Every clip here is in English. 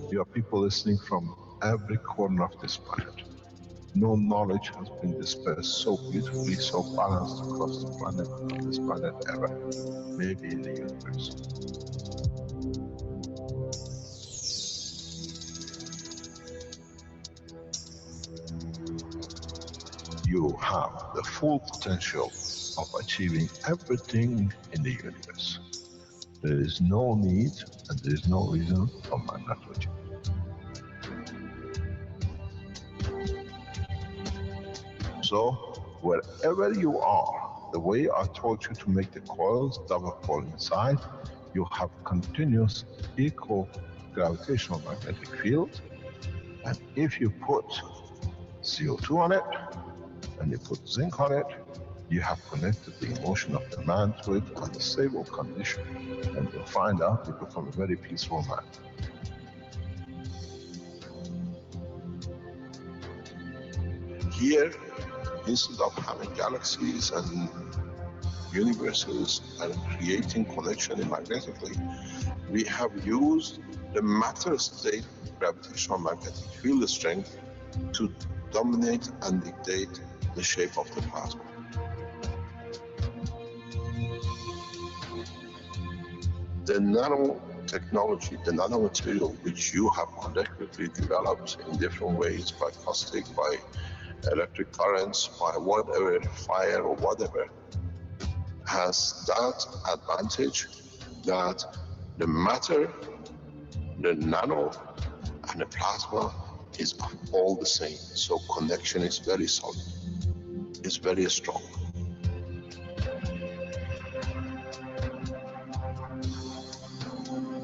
You have people listening from every corner of this planet. No knowledge has been dispersed so beautifully, so balanced across the planet, on this planet ever. Maybe in the universe. You have the full potential of achieving everything in the universe. There is no need and there is no reason for man not to achieve. So, wherever you are, the way I taught you to make the coils double coil inside, you have continuous equal gravitational magnetic field, and if you put CO2 on it, and you put zinc on it, you have connected the emotion of the man to it on a stable condition, and you'll find out you become a very peaceful man. Here, instead of having galaxies and universes and creating connection magnetically, we have used the matter state gravitational magnetic field strength to dominate and dictate the shape of the plasma. The nanotechnology, the nanomaterial which you have collectively developed in different ways, by caustic, by electric currents, by whatever, fire or whatever, has that advantage that the matter, the nano, and the plasma is all the same. So connection is very solid. It's very strong.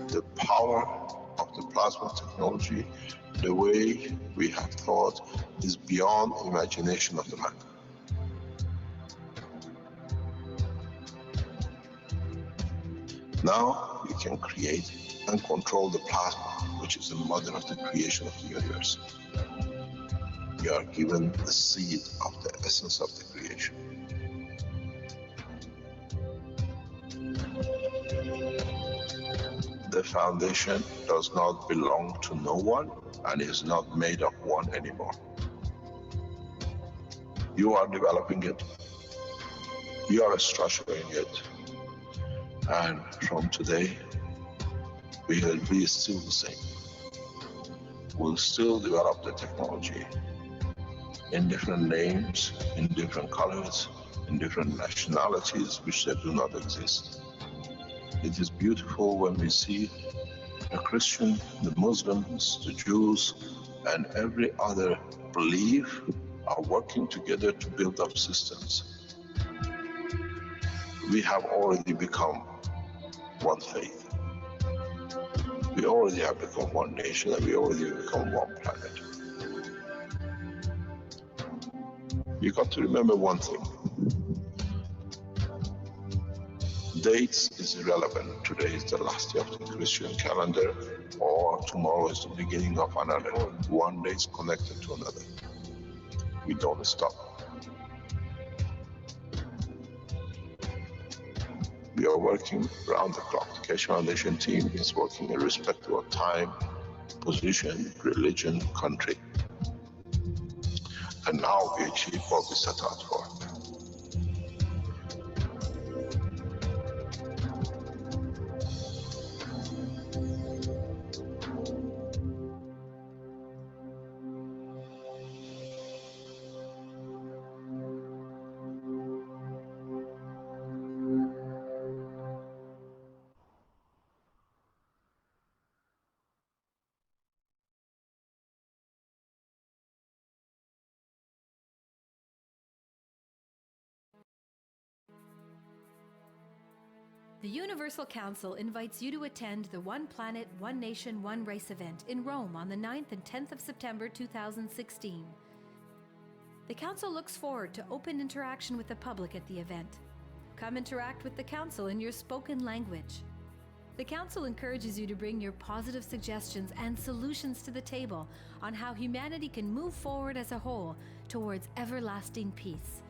The power of the plasma technology, the way we have thought, is beyond imagination of the man. Now we can create and control the plasma, which is the mother of the creation of the universe. We are given the seed of the essence of the creation. The foundation does not belong to no one and is not made of one anymore. You are developing it. You are structuring it. And from today, we will be still the same. We'll still develop the technology in different names, in different colors, in different nationalities which they do not exist. It is beautiful when we see the Christian, the Muslims, the Jews, and every other belief are working together to build up systems. We have already become one faith. We already have become one nation, and we already have become one planet. You got to remember one thing. Dates is irrelevant. Today is the last day of the Christian calendar, or tomorrow is the beginning of another. One day is connected to another. We don't stop. We are working around the clock. The Keshe Foundation team is working irrespective of time, position, religion, country. And now we achieve what we set out for. The Universal Council invites you to attend the One Planet, One Nation, One Race event in Rome on the 9th and 10th of September 2016. The Council looks forward to open interaction with the public at the event. come interact with the Council in your spoken language. The Council encourages you to bring your positive suggestions and solutions to the table on how humanity can move forward as a whole towards everlasting peace.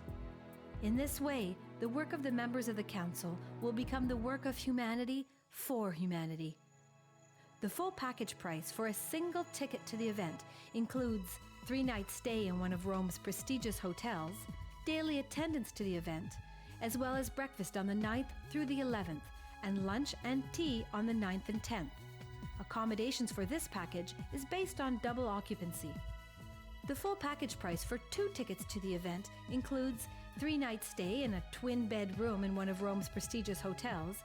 In this way, the work of the members of the Council will become the work of humanity for humanity. The full package price for a single ticket to the event includes 3-night stay in one of Rome's prestigious hotels, daily attendance to the event, as well as breakfast on the 9th through the 11th, and lunch and tea on the 9th and 10th. Accommodations for this package is based on double occupancy. The full package price for 2 tickets to the event includes 3-night stay in a twin-bed room in one of Rome's prestigious hotels,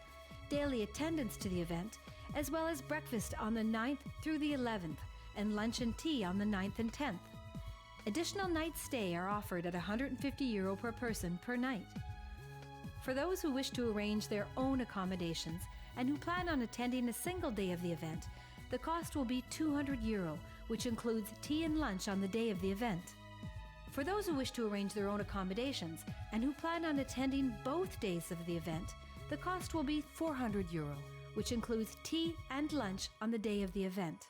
daily attendance to the event, as well as breakfast on the 9th through the 11th, and lunch and tea on the 9th and 10th. Additional nights stay are offered at €150 per person per night. For those who wish to arrange their own accommodations and who plan on attending a single day of the event, the cost will be €200, which includes tea and lunch on the day of the event. For those who wish to arrange their own accommodations and who plan on attending both days of the event, the cost will be €400, which includes tea and lunch on the day of the event.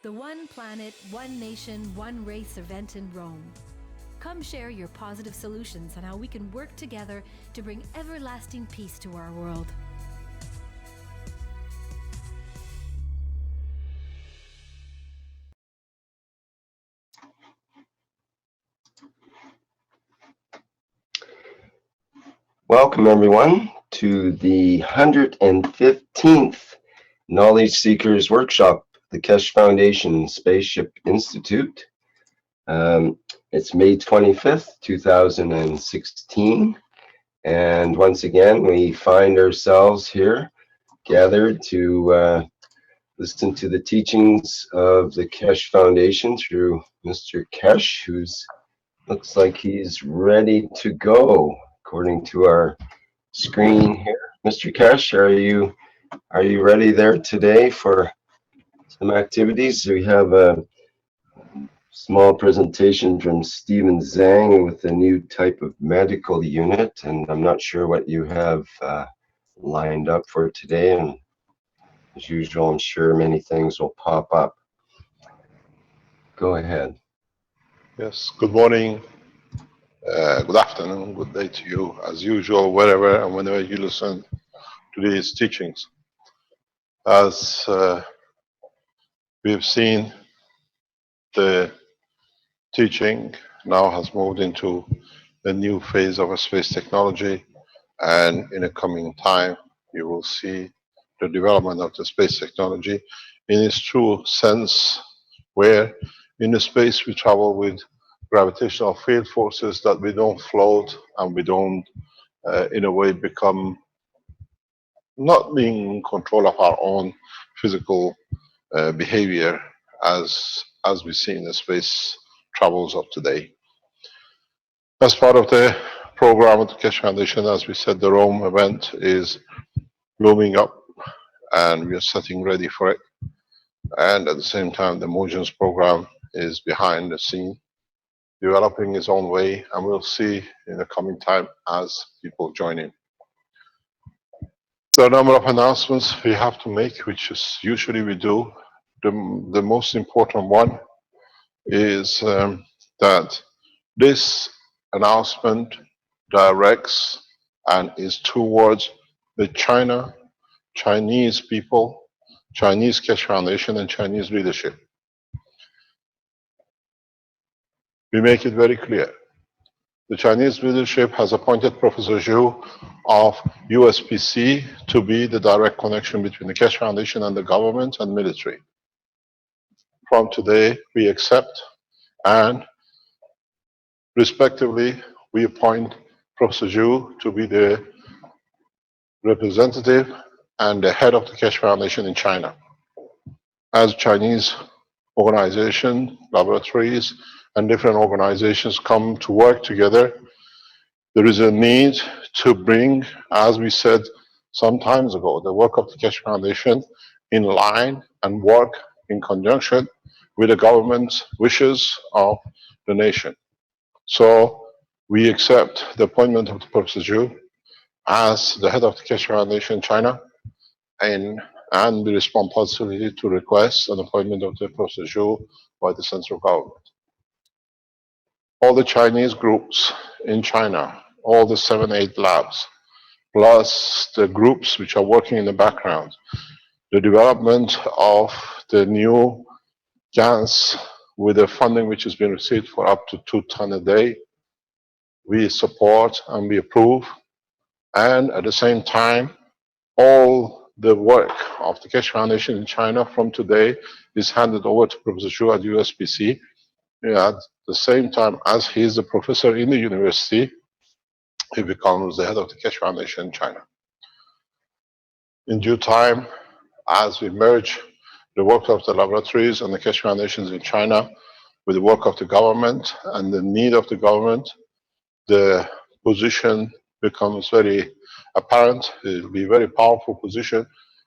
The One Planet, One Nation, One Race event in Rome. Come share your positive solutions on how we can work together to bring everlasting peace to our world. Welcome, everyone, to the 115th Knowledge Seekers Workshop, the Keshe Foundation Spaceship Institute. It's May 25th, 2016, and once again, we find ourselves here gathered to listen to the teachings of the Keshe Foundation through Mr. Keshe, who's looks like he's ready to go, according to our screen here. Mr. Keshe, are you ready there today for some activities? We have a small presentation from Stephen Zhang with a new type of medical unit, and I'm not sure what you have lined up for today, and as usual, I'm sure many things will pop up. Go ahead. Yes, good morning, good afternoon, good day to you, as usual, wherever and whenever you listen to these teachings. As we've seen, the teaching now has moved into a new phase of space technology, and in a coming time, you will see the development of the space technology in its true sense, where in the space we travel with gravitational field forces that we don't float and we don't, in a way, become not being in control of our own physical behavior as we see in the space travels of today. As part of the program of the Keshe Foundation, as we said, the Rome event is looming up and we are getting ready for it. And at the same time, the Motions program is behind the scene, developing its own way, and we'll see in the coming time as people join in. There are a number of announcements we have to make, which is usually we do. The most important one is that this announcement directs and is towards the Chinese people, Chinese Keshe Foundation, and Chinese leadership. We make it very clear. The Chinese leadership has appointed Professor Zhu of USPC to be the direct connection between the Keshe Foundation and the government and military. From today, we accept and respectively, we appoint Professor Zhu to be the representative and the head of the Keshe Foundation in China. As Chinese organizations, laboratories, and different organizations come to work together, there is a need to bring, as we said some time ago, the work of the Keshe Foundation in line and work in conjunction with the government's wishes of the nation. So We accept the appointment of Professor Zhu as the head of the Keshe Foundation China, and we respond positively to requests and appointment of the Professor Zhu by the central government. All the Chinese groups in China, all the 7-8 labs, plus the groups which are working in the background, the development of the new GANs with the funding which has been received for up to 2 tons a day, we support and we approve. And at the same time, all the work of the Keshe Foundation in China from today is handed over to Professor Zhu at USPC. At the same time as he is a professor in the university, he becomes the head of the Keshe Foundation in China. In due time, as we merge the work of the laboratories and the Keshe Foundations in China with the work of the government and the need of the government, the position becomes very apparent. It will be a very powerful position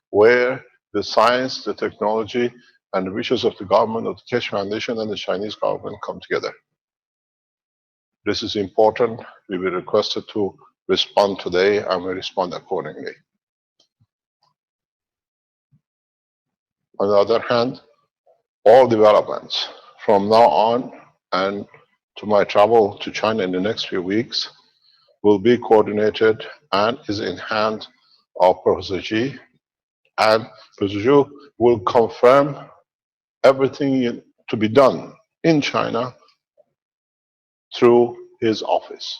where the science, the technology, and the wishes of the government of the Keshe Foundation and the Chinese government come together. This is important. We were requested to respond today, and we respond accordingly. On the other hand, all developments from now on and to my travel to China in the next few weeks will be coordinated and is in hand of Professor Xi. And Professor Zhu will confirm everything to be done in China through his office.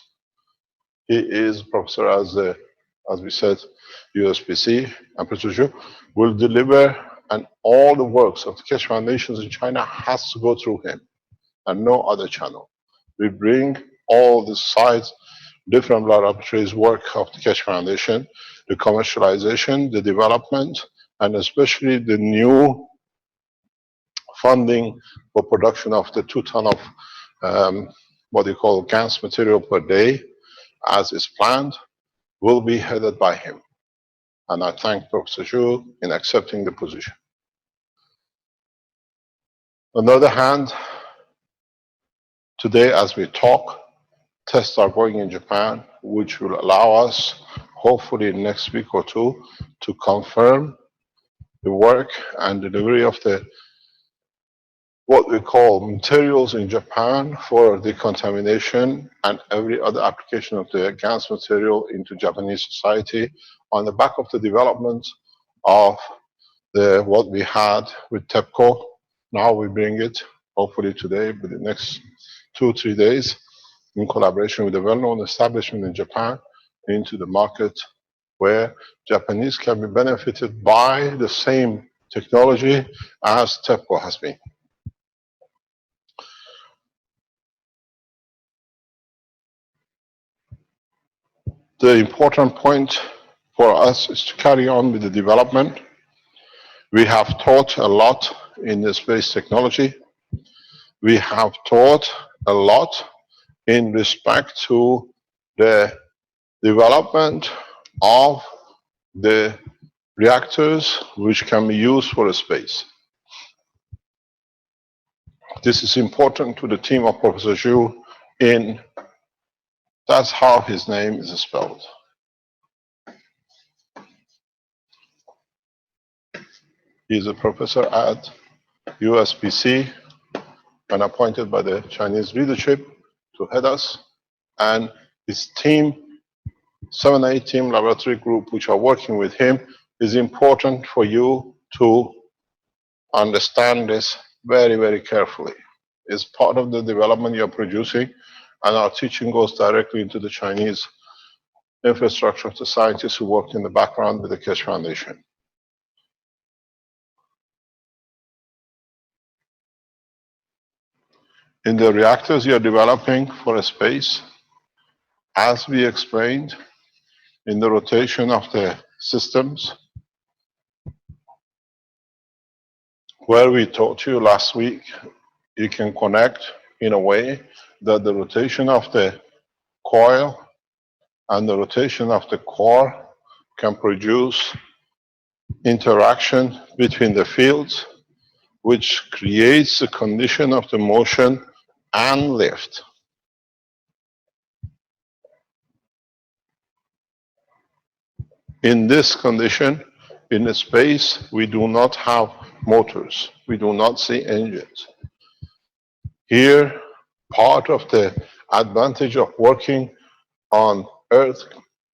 He is professor, as we said, USPC, and Professor Zhu will deliver, and all the works of the Keshe Foundations in China has to go through him and no other channel. We bring all the sides, different laboratories work of the Keshe Foundation, the commercialization, the development, and especially the new funding for production of the 2 tons of what you call GANs material per day, as is planned, will be headed by him. And I thank Professor Zhu in accepting the position. On the other hand, today as we talk, tests are going in Japan, which will allow us, hopefully next week or two, to confirm the work and delivery of the what we call materials in Japan for decontamination and every other application of the GANs material into Japanese society on the back of the development of what we had with TEPCO. Now we bring it, hopefully today, but the next 2 or 3 days, in collaboration with a well-known establishment in Japan, into the market where Japanese can be benefited by the same technology as TEPCO has been. The important point for us is to carry on with the development. We have taught a lot in the space technology. We have taught a lot in respect to the development of the reactors which can be used for space. This is important to the team of Professor Zhu that's how his name is spelled. He is a professor at USPC and appointed by the Chinese leadership to head us, and his team, 7-8 team laboratory group which are working with him, is important for you to understand this very, very carefully. It's part of the development you're producing, and our teaching goes directly into the Chinese infrastructure of the scientists who worked in the background with the Keshe Foundation. In the reactors you're developing for space, as we explained, in the rotation of the systems, where we taught you last week, you can connect in a way that the rotation of the coil and the rotation of the core can produce interaction between the fields, which creates a condition of the motion and lift. In this condition, in space, we do not have motors. We do not see engines. Here, part of the advantage of working on Earth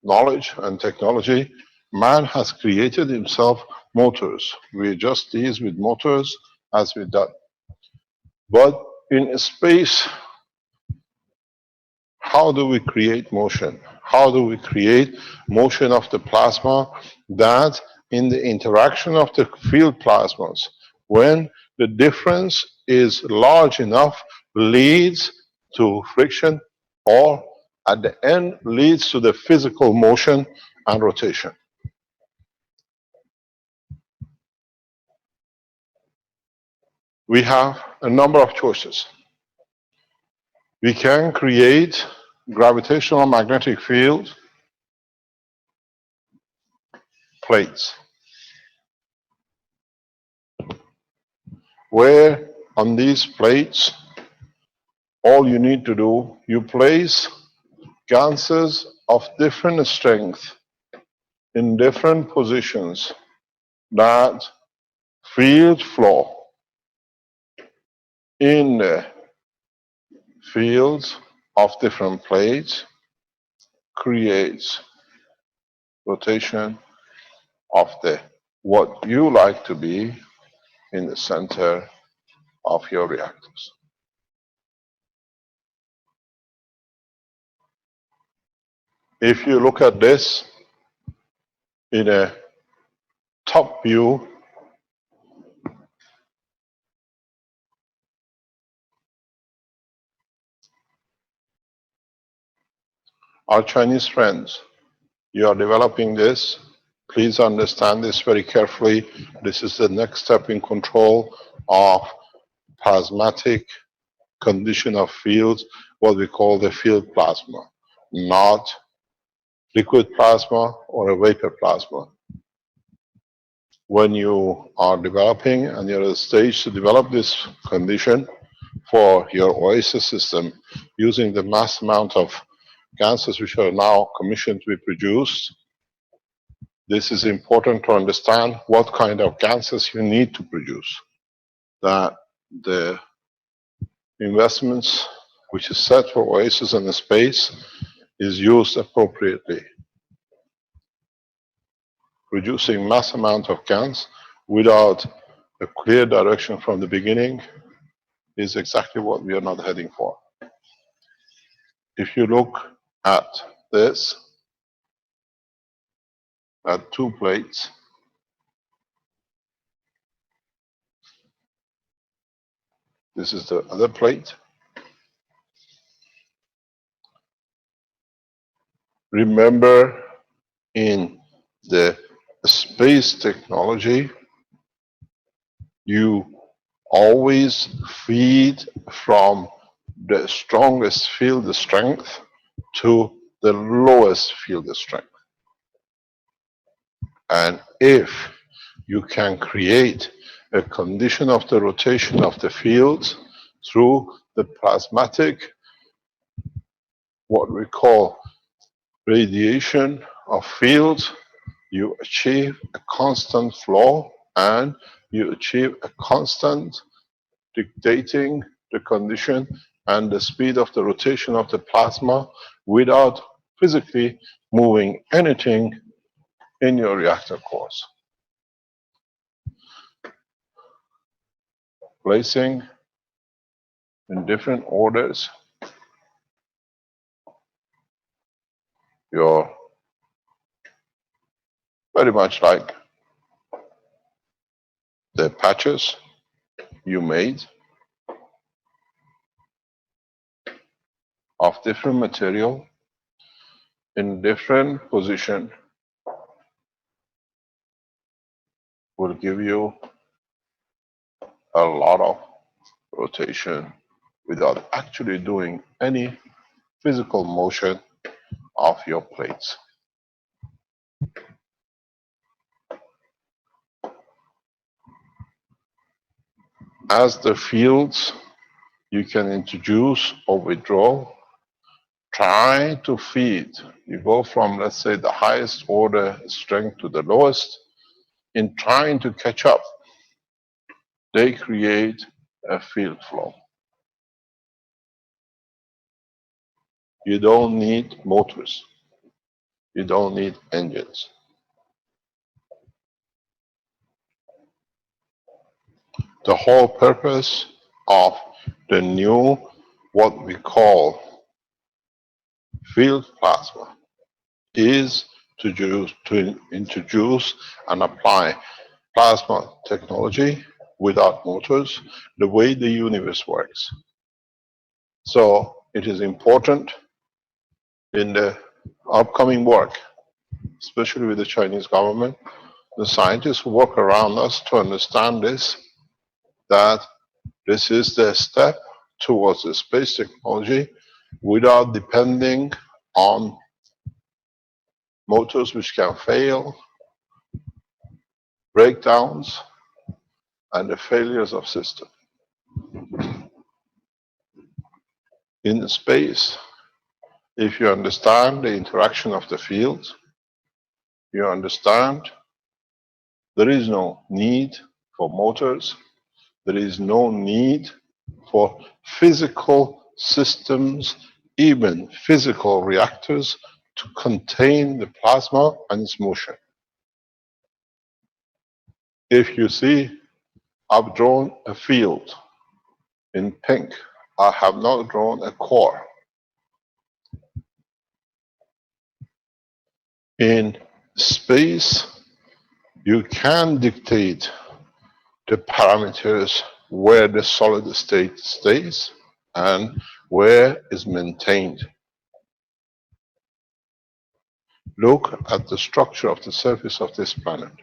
knowledge and technology, man has created himself motors. We adjust these with motors as we done. But in space, how do we create motion? How do we create motion of the plasma that in the interaction of the field plasmas, when the difference is large enough, leads to friction or at the end leads to the physical motion and rotation? We have a number of choices. We can create gravitational magnetic field plates, where on these plates, all you need to do, you place ganses of different strength in different positions that field flow in the fields of different plates creates rotation of the what you like to be in the center of your reactors. If you look at this in a top view, our Chinese friends, you are developing this. Please understand this very carefully. This is the next step in control of plasmatic condition of fields, what we call the field plasma, not liquid plasma or a vapor plasma. When you are developing and you're at a stage to develop this condition for your OASIS system using the mass amount of gases which are now commissioned to be produced, this is important to understand what kind of gases you need to produce, that the investments which is set for OASIS in the space is used appropriately. Producing mass amount of gas without a clear direction from the beginning is exactly what we are not heading for. If you look at this, at two plates, this is the other plate. Remember, in the space technology, you always feed from the strongest field strength to the lowest field strength. And if you can create a condition of the rotation of the fields through the plasmatic, what we call radiation of fields, you achieve a constant flow and you achieve a constant dictating the condition and the speed of the rotation of the plasma without physically moving anything in your reactor cores. Placing in different orders your very much like the patches you made of different material in different position will give you a lot of rotation without actually doing any physical motion of your plates. As the fields you can introduce or withdraw, try to feed, you go from, let's say, the highest order strength to the lowest, in trying to catch up, they create a field flow. You don't need motors. You don't need engines. The whole purpose of the new, what we call field plasma, is to introduce and apply plasma technology without motors, the way the universe works. So it is important in the upcoming work, especially with the Chinese government, the scientists who work around us to understand this, that this is the step towards the space technology without depending on motors which can fail, breakdowns, and the failures of system. In space, if you understand the interaction of the fields, you understand there is no need for motors, there is no need for physical systems, even physical reactors, to contain the plasma and its motion. If you see, I've drawn a field in pink. I have not drawn a core. In space, you can dictate the parameters where the solid state stays and where is maintained. Look at the structure of the surface of this planet.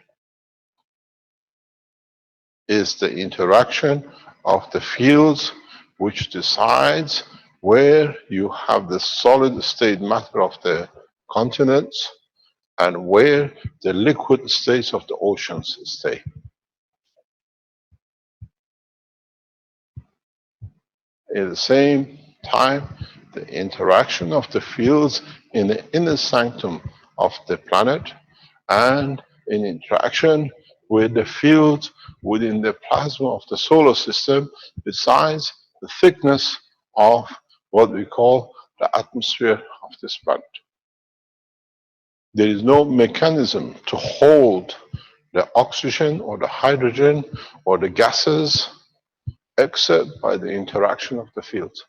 Is the interaction of the fields which decides where you have the solid state matter of the continents and where the liquid states of the oceans stay. At the same time, the interaction of the fields in the inner sanctum of the planet and in interaction with the fields within the plasma of the solar system decides the thickness of what we call the atmosphere of this planet. There is no mechanism to hold the oxygen or the hydrogen or the gases except by the interaction of the fields.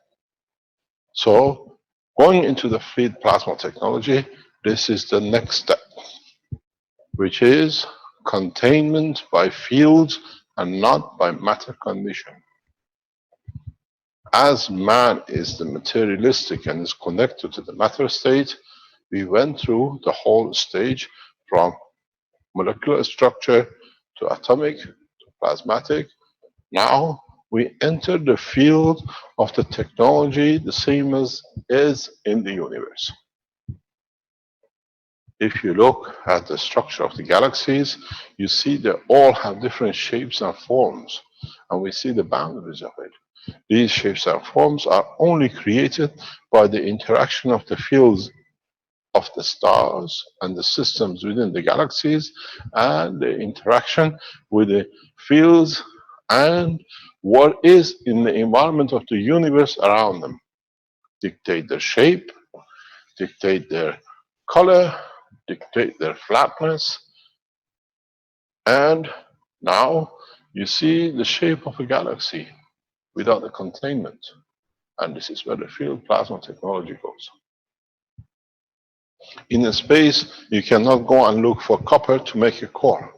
So, going into the field plasma technology, this is the next step, which is containment by fields and not by matter condition. As man is the materialistic and is connected to the matter state, we went through the whole stage from molecular structure to atomic to plasmatic. Now we enter the field of the technology, the same as is in the universe. If you look at the structure of the galaxies, you see they all have different shapes and forms, and we see the boundaries of it. These shapes and forms are only created by the interaction of the fields of the stars and the systems within the galaxies and the interaction with the fields and what is in the environment of the universe around them. Dictate their shape, dictate their color, dictate their flatness, and now you see the shape of a galaxy without the containment. And this is where the field plasma technology goes. In a space, you cannot go and look for copper to make a core.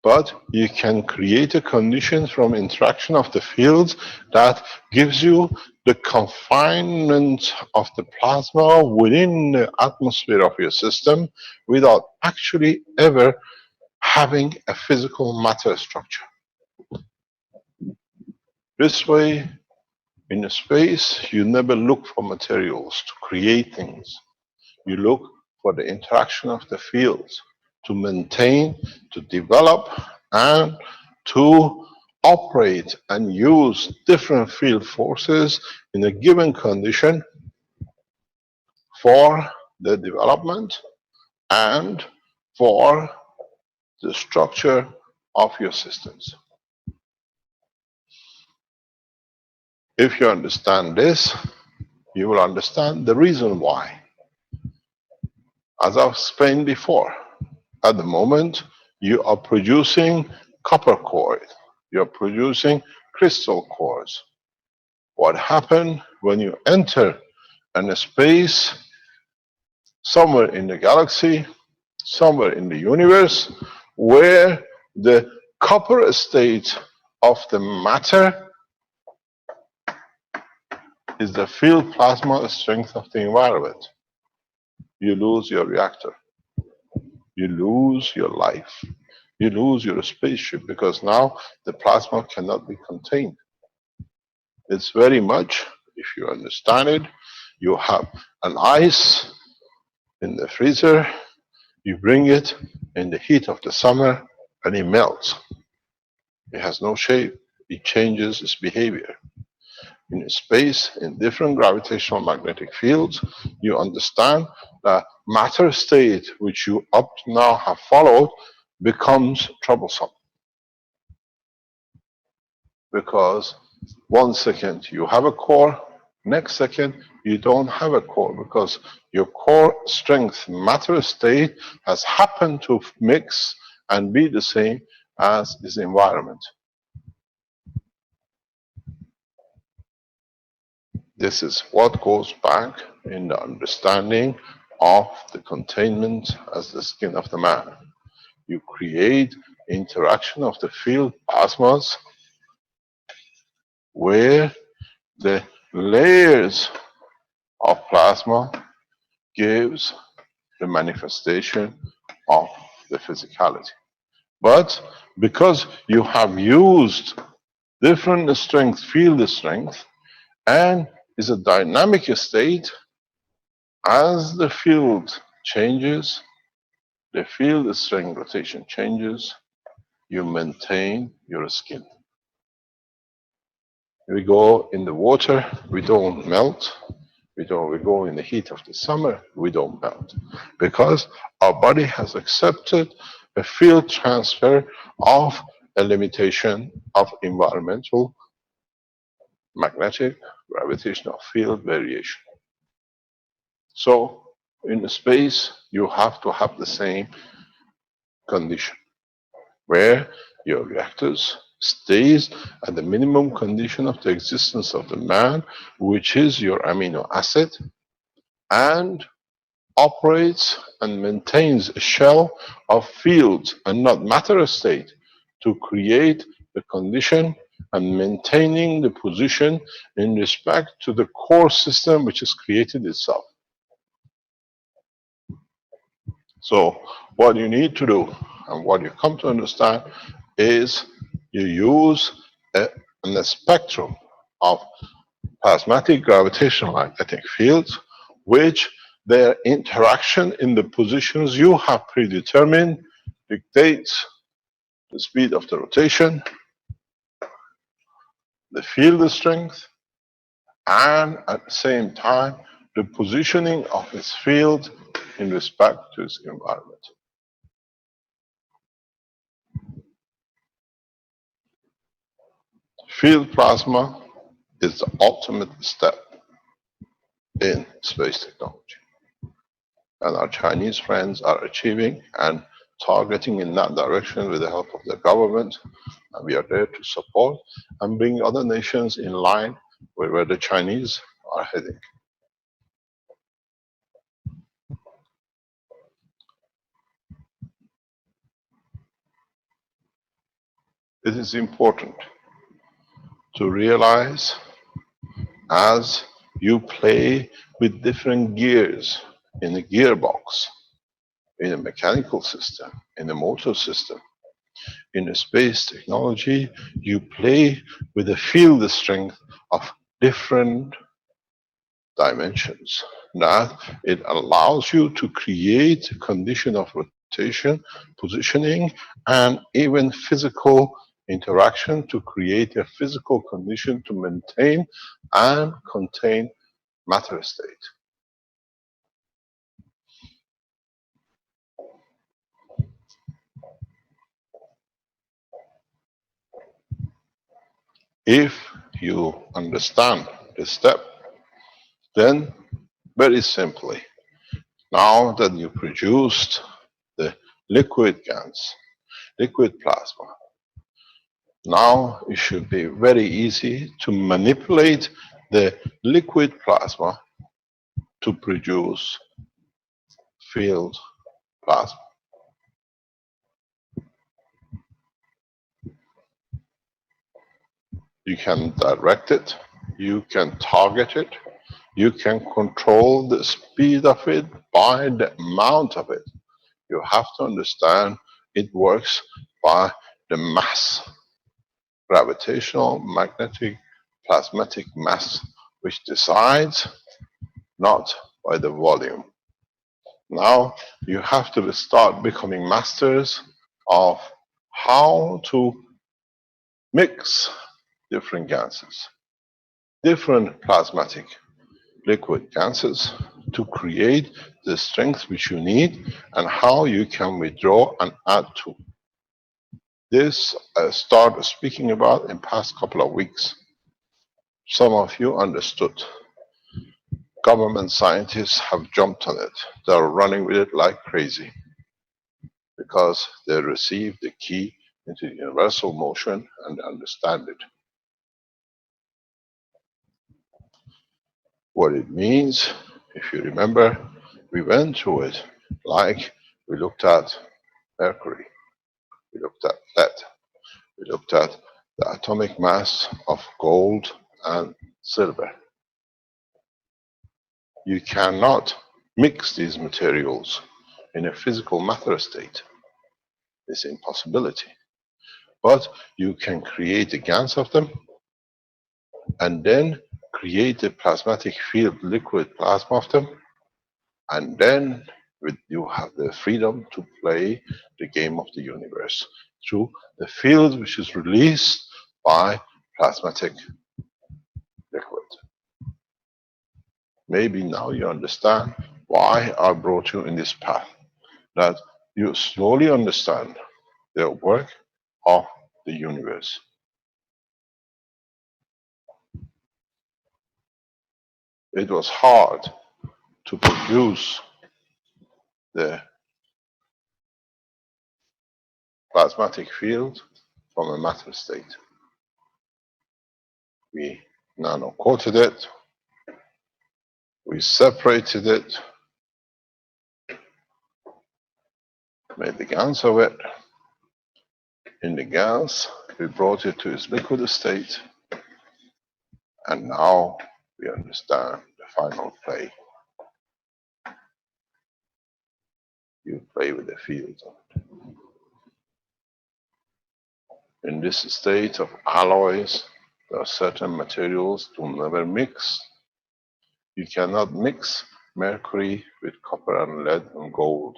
But you can create a condition from interaction of the fields that gives you the confinement of the plasma within the atmosphere of your system without actually ever having a physical matter structure. This way, in space, you never look for materials to create things. You look for the interaction of the fields to maintain, to develop, and to operate and use different field forces in a given condition for the development and for the structure of your systems. If you understand this, you will understand the reason why. As I've explained before, at the moment you are producing copper cores, you're producing crystal cores. What happens when you enter in a space somewhere in the galaxy, somewhere in the universe, where the copper state of the matter is the field plasma strength of the environment? You lose your reactor. You lose your life. You lose your spaceship, because now the plasma cannot be contained. It's very much, if you understand it, you have an ice in the freezer, you bring it in the heat of the summer, and it melts. It has no shape. It changes its behavior. In space, in different gravitational magnetic fields, you understand that matter state, which you up to now have followed, becomes troublesome. Because 1 second you have a core, next second you don't have a core, because your core strength matter state has happened to mix and be the same as its environment. This is what goes back in the understanding of the containment as the skin of the man. You create interaction of the field plasmas where the layers of plasma gives the manifestation of the physicality. But because you have used different strength, field strength, and is a dynamic state, as the field changes, the field strength rotation changes, you maintain your skin. We go in the water, we don't melt. We go in the heat of the summer, we don't melt. Because our body has accepted a field transfer of a limitation of environmental, magnetic, gravitational field variation. So in space, you have to have the same condition, where your reactors stays at the minimum condition of the existence of the man, which is your amino acid, and operates and maintains a shell of fields and not matter state to create the condition and maintaining the position in respect to the core system which has created itself. So what you need to do and what you come to understand is you use a spectrum of plasmatic gravitational magnetic fields, which their interaction in the positions you have predetermined dictates the speed of the rotation, the field strength, and at the same time the positioning of its field in respect to its environment. Field plasma is the ultimate step in space technology. And our Chinese friends are achieving and targeting in that direction with the help of the government. And we are there to support and bring other nations in line with where the Chinese are heading. It is important to realize, as you play with different gears in a gearbox, in a mechanical system, in a motor system, in a space technology, you play with the field strength of different dimensions. That it allows you to create a condition of rotation, positioning, and even physical interaction to create a physical condition to maintain and contain matter state. If you understand this step, then very simply, now that you produced the liquid GANs, liquid plasma, now it should be very easy to manipulate the liquid plasma to produce field plasma. You can direct it, you can target it, you can control the speed of it by the amount of it. You have to understand it works by the mass, gravitational, magnetic, plasmatic mass, which decides not by the volume. Now you have to start becoming masters of how to mix different gases, different plasmatic liquid gases to create the strength which you need and how you can withdraw and add to. This I started speaking about in past couple of weeks. Some of you understood. Government scientists have jumped on it. They're running with it like crazy because they received the key into the universal motion and understand it. What it means, if you remember, we went through it like we looked at mercury, we looked at lead, we looked at the atomic mass of gold and silver. You cannot mix these materials in a physical matter state. It's an impossibility. But you can create the GANs of them and then create a plasmatic field liquid plasma of them, and then you have the freedom to play the game of the universe through the field which is released by plasmatic liquid. Maybe now you understand why I brought you in this path, that you slowly understand the work of the universe. It was hard to produce the plasmatic field from a matter state. We nano-coated it, we separated it, made the GANs of it. In the GANs, we brought it to its liquid state, and now we understand the final play. You play with the field of it. In this state of alloys, there are certain materials to never mix. You cannot mix mercury with copper and lead and gold.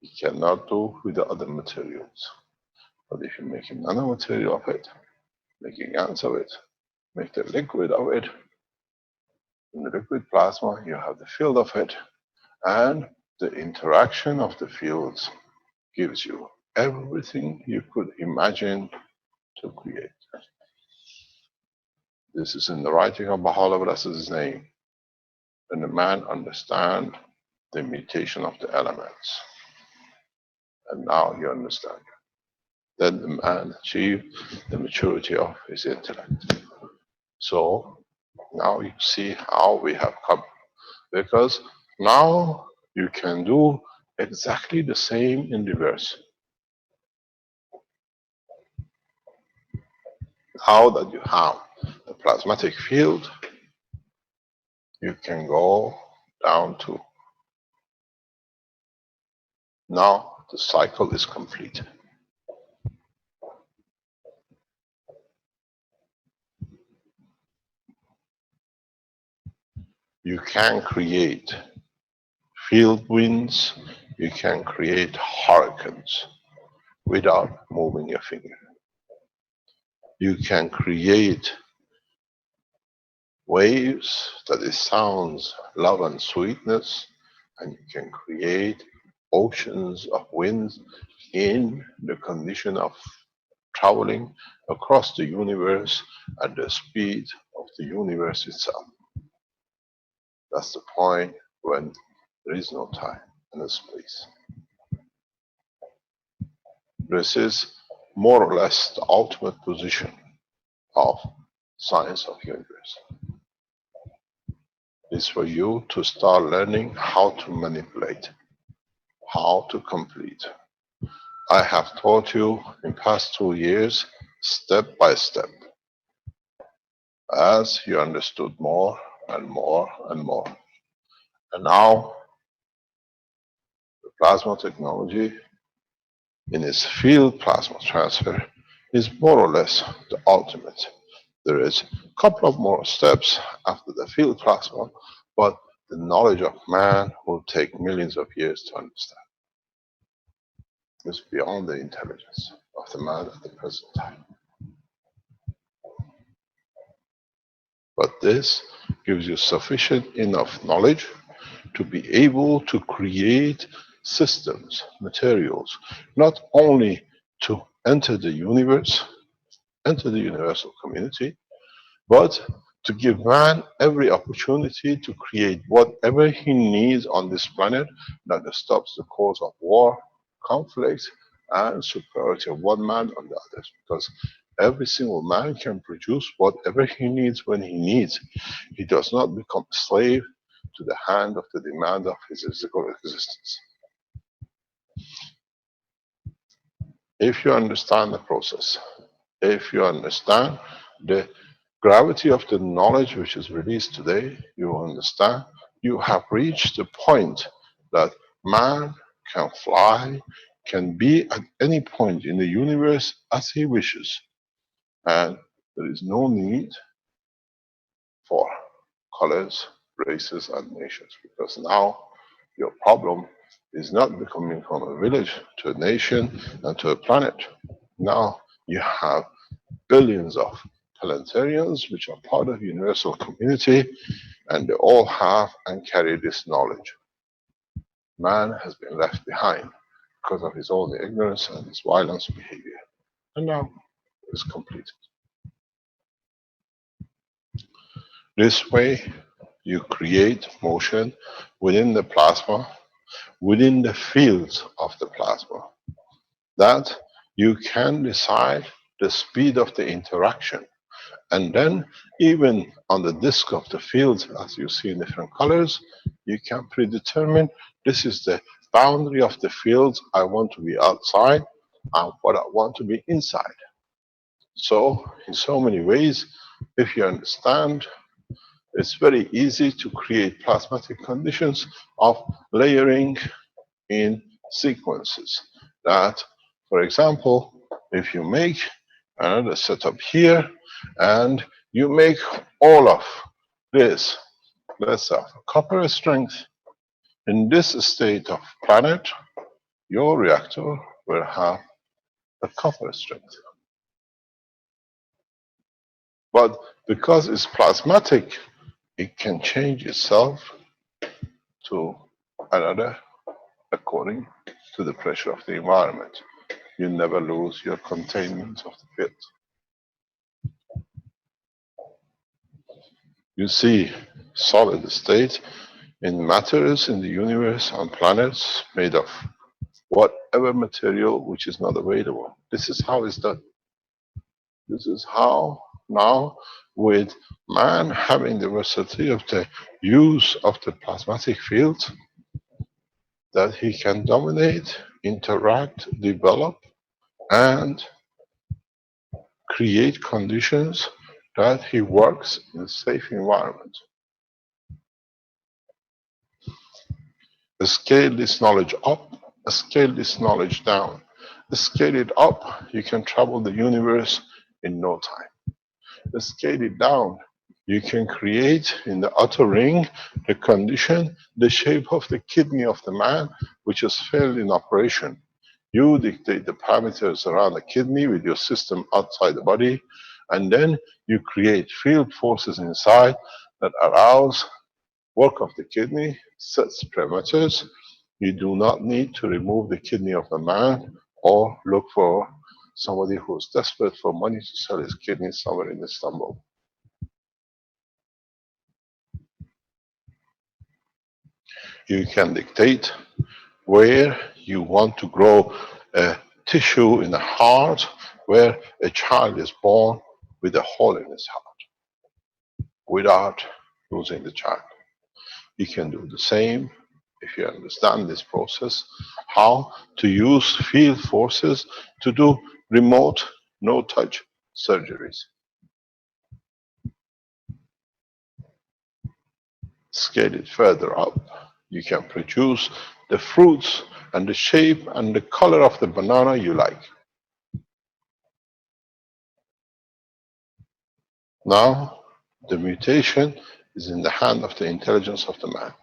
You cannot do with the other materials. But if you make a nanomaterial of it, make a GANs of it, make the liquid of it, in the liquid plasma you have the field of it, and the interaction of the fields gives you everything you could imagine to create. This is in the writing of Baha'u'llah, blessed his name. When the man understands the mutation of the elements. And now you understand. Then the man achieved the maturity of his intellect. So now you see how we have come. Because now you can do exactly the same in reverse. Now that you have the plasmatic field, you can go down to, now the cycle is complete. You can create field winds, you can create hurricanes without moving your finger. You can create waves that it sounds love and sweetness, and you can create oceans of winds in the condition of traveling across the universe at the speed of the universe itself. That's the point when there is no time and space. This is more or less the ultimate position of science of universe. It's for you to start learning how to manipulate, how to complete. I have taught you in past 2 years, step by step, as you understood more and more and more. And now, the plasma technology in its field plasma transfer is more or less the ultimate. There is a couple of more steps after the field plasma, but the knowledge of man will take millions of years to understand. It's beyond the intelligence of the man at the present time. But this gives you sufficient enough knowledge to be able to create systems, materials, not only to enter the universe, enter the universal community, but to give man every opportunity to create whatever he needs on this planet that stops the cause of war, conflict, and superiority of one man on the others. Because every single man can produce whatever he needs when he needs. He does not become a slave to the hand of the demand of his physical existence. If you understand the process, if you understand the gravity of the knowledge which is released today, you will understand you have reached the point that man can fly, can be at any point in the universe as he wishes. And there is no need for colors, races, and nations, because now your problem is not becoming from a village to a nation and to a planet. Now you have billions of planetarians which are part of the universal community, and they all have and carry this knowledge. Man has been left behind because of his own ignorance and his violence behavior. And now it's completed. This way, you create motion within the plasma, within the fields of the plasma, that you can decide the speed of the interaction. And then, even on the disk of the field, as you see in different colors, you can predetermine this is the boundary of the field I want to be outside and what I want to be inside. So, in so many ways, if you understand, it's very easy to create plasmatic conditions of layering in sequences. That, for example, if you make another setup here and you make all of this, let's have copper strength, in this state of planet, your reactor will have a copper strength. But because it's plasmatic, it can change itself to another according to the pressure of the environment. You never lose your containment of the field. You see solid state in matters in the universe on planets made of whatever material which is not available. This is how it's done. This is how now, with man having the versatility of the use of the plasmatic field, that he can dominate, interact, develop, and create conditions that he works in a safe environment. Scale this knowledge up, scale this knowledge down. Scale it up, you can travel the universe in no time. Scale it down, you can create in the outer ring the condition, the shape of the kidney of the man, which has failed in operation. You dictate the parameters around the kidney with your system outside the body, and then you create field forces inside that allows work of the kidney, sets parameters. You do not need to remove the kidney of the man or look for somebody who's desperate for money to sell his kidneys somewhere in Istanbul. You can dictate where you want to grow a tissue in the heart where a child is born with a hole in his heart without losing the child. You can do the same if you understand this process, how to use field forces to do remote, no-touch surgeries. Scale it further up. You can produce the fruits and the shape and the color of the banana you like. Now, the mutation is in the hand of the intelligence of the man.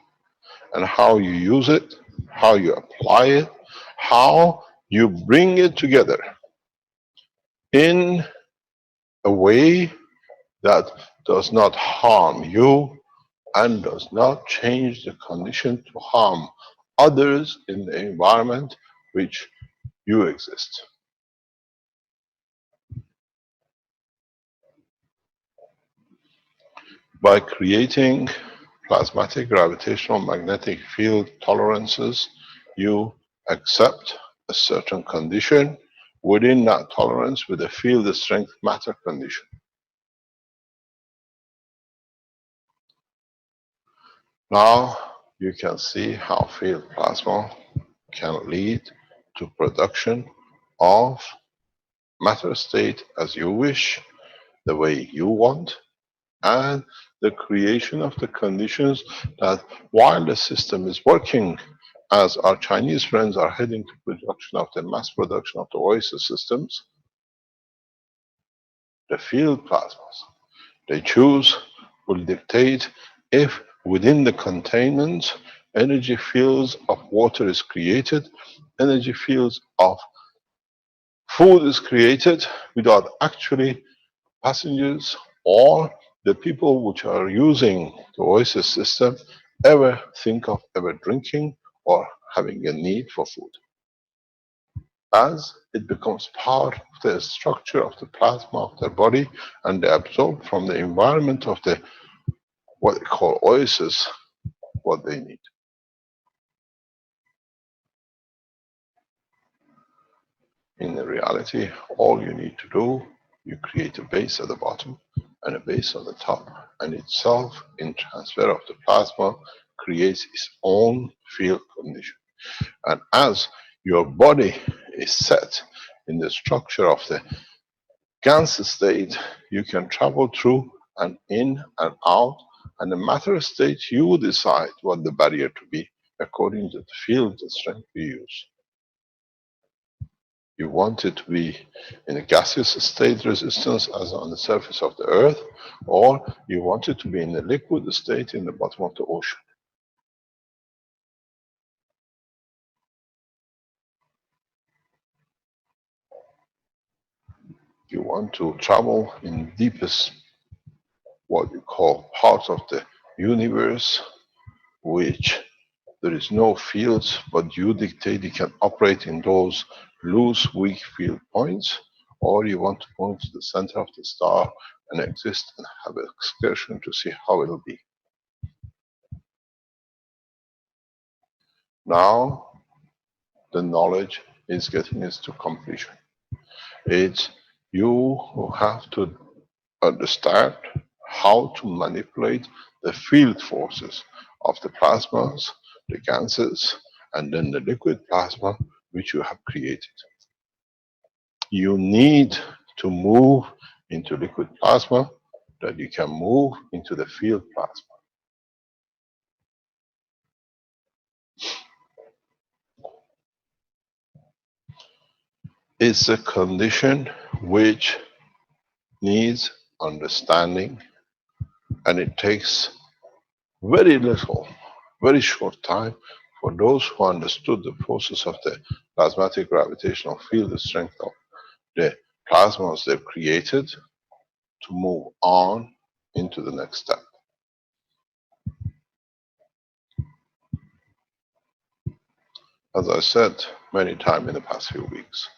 And how you use it, how you apply it, how you bring it together in a way that does not harm you and does not change the condition to harm others in the environment which you exist. By creating plasmatic gravitational magnetic field tolerances, you accept a certain condition within that tolerance with a field strength matter condition. Now you can see how field plasma can lead to production of matter state as you wish, the way you want, and the creation of the conditions that while the system is working, as our Chinese friends are heading to production of the mass production of the Oasis systems, the field plasmas they choose will dictate if within the containment energy fields of water is created, energy fields of food is created without actually passengers or the people which are using the Oasis system ever think of ever drinking or having a need for food. As it becomes part of the structure of the plasma of their body and they absorb from the environment of the what they call Oasis what they need. In reality, all you need to do, you create a base at the bottom and a base at the top, and itself, in transfer of the plasma, creates its own field condition. And as your body is set in the structure of the GANS state, you can travel through and in and out, and the matter state, you decide what the barrier to be according to the field strength you use. You want it to be in a gaseous state resistance as on the surface of the earth, or you want it to be in a liquid state in the bottom of the ocean. You want to travel in deepest, what you call parts of the universe, which there is no fields, but you dictate you can operate in those loose, weak field points, or you want to go into the center of the star and exist and have an excursion to see how it'll be. Now, the knowledge is getting us to completion. It's you who have to understand how to manipulate the field forces of the plasmas, the gases, and then the liquid plasma which you have created. You need to move into liquid plasma that you can move into the field plasma. It's a condition which needs understanding, and it takes very little, very short time for those who understood the process of the plasmatic gravitational field strength of the plasmas they've created to move on into the next step. As I said many times in the past few weeks,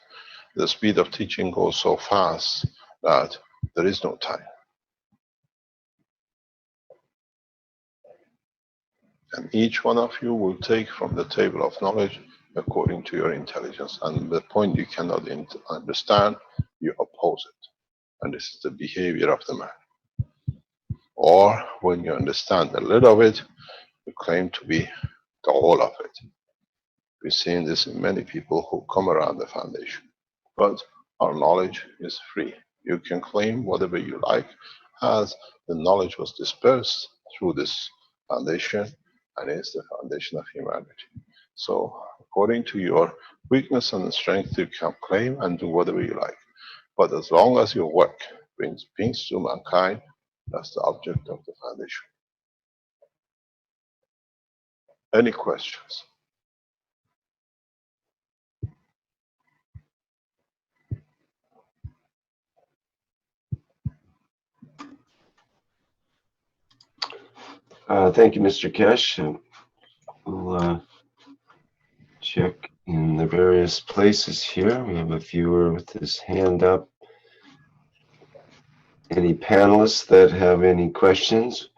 the speed of teaching goes so fast that there is no time. And each one of you will take from the table of knowledge according to your intelligence. And the point you cannot understand, you oppose it. And this is the behavior of the man. Or when you understand a little of it, you claim to be the whole of it. We've seen this in many people who come around the foundation. But our knowledge is free. You can claim whatever you like, as the knowledge was dispersed through this foundation, and is the foundation of humanity. So according to your weakness and strength, you can claim and do whatever you like. But as long as your work brings peace to mankind, that's the object of the foundation. Any questions? Thank you, Mr. Keshe. We'll check in the various places here. We have a viewer with his hand up. Any panelists that have any questions,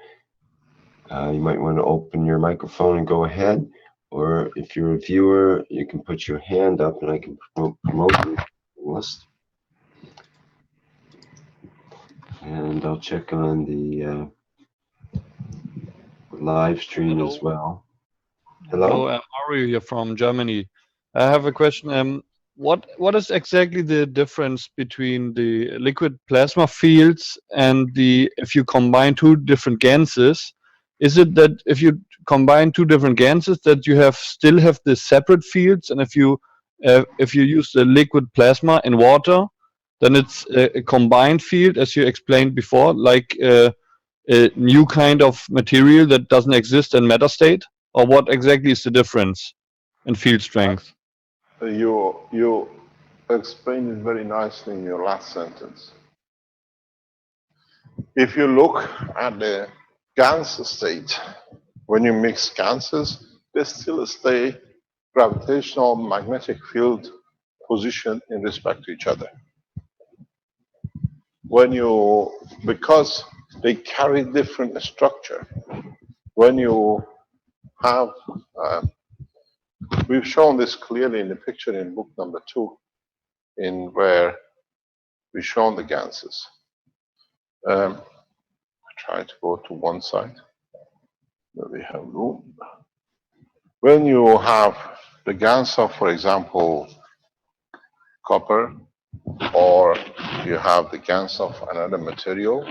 you might want to open your microphone and go ahead. Or if you're a viewer, you can put your hand up and I can promote you to the list. And I'll check on the live stream Hello. as well. Hello? Hello, I'm Mario here from Germany. I have a question. What is exactly the difference between the liquid plasma fields and if you combine two different ganses? Is it that if you combine two different ganses that you still have the separate fields, and if you use the liquid plasma in water, then it's a combined field, as you explained before, like a new kind of material that doesn't exist in matter state? Or what exactly is the difference in field strength? You explained it very nicely in your last sentence. If you look at the GANS state, when you mix GANSes, they still stay gravitational magnetic field position in respect to each other. Because they carry different structure, when you have, we've shown this clearly in the picture in book number 2, in where we've shown the GANSes. I try to go to one side, where we have room. When you have the GANS of, for example, copper, or you have the GANS of another material,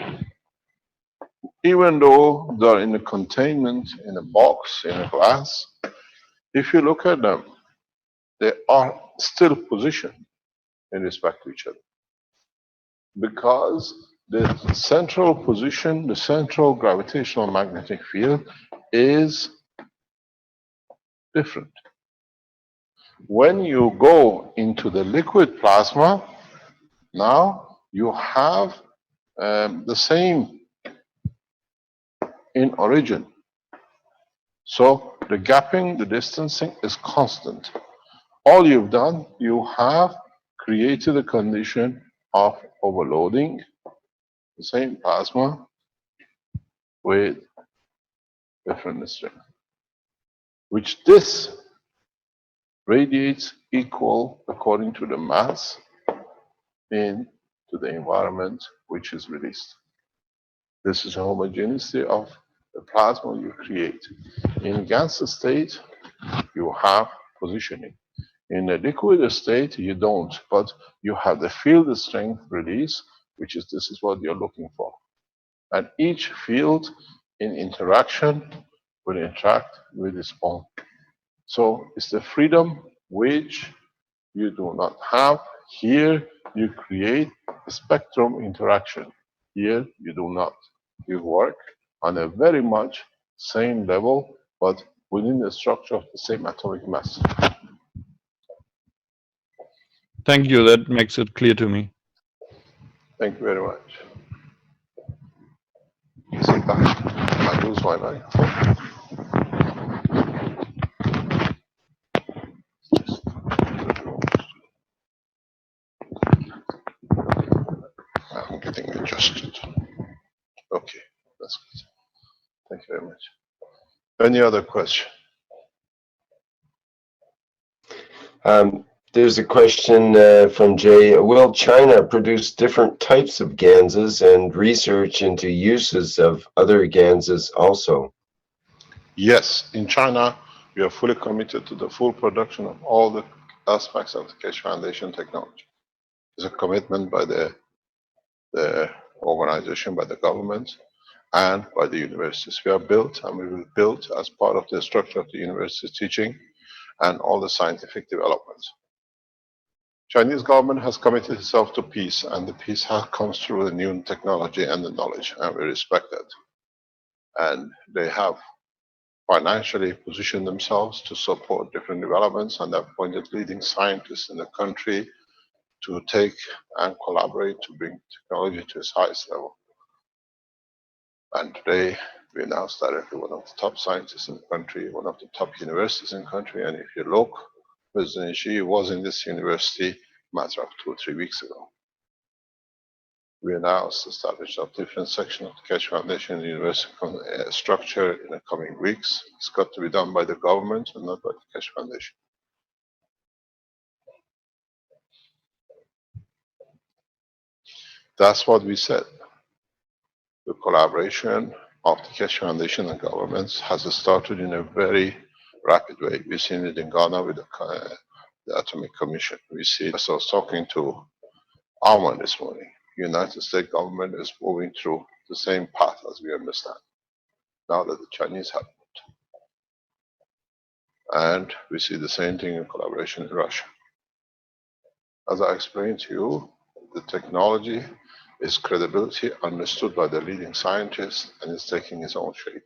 even though they're in a containment, in a box, in a glass, if you look at them, they are still positioned in respect to each other. Because the central position, the central gravitational magnetic field is different. When you go into the liquid plasma, now you have the same in origin. So the gapping, the distancing is constant. All you've done, you have created a condition of overloading the same plasma with different strength, which this radiates equal according to the mass into the environment which is released. This is a homogeneity of the plasma you create. In gas state, you have positioning. In a liquid state, you don't, but you have the field strength release, which is, this is what you're looking for. And each field in interaction will interact with its own. So it's the freedom which you do not have. Here, you create a spectrum interaction. Here, you do not. You work on a very much same level, but within the structure of the same atomic mass. Thank you. That makes it clear to me. Thank you very much. Sit back. I lose my microphone. getting adjusted. Okay, that's good. Thank you very much. Any other question? There's a question from Jay. Will China produce different types of ganses and research into uses of other ganses also? Yes, in China, we are fully committed to the full production of all the aspects of the Keshe Foundation technology. It's a commitment by the organization, by the government, and by the universities. We are built, and we will build as part of the structure of the university teaching and all the scientific developments. Chinese government has committed itself to peace, and the peace comes through the new technology and the knowledge, and we respect that. And they have financially positioned themselves to support different developments, and have appointed leading scientists in the country to take and collaborate to bring technology to its highest level. And today, we announced directly one of the top scientists in the country, one of the top universities in the country, and if you look, President Xi was in this university a matter of 2 or 3 weeks ago. We announced the establishment of different sections of the Keshe Foundation university structure in the coming weeks. It's got to be done by the government and not by the Keshe Foundation. That's what we said. The collaboration of the Keshe Foundation and governments has started in a very rapid way. We've seen it in Ghana with the Atomic Commission. We see it. So I was talking to Alman this morning. The United States government is moving through the same path as we understand, now that the Chinese have it. And we see the same thing in collaboration in Russia. As I explained to you, the technology is credibility understood by the leading scientists, and is taking its own shape.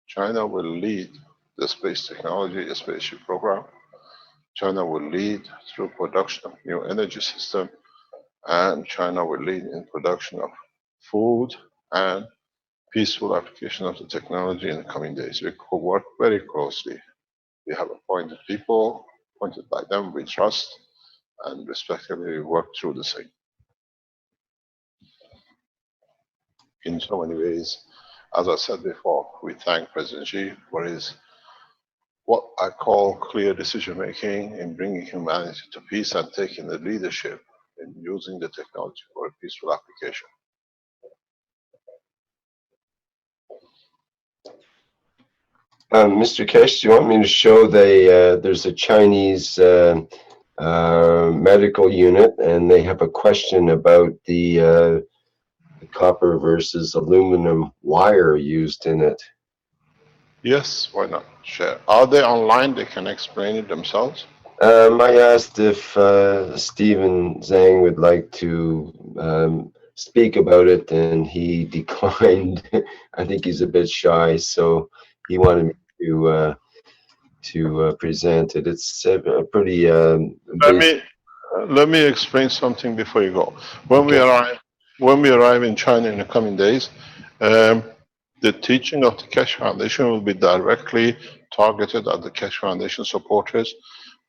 China will lead the space technology, the spaceship program. China will lead through production of new energy system, and China will lead in production of food and peaceful application of the technology in the coming days. We could work very closely. We have appointed people, appointed by them we trust, and respectively work through the same. In so many ways, as I said before, we thank President Xi for his what I call clear decision making in bringing humanity to peace and taking the leadership in using the technology for a peaceful application. Mr. Keshe, do you want me to show there's a Chinese medical unit, and they have a question about the copper versus aluminum wire used in it? Yes, why not? Share. Are they online? They can explain it themselves. I asked if Stephen Zhang would like to speak about it, and he declined. I think he's a bit shy, so he wanted me to present it. It's a pretty Let me explain something before you go. When Okay. we arrive in China in the coming days, the teaching of the Keshe Foundation will be directly targeted at the Keshe Foundation supporters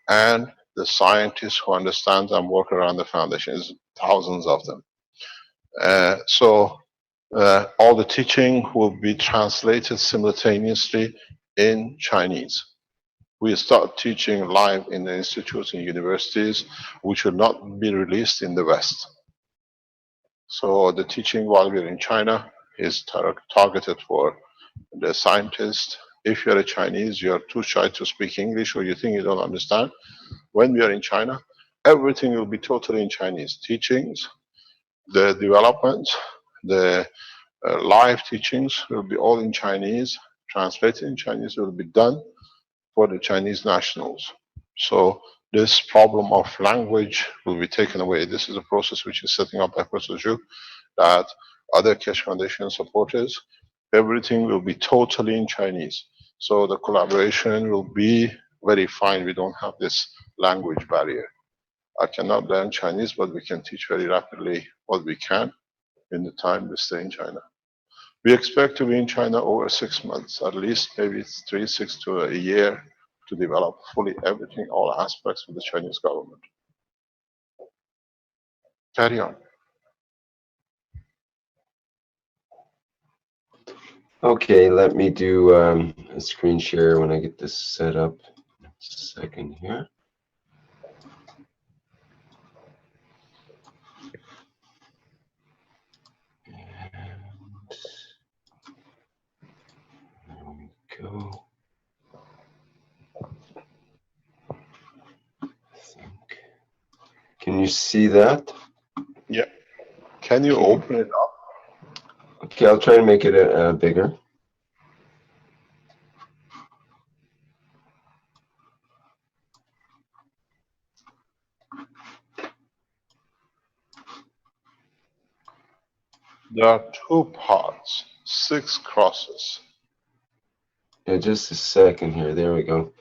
and the scientists who understand and work around the foundation. There's thousands of them. So all the teaching will be translated simultaneously in Chinese. We start teaching live in the institutes and universities, which will not be released in the West. So the teaching while we're in China is targeted for the scientists. If you're a Chinese, you're too shy to speak English, or you think you don't understand, when we are in China, everything will be totally in Chinese. Teachings, the development, the live teachings will be all in Chinese, translated in Chinese, will be done for the Chinese nationals. So this problem of language will be taken away. This is a process which is setting up by Professor Zhu, that other Keshe Foundation supporters, everything will be totally in Chinese. So the collaboration will be very fine. We don't have this language barrier. I cannot learn Chinese, but we can teach very rapidly what we can in the time we stay in China. We expect to be in China over 6 months, at least maybe 3, 6 to a year, to develop fully everything, all aspects of the Chinese government. Carry on. Okay, let me do a screen share when I get this set up. Second here. And there we go. I think. Can you see that? Yeah. Can you open it up? Okay, I'll try to make it bigger. There are two parts, 6 crosses. Yeah, just a second here. There we go.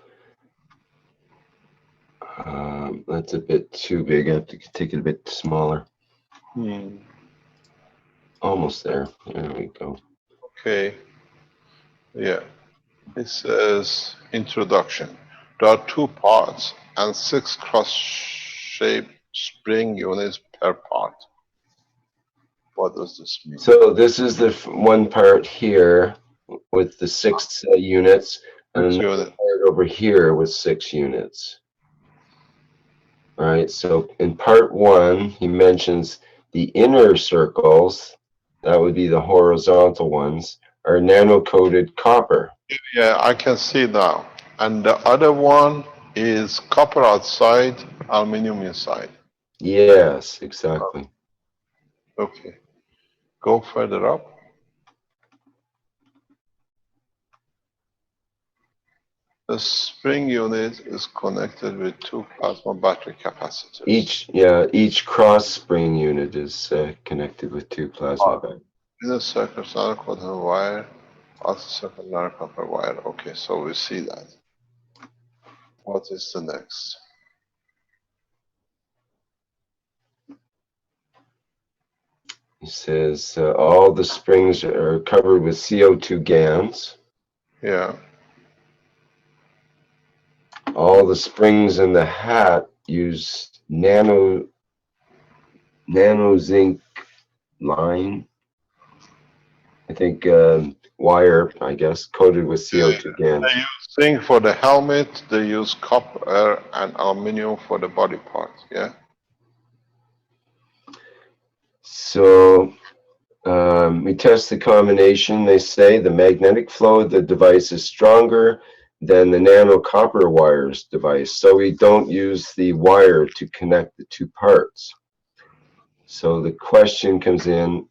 That's a bit too big. I have to take it a bit smaller. Almost there. There we go. Okay. Yeah. It says introduction. There are 2 parts and 6 cross-shaped spring units per part. What does this mean? So this is the one part here with the 6 units, and another part over here with 6 units. All right, so in part 1, he mentions the inner circles, that would be the horizontal ones, are nano-coated copper. Yeah, I can see now. And the other one is copper outside, aluminum inside. Yes, exactly. Okay. Go further up. The spring unit is connected with 2 plasma battery capacitors. Each cross spring unit is connected with 2 plasma batteries. Inner circuit, nano coated wire, outer circuit, nano copper wire. Okay, so we see that. What is the next? He says all the springs are covered with CO2 GANs. Yeah. All the springs in the hat use nano zinc line. I think wire, I guess, coated with CO2 GANs. They use zinc for the helmet. They use copper and aluminum for the body part. Yeah. So we test the combination. They say the magnetic flow of the device is stronger than the nano copper wires device. So we don't use the wire to connect the 2 parts. So the question comes in,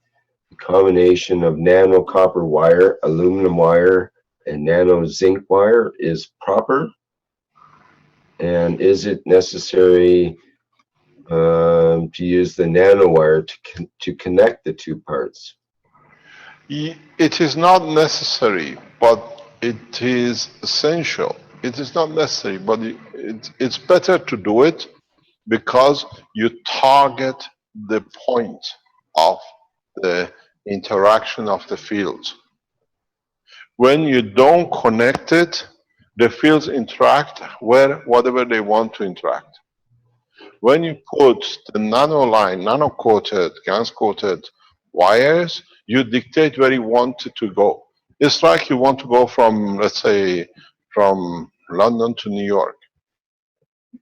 the combination of nano copper wire, aluminum wire, and nano zinc wire is proper? And is it necessary to use the nano wire to connect the 2 parts? It is not necessary, but it is essential. It is not necessary, but it's better to do it because you target the point of the interaction of the fields. When you don't connect it, the fields interact where whatever they want to interact. When you put the nano line, nano-coated, GaNs-coated wires, you dictate where you want it to go. It's like you want to go from, let's say, from London to New York.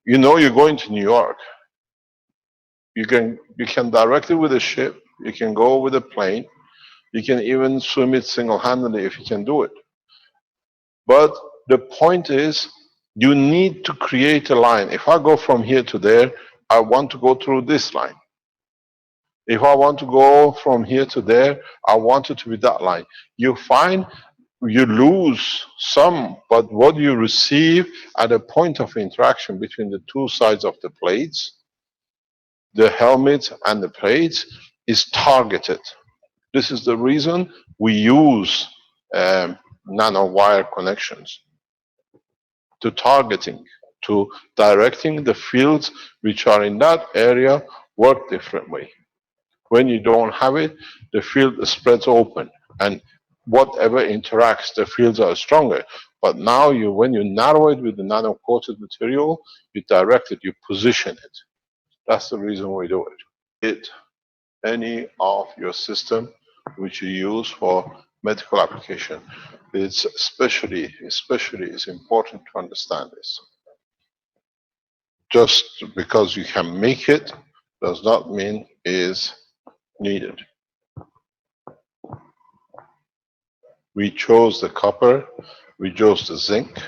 You know you're going to New York. You can direct it with a ship. You can go with a plane. You can even swim it single-handedly if you can do it. But the point is, you need to create a line. If I go from here to there, I want to go through this line. If I want to go from here to there, I want it to be that line. You find you lose some, but what you receive at a point of interaction between the 2 sides of the plates, the helmet and the plates, is targeted. This is the reason we use nanowire connections, to targeting, to directing the fields which are in that area work differently. When you don't have it, the field spreads open, and whatever interacts, the fields are stronger. But now when you narrow it with the nano-coated material, you direct it, you position it. That's the reason we do it. hit any of your system which you use for medical application. It's especially it's important to understand this. Just because you can make it does not mean is needed. We chose the copper, we chose the zinc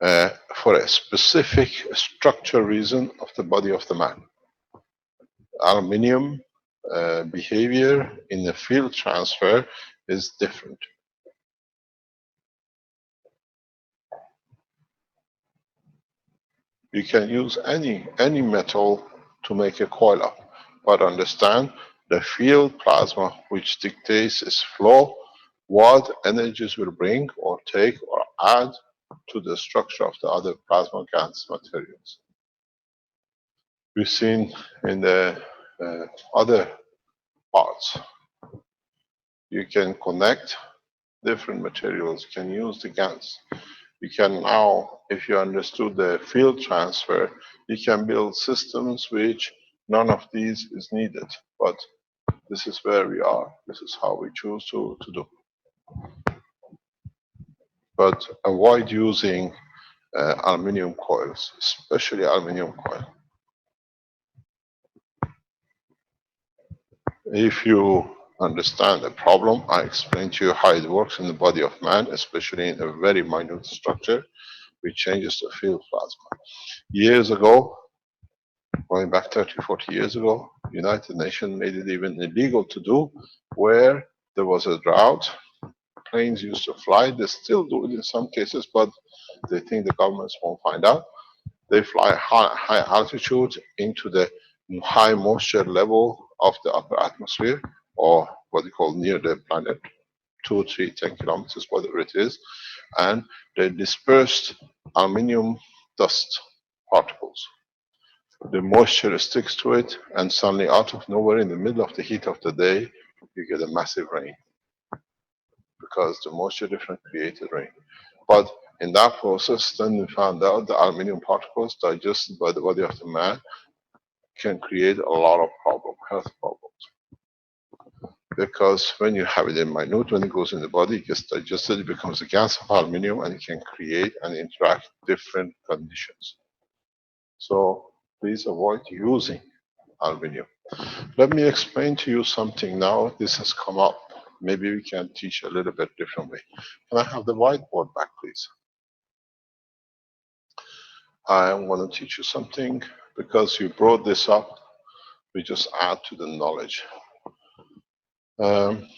for a specific structure reason of the body of the man. Aluminium behavior in the field transfer is different. You can use any metal to make a coil up, but understand the field plasma which dictates its flow, what energies will bring or take or add to the structure of the other plasma gas materials. We've seen in the other parts, you can connect different materials, you can use the GANs. You can now, if you understood the field transfer, you can build systems which none of these is needed. But this is where we are. This is how we choose to do. But avoid using aluminum coils, especially aluminum coil. If you understand the problem, I explained to you how it works in the body of man, especially in a very minute structure, which changes the field plasma. Years ago, going back 30, 40 years ago, United Nations made it even illegal to do where there was a drought. Planes used to fly. They still do it in some cases, but they think the governments won't find out. They fly high altitude into the high moisture level of the upper atmosphere, or what they call near the planet, 2, 3, 10 kilometers, whatever it is, and they dispersed aluminium dust particles. The moisture sticks to it, and suddenly, out of nowhere, in the middle of the heat of the day, you get a massive rain because the moisture difference created rain. But in that process, then we found out the aluminium particles digested by the body of the man can create a lot of health problems. Because when you have it in minute, when it goes in the body, it gets digested, it becomes a gas of aluminium, and it can create and interact different conditions. So please avoid using aluminium. Let me explain to you something now. This has come up. Maybe we can teach a little bit differently. Can I have the whiteboard back, please? I want to teach you something because you brought this up. We just add to the knowledge. In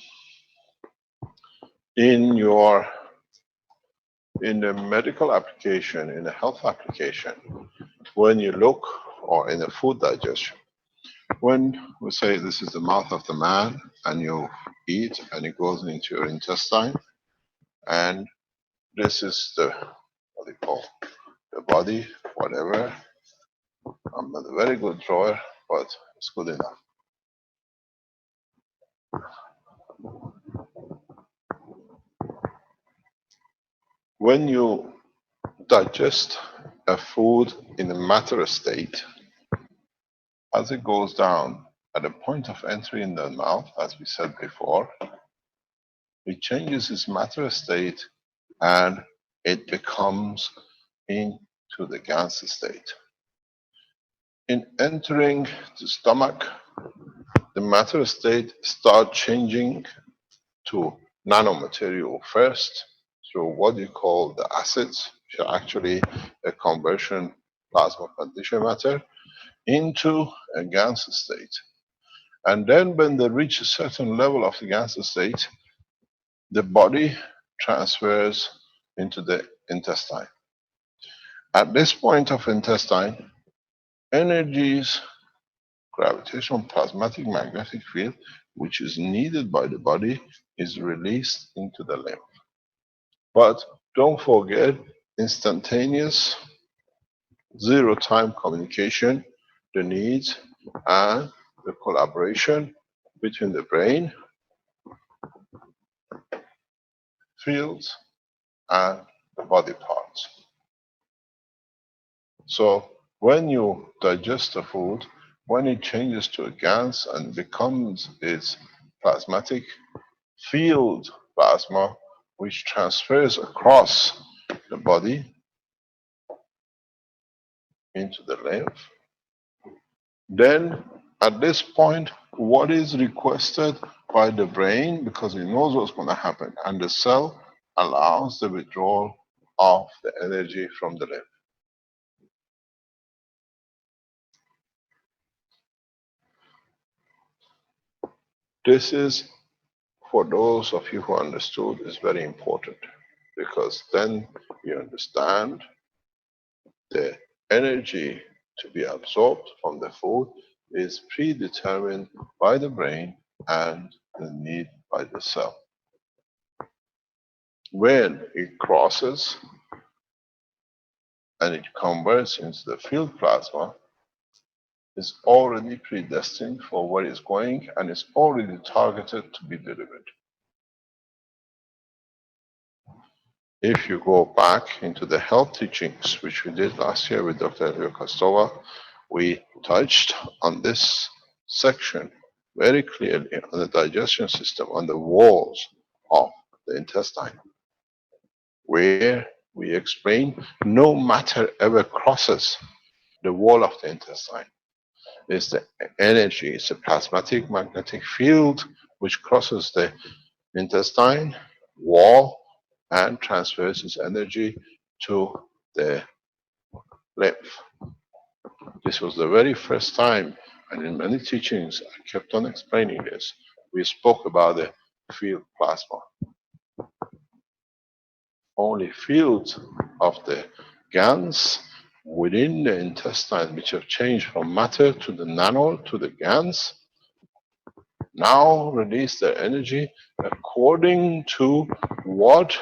the medical application, in the health application, when you look, or in the food digestion, when we say this is the mouth of the man and you eat and it goes into your intestine, and this is the, what they call, the body, whatever. I'm not a very good drawer, but it's good enough. When you digest a food in a matter state, as it goes down at the point of entry in the mouth, as we said before, it changes its matter state and it becomes into the gas state. In entering the stomach, the matter state starts changing to nanomaterial first through what you call the acids, which are actually a conversion plasma condition matter, into a gas state. And then when they reach a certain level of the gas state, the body transfers into the intestine. At this point of intestine, energies, gravitational, plasmatic, magnetic field, which is needed by the body, is released into the lymph. But don't forget, instantaneous, zero-time communication, the needs and the collaboration between the brain, fields, and the body parts. So when you digest the food, When it changes to a gas and becomes its plasmatic field plasma, which transfers across the body into the lymph, then at this point, what is requested by the brain, because it knows what's going to happen, and the cell allows the withdrawal of the energy from the lymph. This is, for those of you who understood, is very important, because then you understand the energy to be absorbed from the food is predetermined by the brain and the need by the cell. When it crosses and it converts into the field plasma, is already predestined for where it's going and is already targeted to be delivered. If you go back into the health teachings, which we did last year with Dr. Elvira Kostova, we touched on this section very clearly on the digestion system, on the walls of the intestine, where we explain no matter ever crosses the wall of the intestine. It's the energy, it's a plasmatic magnetic field which crosses the intestine wall and transfers its energy to the lymph. This was the very first time, and in many teachings I kept on explaining this. We spoke about the field plasma. Only fields of the GANs within the intestine, which have changed from matter to the nano to the GANs, now release their energy according to what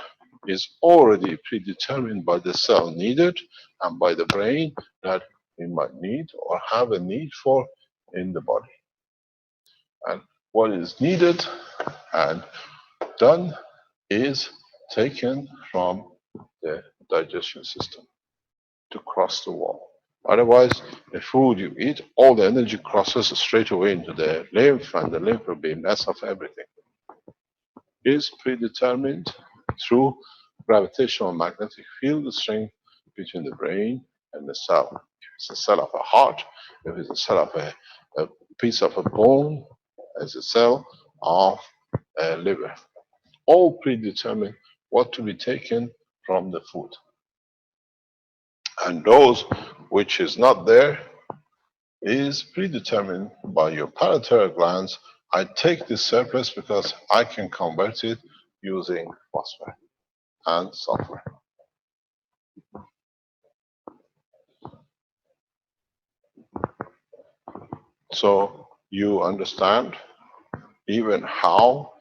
is already predetermined by the cell needed and by the brain that we might need or have a need for in the body. And what is needed and done is taken from the digestion system to cross the wall. Otherwise, the food you eat, all the energy crosses straight away into the lymph, and the lymph will be a mess of everything. It is predetermined through gravitational magnetic field strength between the brain and the cell. If it's a cell of a heart, if it's a cell of a piece of a bone, as a cell of a liver. All predetermined what to be taken from the food. And those which is not there is predetermined by your parathyroid glands. I take this surplus because I can convert it using phosphorus and sulfur. So you understand even how,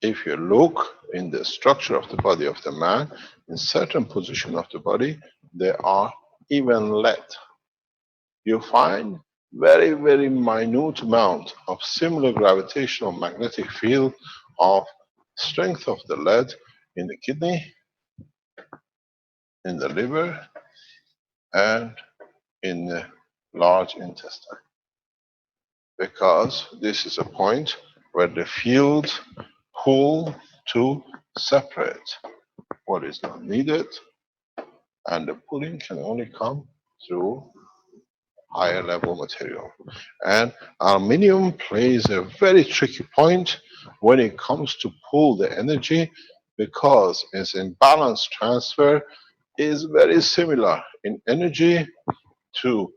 if you look in the structure of the body of the man, in certain position of the body, there are even lead. You find very, very minute amount of similar gravitational magnetic field of strength of the lead in the kidney, in the liver, and in the large intestine. Because this is a point where the fields pull to separate what is not needed, and the pulling can only come through higher level material. And aluminium plays a very tricky point when it comes to pull the energy, because its imbalance transfer is very similar in energy to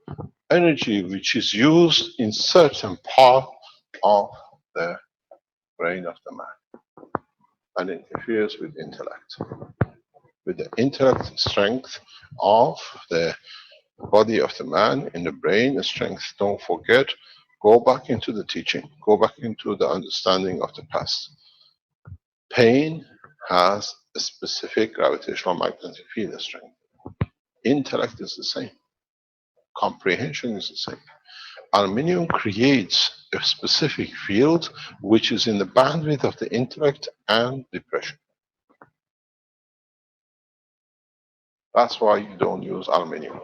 energy which is used in certain part of the brain of the man, and interferes with intellect. With the intellect strength of the body of the man in the brain strength, don't forget, go back into the teaching, go back into the understanding of the past. Pain has a specific gravitational magnetic field strength. Intellect is the same. Comprehension is the same. Aluminium creates a specific field which is in the bandwidth of the intellect and depression. That's why you don't use aluminium.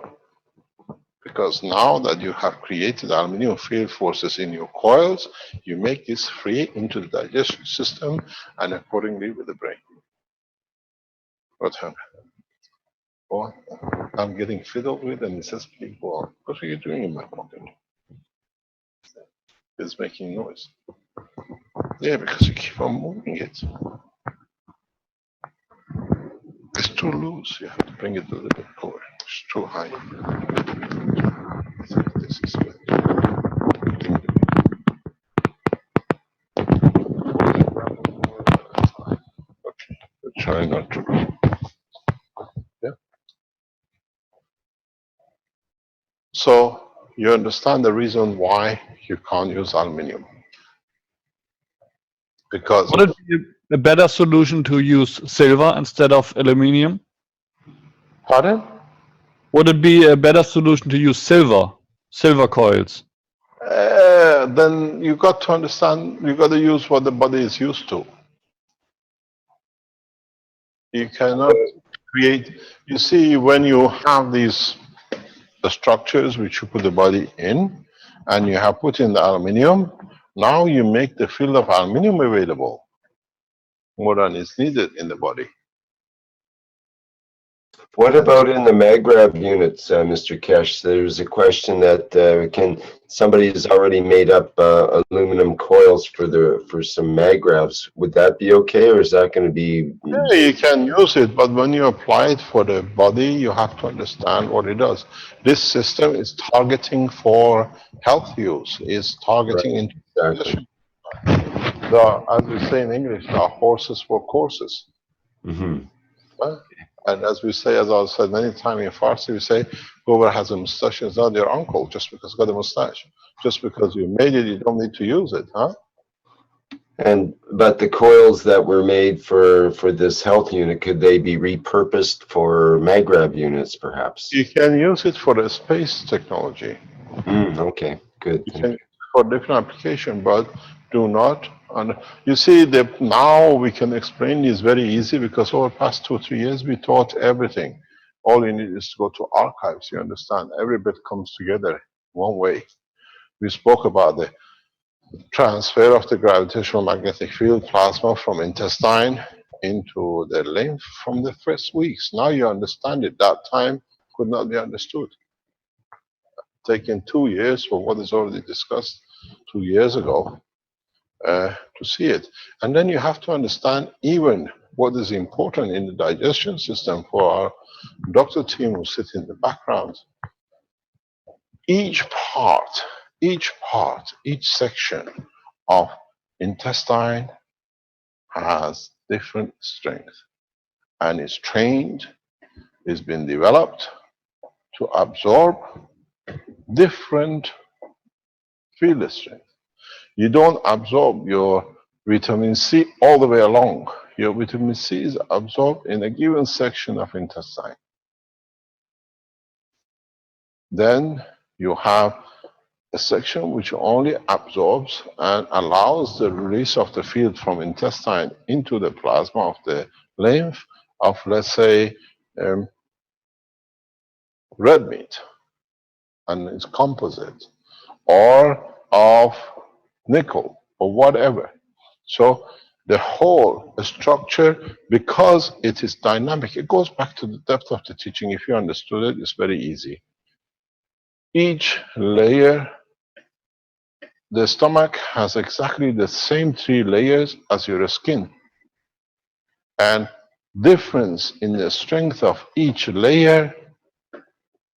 Because now that you have created aluminum field forces in your coils, you make this free into the digestion system and accordingly with the brain. What happened? Oh, I'm getting fiddled with and it says, please go on. What are you doing in my pocket? It's making noise. Yeah, because you keep on moving it. It's too loose. You have to bring it a little bit lower. It's too high. I think this is good. Okay, try not to. Yeah. So you understand the reason why you can't use aluminium. Because Would it be a better solution to use silver instead of aluminium? pardon? Would it be a better solution to use silver coils? Then you got to understand, you got to use what the body is used to. You cannot create, you see, when you have these the structures which you put the body in, and you have put in the aluminium, now you make the field of aluminium available more than is needed in the body. What about in the MagRab units, Mr. Keshe? There's a question that somebody has already made up aluminum coils for some MagRabs. Would that be okay, or is that going to be? Yeah, you can use it, but when you apply it for the body, you have to understand what it does. This system is targeting for health use, is targeting into Exactly. as we say in English, there are horses for courses. Mm-hmm. And as we say, as I said many times in Farsi, we say, whoever has a mustache is not your uncle just because he's got a mustache. Just because you made it, you don't need to use it, huh? But the coils that were made for this health unit, could they be repurposed for MagRab units, perhaps? You can use it for the space technology. Okay, good. You can use it for different application, but do not. You see, now we can explain this very easy because over the past 2 or 3 years, we taught everything. All you need is to go to archives, you understand. Every bit comes together one way. We spoke about the transfer of the gravitational magnetic field plasma from intestine into the lymph from the first weeks. Now you understand it. That time could not be understood. Taken 2 years for what is already discussed 2 years ago to see it. And then you have to understand even what is important in the digestion system for our doctor team who sit in the background. Each section of intestine has different strength and is trained, is been developed to absorb different field strength. You don't absorb your vitamin C all the way along. Your vitamin C is absorbed in a given section of intestine. Then you have a section which only absorbs and allows the release of the field from intestine into the plasma of the lymph of, let's say, red meat, and it's composite, or of nickel, or whatever. So the whole structure, because it is dynamic, it goes back to the depth of the teaching. If you understood it, it's very easy. Each layer, the stomach has exactly the same 3 layers as your skin. And difference in the strength of each layer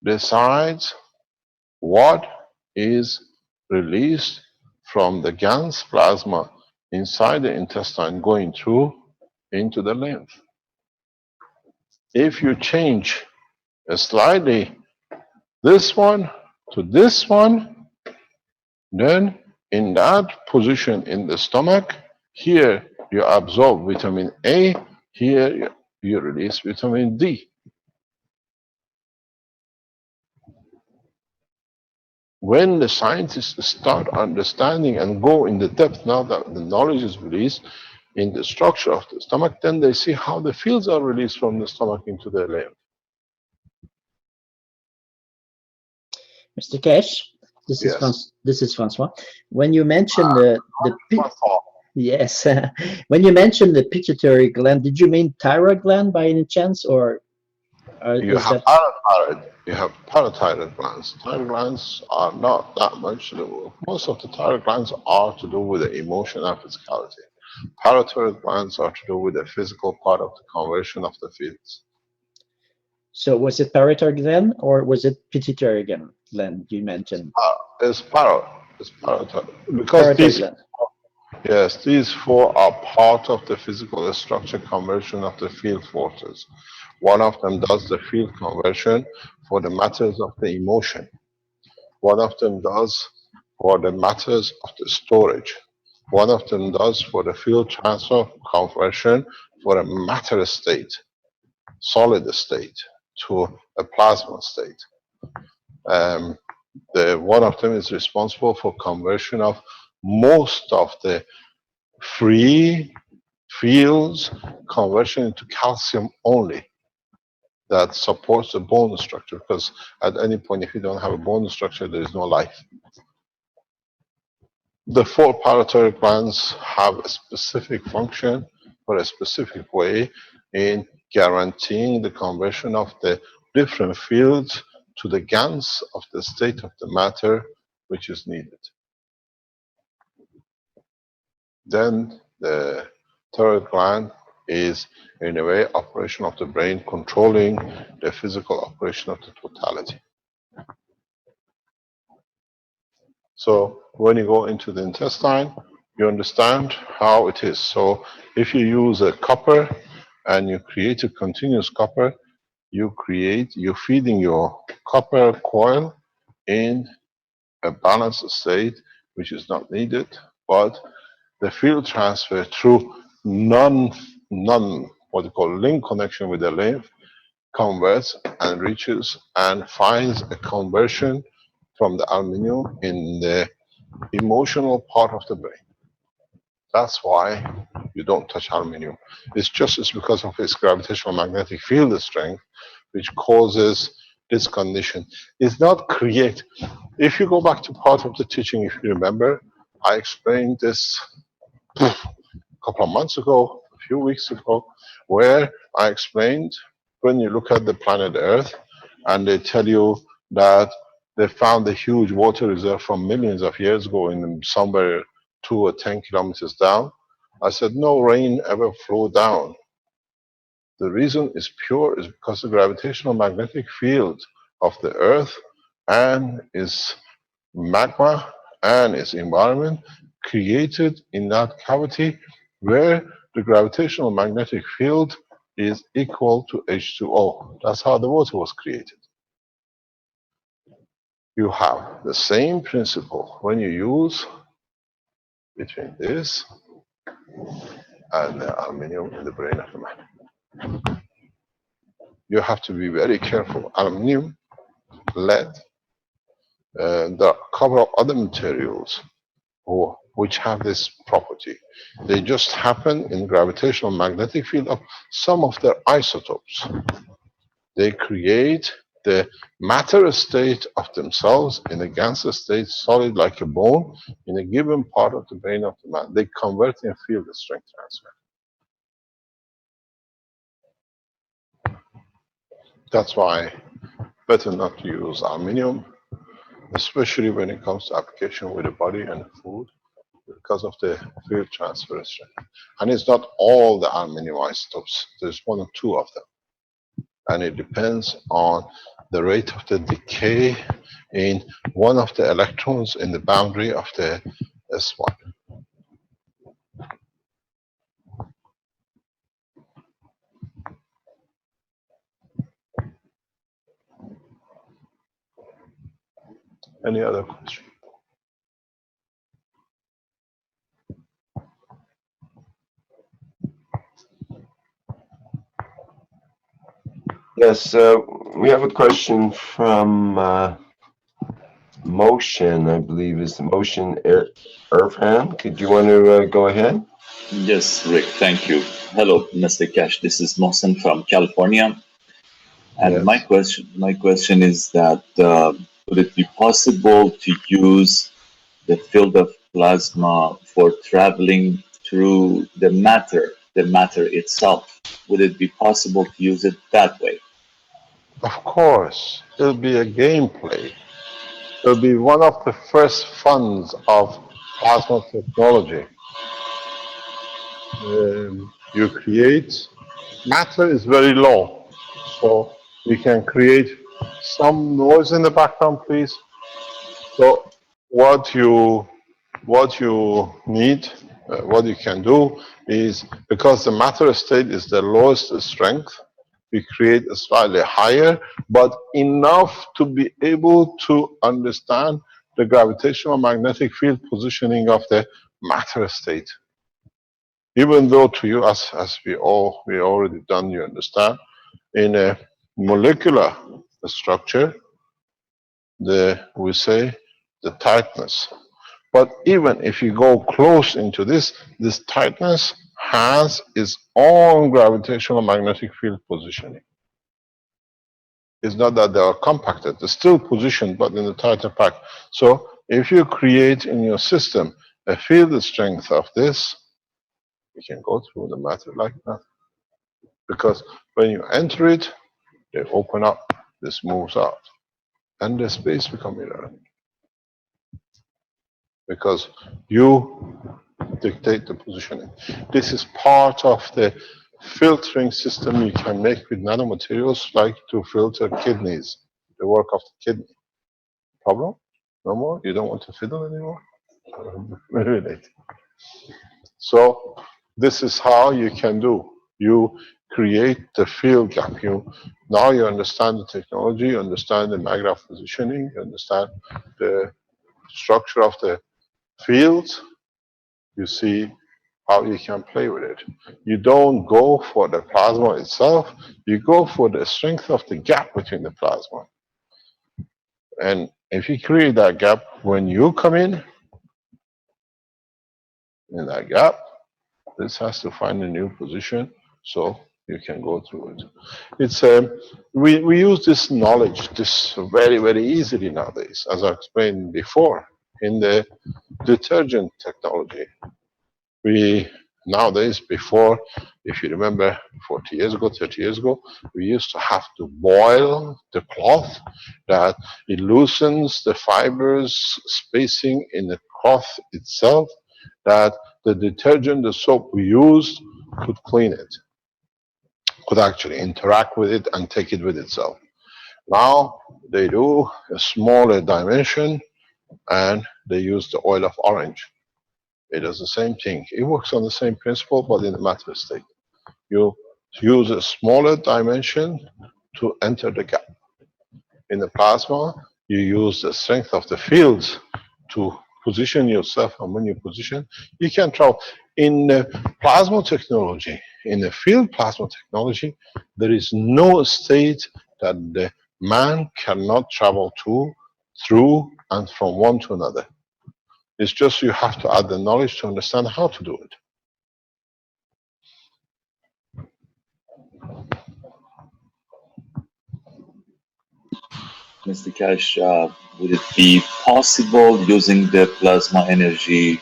decides what is released from the gans plasma inside the intestine going through into the lymph. If you change slightly this one to this one, then in that position in the stomach, here you absorb vitamin A, here you release vitamin D. When the scientists start understanding and go in the depth, now that the knowledge is released in the structure of the stomach, then they see how the fields are released from the stomach into the lymph. Mr. Keshe, this is Yes. this is Francois. When you mentioned yes, when you mentioned the pituitary gland, did you mean thyroid gland by any chance, or You is have that? parathyroid, you have parathyroid glands. Thyroid glands are not that much to do. Most of the thyroid glands are to do with the emotion and physicality. Parathyroid glands are to do with the physical part of the conversion of the fields. So was it parathyroid gland or was it pituitary gland you mentioned? It's parathyroid because Parathyroid gland. yes, these four are part of the physical structure conversion of the field forces. One of them does the field conversion for the matters of the emotion. One of them does for the matters of the storage. One of them does for the field transfer conversion for a matter state, solid state, to a plasma state. One of them is responsible for conversion of most of the free fields conversion into calcium only that supports the bone structure, because at any point if you don't have a bone structure there is no life. The four parathyroid glands have a specific function or a specific way in guaranteeing the conversion of the different fields to the GANs of the state of the matter which is needed. Then the thyroid gland is in a way operation of the brain controlling the physical operation of the totality. So when you go into the intestine, you understand how it is. So if you use a copper and you create a continuous copper, you're feeding your copper coil in a balanced state, which is not needed, but the field transfer through what you call link connection with the lymph converts and reaches and finds a conversion from the aluminum in the emotional part of the brain. That's why you don't touch aluminum. It's because of its gravitational magnetic field strength, which causes this condition. It's not create. If you go back to part of the teaching, if you remember, I explained this a couple of months ago, a few weeks ago, where I explained when you look at the planet Earth and they tell you that they found a huge water reserve from millions of years ago in somewhere 2 or 10 kilometers down. I said, no rain ever flowed down. The reason is because the gravitational magnetic field of the Earth and its magma and its environment created in that cavity where the gravitational magnetic field is equal to H2O. That's how the water was created. You have the same principle when you use between this and the aluminum in the brain of the man. You have to be very careful. Aluminum, lead, there are a couple of other materials which have this property. They just happen in gravitational magnetic field of some of their isotopes. They create the matter state of themselves in a gas state, solid like a bone, in a given part of the brain of the man. They convert in field strength transfer. That's why better not to use aluminum, especially when it comes to application with the body and the food, because of the field transfer strength. And it's not all the aluminum isotopes. There's 1 or 2 of them. And it depends on the rate of the decay in one of the electrons in the boundary of the S1. Any other question? Yes, we have a question from Motion, I believe is the Motion Irfan. Could you want to go ahead? Yes, Rick, thank you. Hello, Mr. Keshe. This is Mohsen from California. And Yes. my question is that would it be possible to use the field of plasma for traveling through the matter itself? Would it be possible to use it that way? Of course, it'll be a gameplay. It'll be one of the first funds of plasma technology. You create, matter is very low, so you can create some noise in the background, please. So what you need, what you can do is, because the matter state is the lowest strength, we create a slightly higher, but enough to be able to understand the gravitational magnetic field positioning of the matter state. Even though to you, as we already done, you understand, in a molecular structure, we say the tightness. But even if you go close into this tightness has its own gravitational magnetic field positioning. It's not that they are compacted, they're still positioned, but in the tighter pack. So if you create in your system a field strength of this, you can go through the matter like that. Because when you enter it, they open up, this moves out, and the space becomes irrelevant. Because you dictate the positioning. This is part of the filtering system you can make with nanomaterials, like to filter kidneys, the work of the kidney. Problem? No more? You don't want to fiddle anymore? Very late. So this is how you can do. You create the field gap. Now you understand the technology, you understand the magnetic positioning, you understand the structure of the fields. You see how you can play with it. You don't go for the plasma itself, you go for the strength of the gap between the plasma. And if you create that gap, when you come in that gap, this has to find a new position so you can go through it. It's we use this knowledge this very easily nowadays, as I explained before, in the detergent technology. We nowadays, before, if you remember 40 years ago, 30 years ago, we used to have to boil the cloth, that it loosens the fibers spacing in the cloth itself, that the detergent, the soap we used could clean it, could actually interact with it and take it with itself. Now they do a smaller dimension and they use the oil of orange. It does the same thing. It works on the same principle, but in the matter state. You use a smaller dimension to enter the gap. In the plasma, you use the strength of the fields to position yourself, and when you position, you can travel. In the plasma technology, in the field plasma technology, there is no state that the man cannot travel to, through, and from one to another. It's just you have to add the knowledge to understand how to do it. Mr. Cash, would it be possible using the plasma energy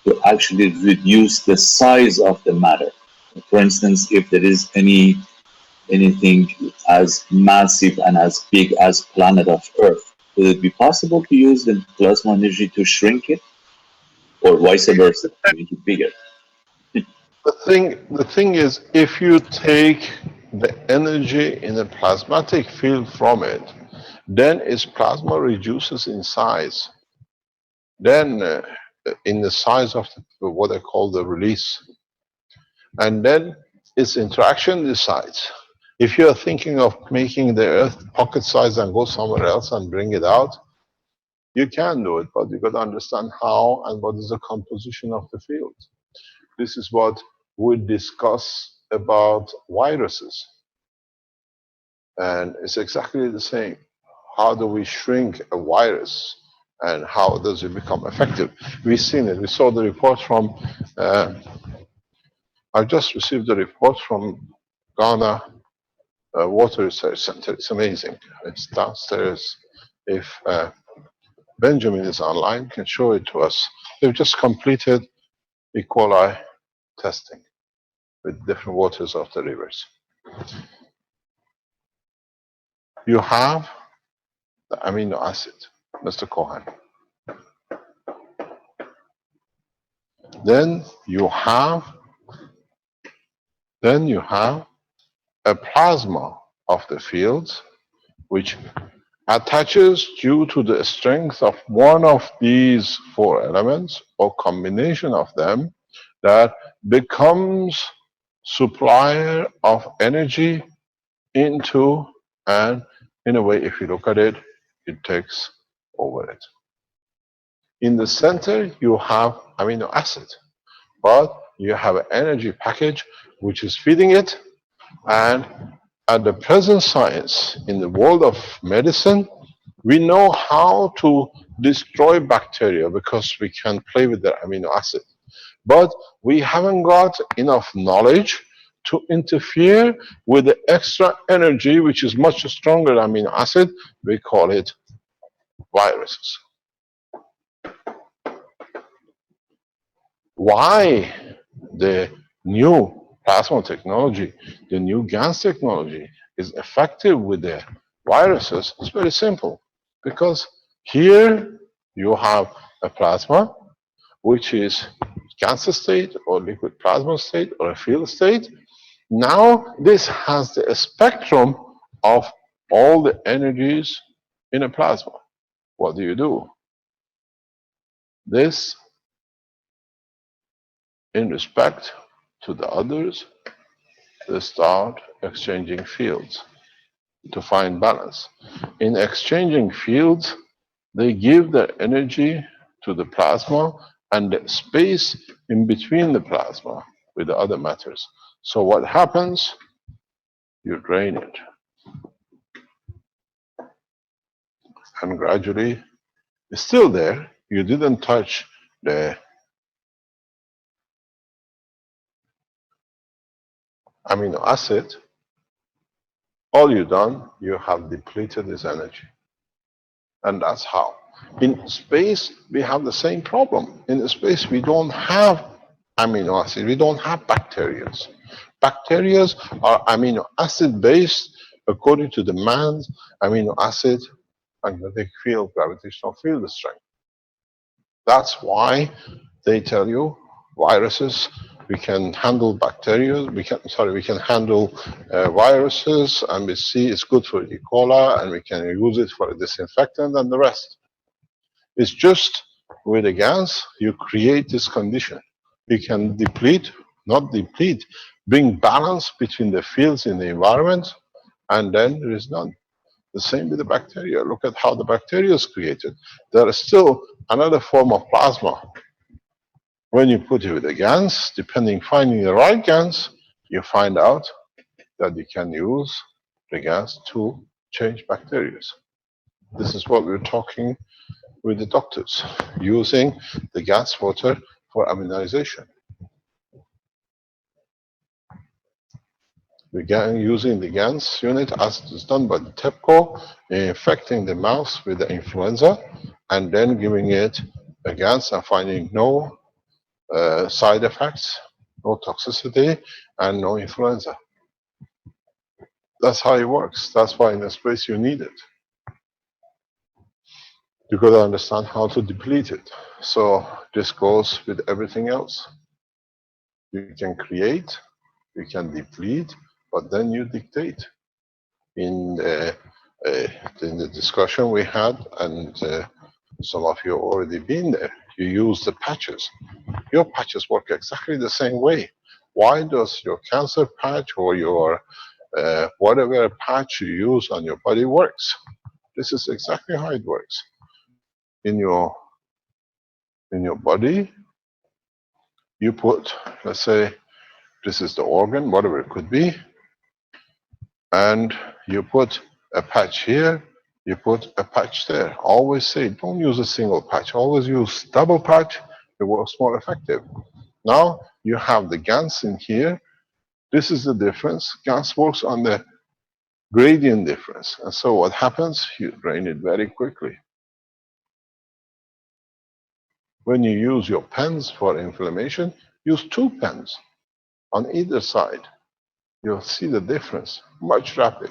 to actually reduce the size of the matter? For instance, if there is anything as massive and as big as planet of Earth, would it be possible to use the plasma energy to shrink it, or vice versa, to make it bigger? The thing is, if you take the energy in the plasmatic field from it, then its plasma reduces in size. Then in the size of what I call the release. And then its interaction decides. If you're thinking of making the Earth pocket size and go somewhere else and bring it out, you can do it, but you've got to understand how and what is the composition of the field. This is what we discuss about viruses. And it's exactly the same. How do we shrink a virus and how does it become effective? We've seen it. We saw the report from, I just received the report from Ghana Water Research Center. It's amazing. It's downstairs if Benjamin is online, can show it to us. They've just completed E. coli testing with different waters of the rivers. You have the amino acid, Mr. Cohen. Then you have a plasma of the fields which attaches due to the strength of one of these four elements or combination of them that becomes supplier of energy into, and in a way, if you look at it, it takes over it. In the center, you have amino acid, but you have an energy package which is feeding it. And at the present science, in the world of medicine, we know how to destroy bacteria because we can play with the amino acid. But we haven't got enough knowledge to interfere with the extra energy, which is much stronger than amino acid. We call it viruses. Why the new plasma technology, the new GANs technology is effective with the viruses is very simple. Because here you have a plasma, which is GANs state or liquid plasma state or a field state. Now this has the spectrum of all the energies in a plasma. What do? This, in respect to the others, they start exchanging fields to find balance. In exchanging fields, they give their energy to the plasma and the space in between the plasma with the other matters. So what happens? You drain it. And gradually, it's still there. You didn't touch the amino acid. All you've done, you have depleted its energy. And that's how. In space, we have the same problem. In space, we don't have amino acid. We don't have bacteria. Bacteria are amino acid based according to the man's amino acid magnetic field, gravitational field strength. That's why they tell you viruses, we can handle bacteria, we can handle viruses, and we see it's good for E. coli, and we can use it for a disinfectant and the rest. It's just with the GANs, you create this condition. You can deplete, not deplete, bring balance between the fields in the environment, and then there is none. The same with the bacteria. Look at how the bacteria is created. There is still another form of plasma. When you put it with the GANs, finding the right GANs, you find out that you can use the GANs to change bacteria. This is what we're talking with the doctors, using the GANs water for aminization. We're using the GANs unit as it is done by the TEPCO, infecting the mouse with the influenza, and then giving it a GANs and finding no side effects, no toxicity, and no influenza. That's how it works. That's why in the space you need it. You got to understand how to deplete it. So this goes with everything else. You can create, you can deplete, but then you dictate. In the discussion we had, and some of you have already been there, you use the patches. Your patches work exactly the same way. Why does your cancer patch or your whatever patch you use on your body works? This is exactly how it works. In your body, you put, let's say, this is the organ, whatever it could be, and you put a patch here, you put a patch there. Always say, don't use a single patch. Always use double patch. It works more effective. Now you have the GANs in here. This is the difference. GANs works on the gradient difference. And so what happens? You drain it very quickly. When you use your pens for inflammation, use 2 pens on either side. You'll see the difference, much rapid.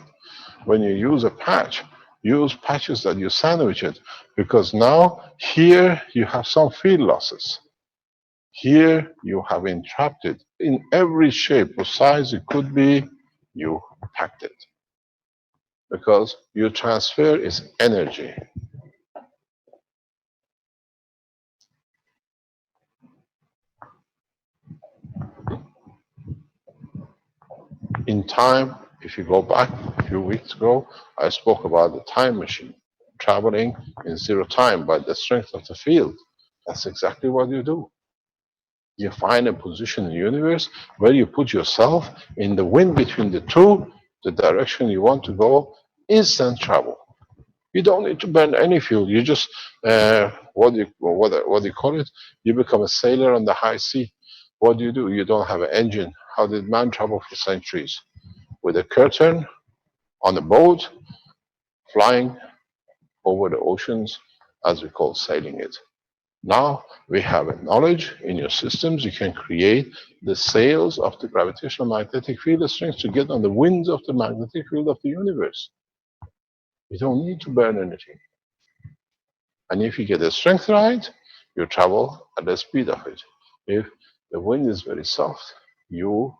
When you use a patch, use patches that you sandwich it, because now here you have some field losses. Here you have entrapped it in every shape or size it could be, you packed it. Because your transfer is energy. In time, if you go back a few weeks ago, I spoke about the time machine, traveling in 0 time by the strength of the field. That's exactly what you do. You find a position in the universe where you put yourself in the wind between the two, the direction you want to go, instant travel. You don't need to burn any fuel. You just, what do you call it? You become a sailor on the high sea. What do? You don't have an engine. How did man travel for centuries? With a curtain, on a boat, flying over the oceans, as we call sailing it. Now we have a knowledge in your systems. You can create the sails of the gravitational magnetic field strength to get on the winds of the magnetic field of the universe. You don't need to burn anything. And if you get the strength right, you travel at the speed of it. If the wind is very soft, you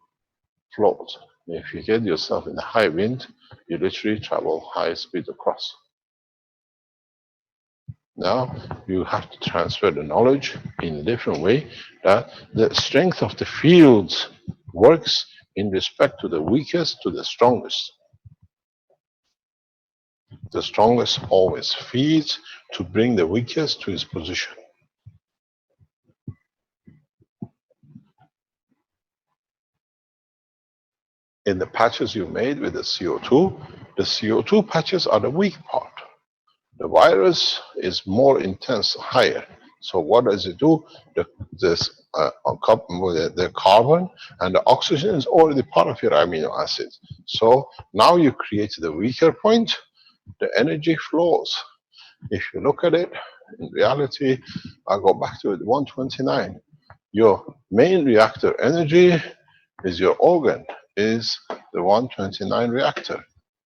float. If you get yourself in a high wind, you literally travel high speed across. Now you have to transfer the knowledge in a different way, that the strength of the fields works in respect to the weakest to the strongest. The strongest always feeds to bring the weakest to his position. In the patches you made with the CO2 patches are the weak part. The virus is more intense, higher. So what does it do? The carbon and the oxygen is already part of your amino acid. So now you created a weaker point, the energy flows. If you look at it, in reality, I'll go back to it, 129. Your main reactor energy is your organ, is the 129 reactor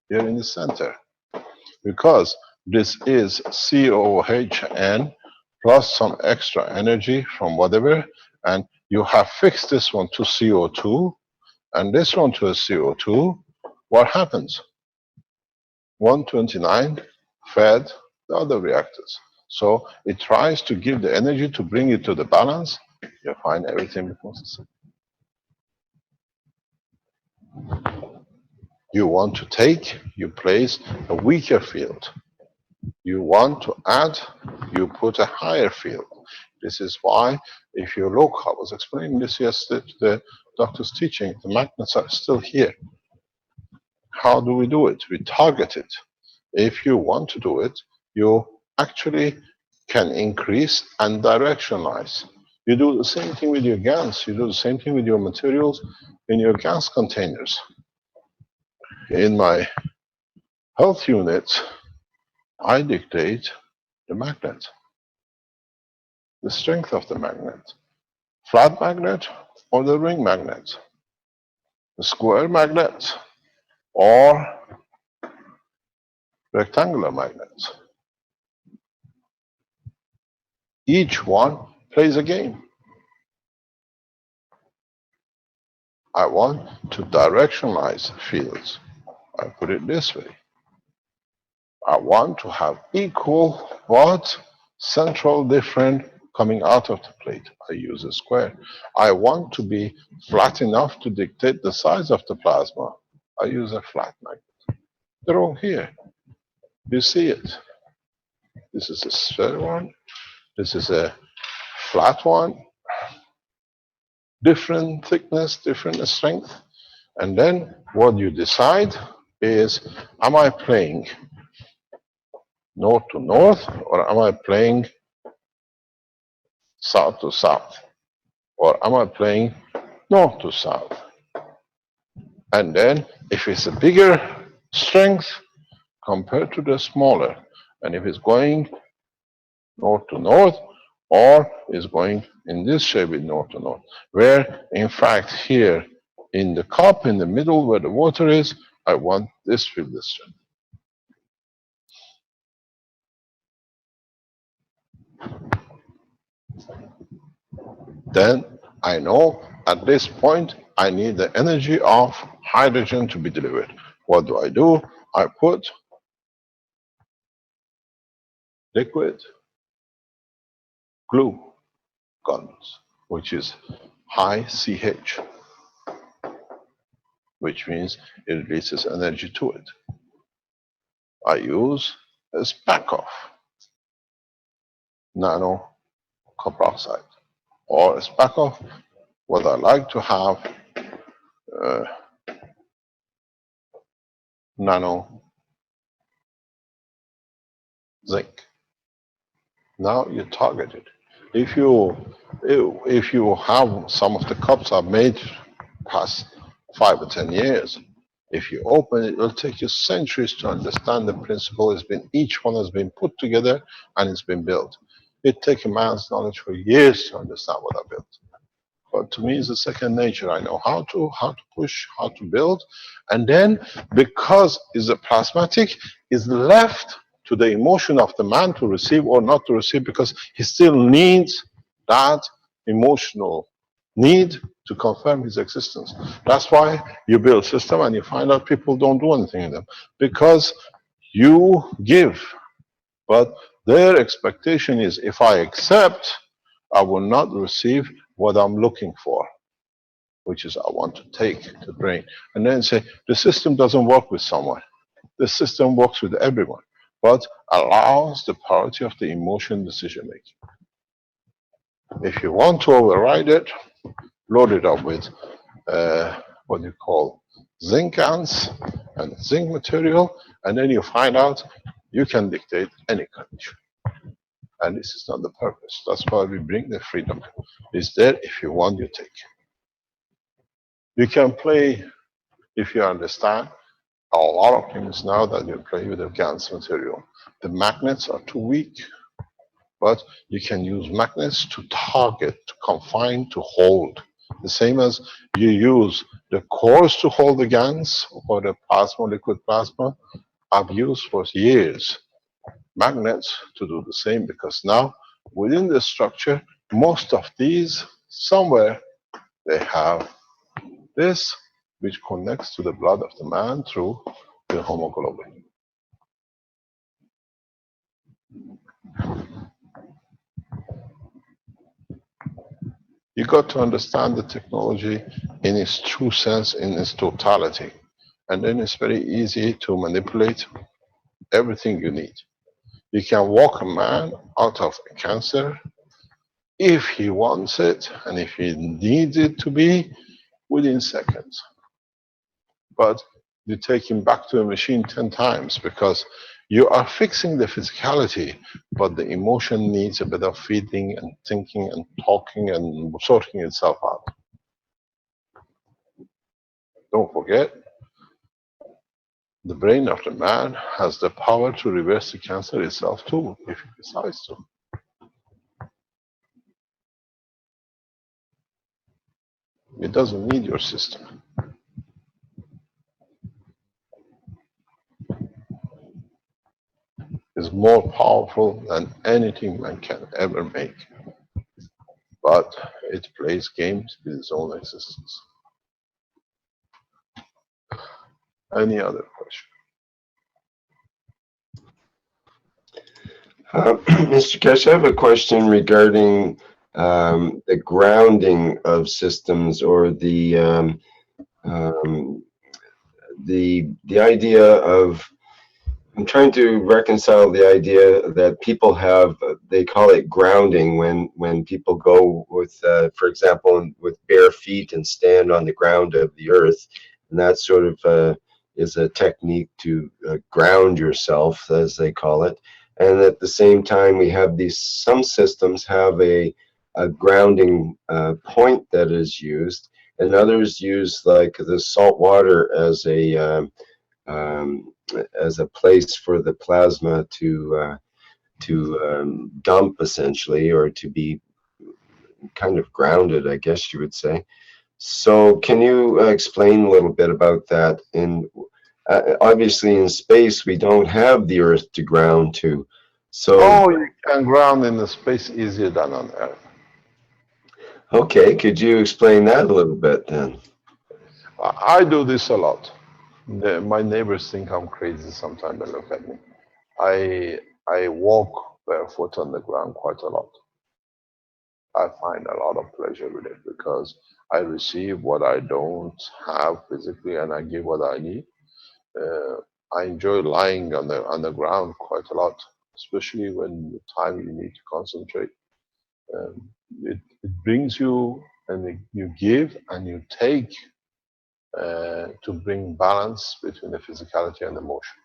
here in the center. Because this is COHN plus some extra energy from whatever, and you have fixed this one to CO2 and this one to a CO2, what happens? 129 fed the other reactors. So it tries to give the energy to bring it to the balance. You find everything becomes the same. You want to take, you place a weaker field. You want to add, you put a higher field. This is why, if you look, I was explaining this yesterday to the doctor's teaching, the magnets are still here. How do we do it? We target it. If you want to do it, you actually can increase and directionalize. You do the same thing with your GANs. You do the same thing with your materials in your GANs containers. In my health unit, I dictate the magnet, the strength of the magnet. Flat magnet or the ring magnet, the square magnet or rectangular magnet. Each one plays a game. I want to directionalize fields. I put it this way. I want to have equal but central different coming out of the plate. I use a square. I want to be flat enough to dictate the size of the plasma. I use a flat magnet. They're all here. You see it. This is a square one. This is a flat one. Different thickness, different strength. And then what you decide is, am I playing north to north, or am I playing south to south? Or am I playing north to south? And then if it's a bigger strength compared to the smaller. And if it's going north to north, or is going in this shape with north to north, where in fact here in the cup in the middle where the water is, I want this field strength. Then I know at this point I need the energy of hydrogen to be delivered. What do? I put liquid glue guns, which is high CH, which means it releases energy to it. I use a speck of nano copper oxide, or a speck of what I like to have nano zinc. Now you target it. If you have some of the cups are made past 5 or 10 years, if you open it, it will take you centuries to understand the principle. Each one has been put together and it's been built. It takes a man's knowledge for years to understand what I built. But to me, it's a second nature. I know how to push, how to build, and then because it's a plasmatic, it's left to the emotion of the man to receive or not to receive, because he still needs that emotional need to confirm his existence. That's why you build a system and you find out people don't do anything in them, because you give, but their expectation is if I accept, I will not receive what I'm looking for, which is I want to take the brain. And then say, the system doesn't work with someone. The system works with everyone, but allows the priority of the emotion decision making. If you want to override it, load it up with what you call zinc ants and zinc material, and then you find out you can dictate any condition. And this is not the purpose. That's why we bring the freedom. It's there if you want, you take. You can play, if you understand, a lot of things now that you play with the GaNs material. The magnets are too weak, but you can use magnets to target, to confine, to hold. The same as you use the cores to hold the GaNs or the plasma, liquid plasma. I've used for years magnets to do the same, because now within the structure, most of these, somewhere they have this, which connects to the blood of the man through the hemoglobin. You got to understand the technology in its true sense, in its totality. And then it's very easy to manipulate everything you need. You can walk a man out of cancer if he wants it and if he needs it to be within seconds. But you take him back to a machine 10 times because you are fixing the physicality, but the emotion needs a bit of feeding and thinking and talking and sorting itself out. Don't forget, the brain of the man has the power to reverse the cancer itself too, if he decides to. It doesn't need your system. It's more powerful than anything man can ever make. But it plays games with its own existence. Any other question? Mr. Keshe, I have a question regarding the grounding of systems, or the idea of, I'm trying to reconcile the idea that people have, they call it grounding when people go with, for example, with bare feet and stand on the ground of the earth. And that sort of is a technique to ground yourself, as they call it. And at the same time, we have some systems have a grounding point that is used, and others use like the salt water as a as a place for the plasma to dump essentially, or to be kind of grounded, I guess you would say. So can you explain a little bit about that? And obviously in space, we don't have the Earth to ground to. So, Oh, you can ground in the space easier than on Earth. okay, could you explain that a little bit then? I do this a lot. My neighbors think I'm crazy sometimes they look at me. I walk barefoot on the ground quite a lot. I find a lot of pleasure with it because I receive what I don't have physically and I give what I need. Uh, I enjoy lying on the ground quite a lot, especially when the time you need to concentrate. Um, it brings you and you give and you take to bring balance between the physicality and the motion.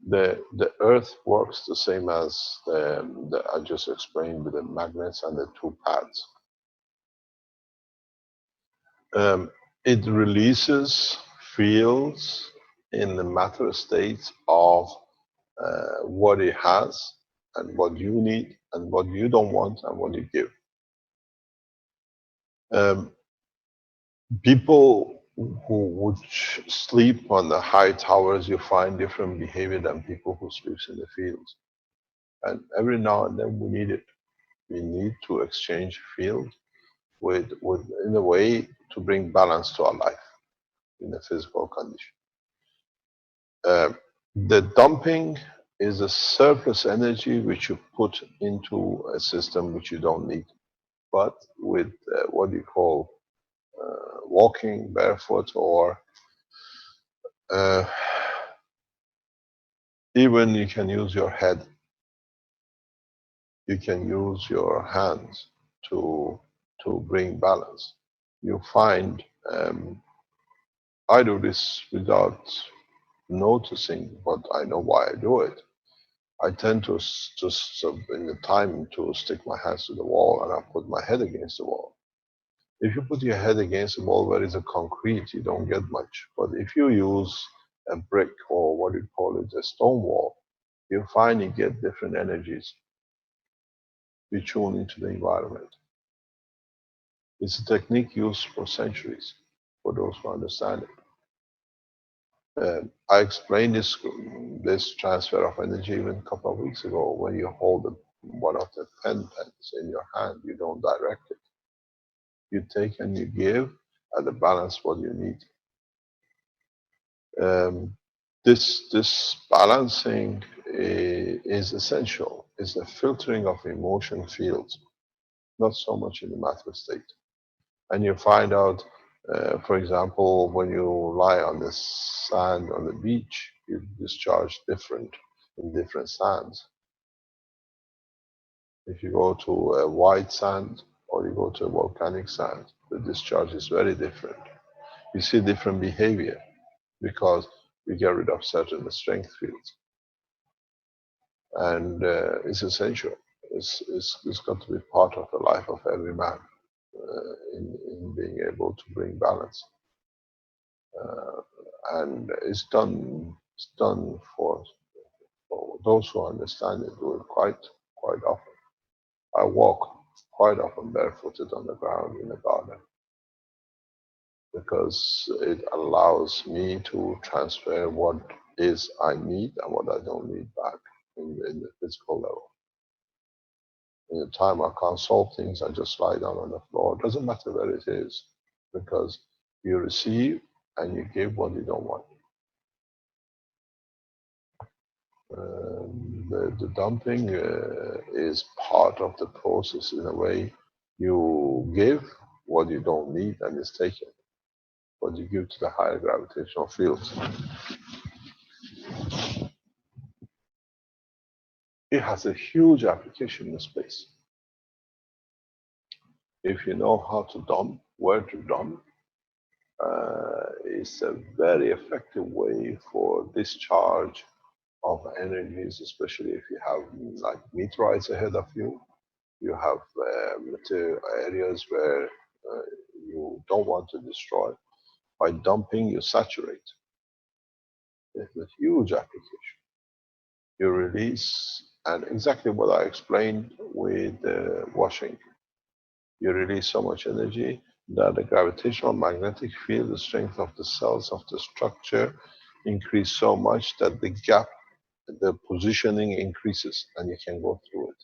The earth works the same as the I just explained with the magnets and the two pads. It releases fields in the matter state of what it has and what you need and what you don't want and what you give. Um, People who would sleep on the high towers, you find different behavior than people who sleep in the fields. And every now and then we need it. We need to exchange field with in a way to bring balance to our life in a physical condition. The dumping is a surplus energy which you put into a system which you don't need. But with what you call walking barefoot, or uh, even you can use your head, you can use your hands to bring balance. You find I do this without noticing, but I know why I do it. I tend to just in the time to stick my hands to the wall and I put my head against the wall. If you put your head against the wall where it's a concrete, you don't get much. But if you use a brick, or what you call it, a stone wall, you find you get different energies. You tune into the environment. It's a technique used for centuries for those who understand it. I explained this transfer of energy even a couple of weeks ago. When you hold one of the pen pens in your hand, you don't direct it. You take and you give at the balance what you need. This balancing is essential. It's the filtering of emotion fields, not so much in the matter state. And you find out, for example, when you lie on the sand on the beach, you discharge different in different sands. If you go to a white sand or you go to a volcanic sand, the discharge is very different. You see different behavior because we get rid of certain strength fields. And it's essential. It's got to be part of the life of every man in being able to bring balance. And it's done for those who understand it, do it quite often. I walk quite often barefooted on the ground in the garden because it allows me to transfer what is I need and what I don't need back in the physical level. In the time I can't solve things, I just lie down on the floor. It doesn't matter where it is because you receive and you give what you don't want. The dumping is part of the process in a way. You give what you don't need and it's taken. What you give to the higher gravitational fields. It has a huge application in space. If you know how to dump, where to dump, it's a very effective way for discharge of energies, especially if you have like meteorites ahead of you. You have material areas where you don't want to destroy. By dumping, you saturate. It's a huge application. You release, and exactly what I explained with washing. You release so much energy that the gravitational magnetic field, the strength of the cells of the structure increase so much that the gap, the positioning increases and you can go through it.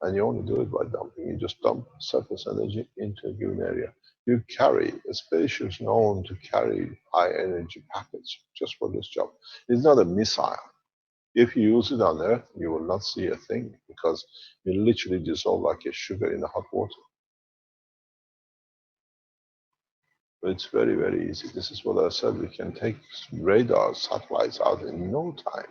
And you only do it by dumping. You just dump surface energy into a given area. You carry, a spaceship is known to carry high energy packets just for this job. It's not a missile. If you use it on Earth, you will not see a thing because you literally dissolve like a sugar in the hot water. But it's very, very easy. This is what I said. We can take radar satellites out in no time.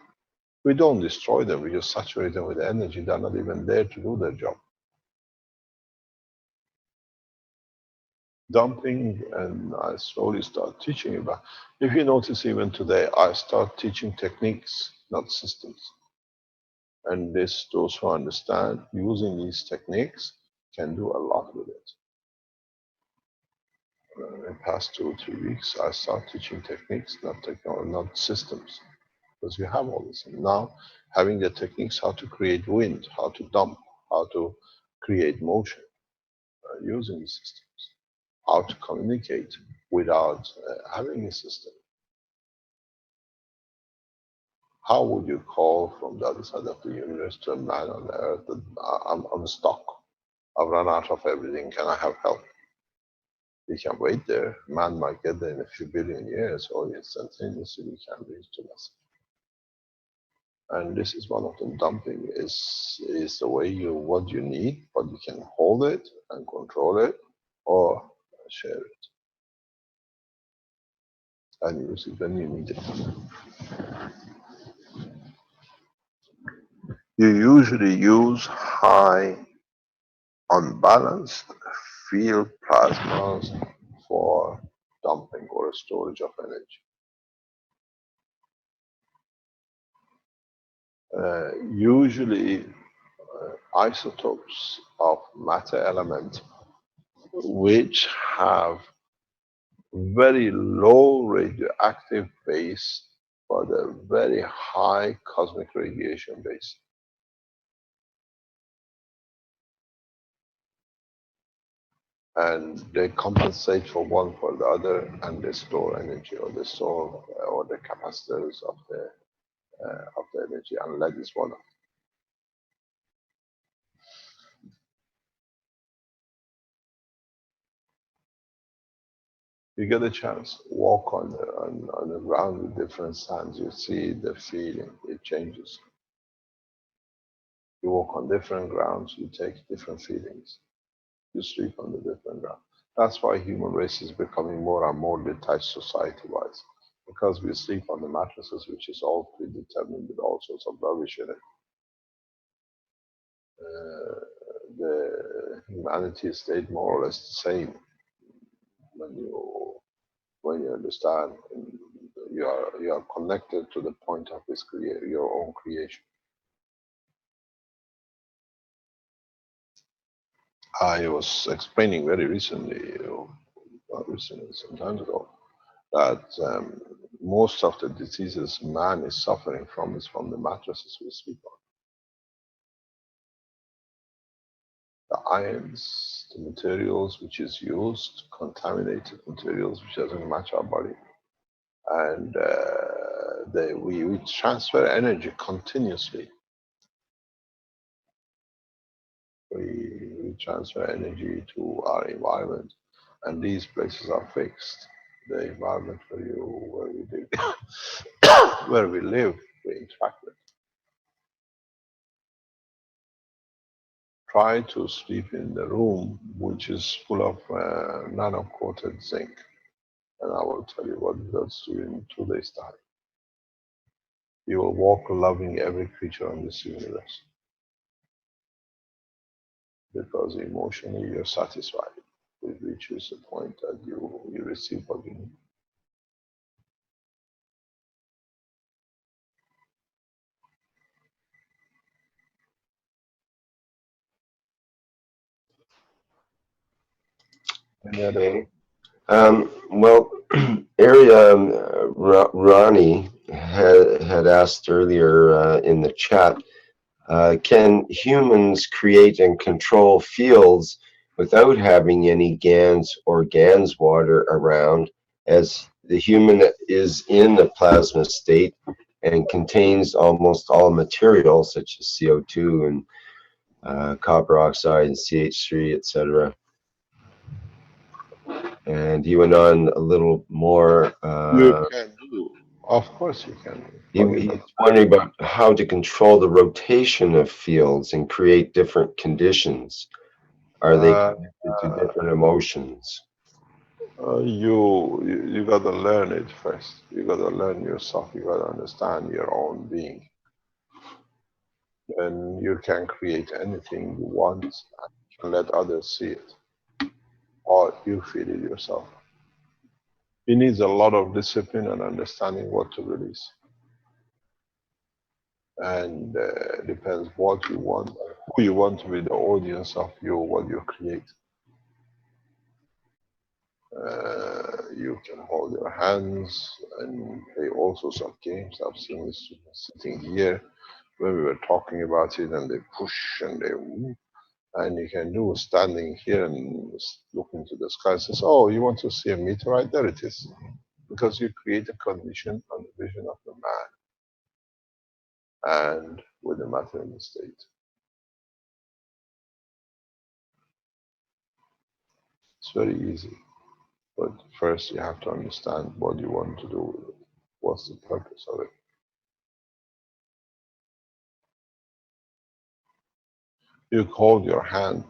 We don't destroy them. We just saturate them with energy. They're not even there to do their job. Dumping, and I slowly start teaching about. If you notice, even today, I start teaching techniques, not systems. And this, those who understand using these techniques can do a lot with it. In the past 2 or 3 weeks, I start teaching techniques, not technology, not systems, because you have all this. And now, having the techniques, how to create wind, how to dump, how to create motion, using the systems, how to communicate without having a system. How would you call from the other side of the universe to a man on the earth that I'm stuck? I've run out of everything. Can I have help? We can wait there. Man might get there in a few billion years, or instantaneously we can reach the message. And this is one of them. Dumping is the way you what you need, but you can hold it and control it, or share it and use it when you need it. You usually use high unbalanced field plasmas for dumping or storage of energy. Usually isotopes of matter element which have very low radioactive base but a very high cosmic radiation base. And they compensate for one for the other, and they store energy, or they store or the capacitors of the energy, and lead is one of them. You get a chance, walk on the ground with different sands, you see the feeling, it changes. You walk on different grounds, you take different feelings. You sleep on the different ground. That's why human race is becoming more and more detached society-wise, because we sleep on the mattresses, which is all predetermined with all sorts of rubbish in it. The humanity stayed more or less the same when you understand you are connected to the point of this your own creation. I was explaining very recently, some time ago, that most of the diseases man is suffering from is from the mattresses we sleep on. The ions, the materials which is used, contaminated materials which doesn't match our body, and we transfer energy continuously. We transfer energy to our environment, and these places are fixed. The environment where we live, where we live, we interact with. Try to sleep in the room which is full of nano-coated zinc, and I will tell you what it does to you in 2 days' time. You will walk loving every creature on this universe, because emotionally you're satisfied. It reaches the point that you receive what you need. Any other Well, Ronnie had asked earlier in the chat, can humans create and control fields without having any GANs or GANs water around, as the human is in the plasma state and contains almost all materials such as CO2 and copper oxide and CH3, etc. And he went on a little more. You can do, of course you can, but in He's the wondering about how to control the rotation of fields and create different conditions. Are they uh, connected to different emotions? you gotta learn it first. You gotta learn yourself. You gotta understand your own being. And you can create anything you want and you can let others see it, or you feel it yourself. It needs a lot of discipline and understanding what to release. And depends what you want, who you want to be the audience of you, what you create. You can hold your hands and play all sorts of games. I've seen this sitting here when we were talking about it, and they push and they move. And you can do standing here and look into the sky and says, oh, you want to see a meteorite? There it is. Because you create a condition on the vision of the man and with the matter in the state. It's very easy. But first you have to understand what you want to do with it. What's the purpose of it? You hold your hand.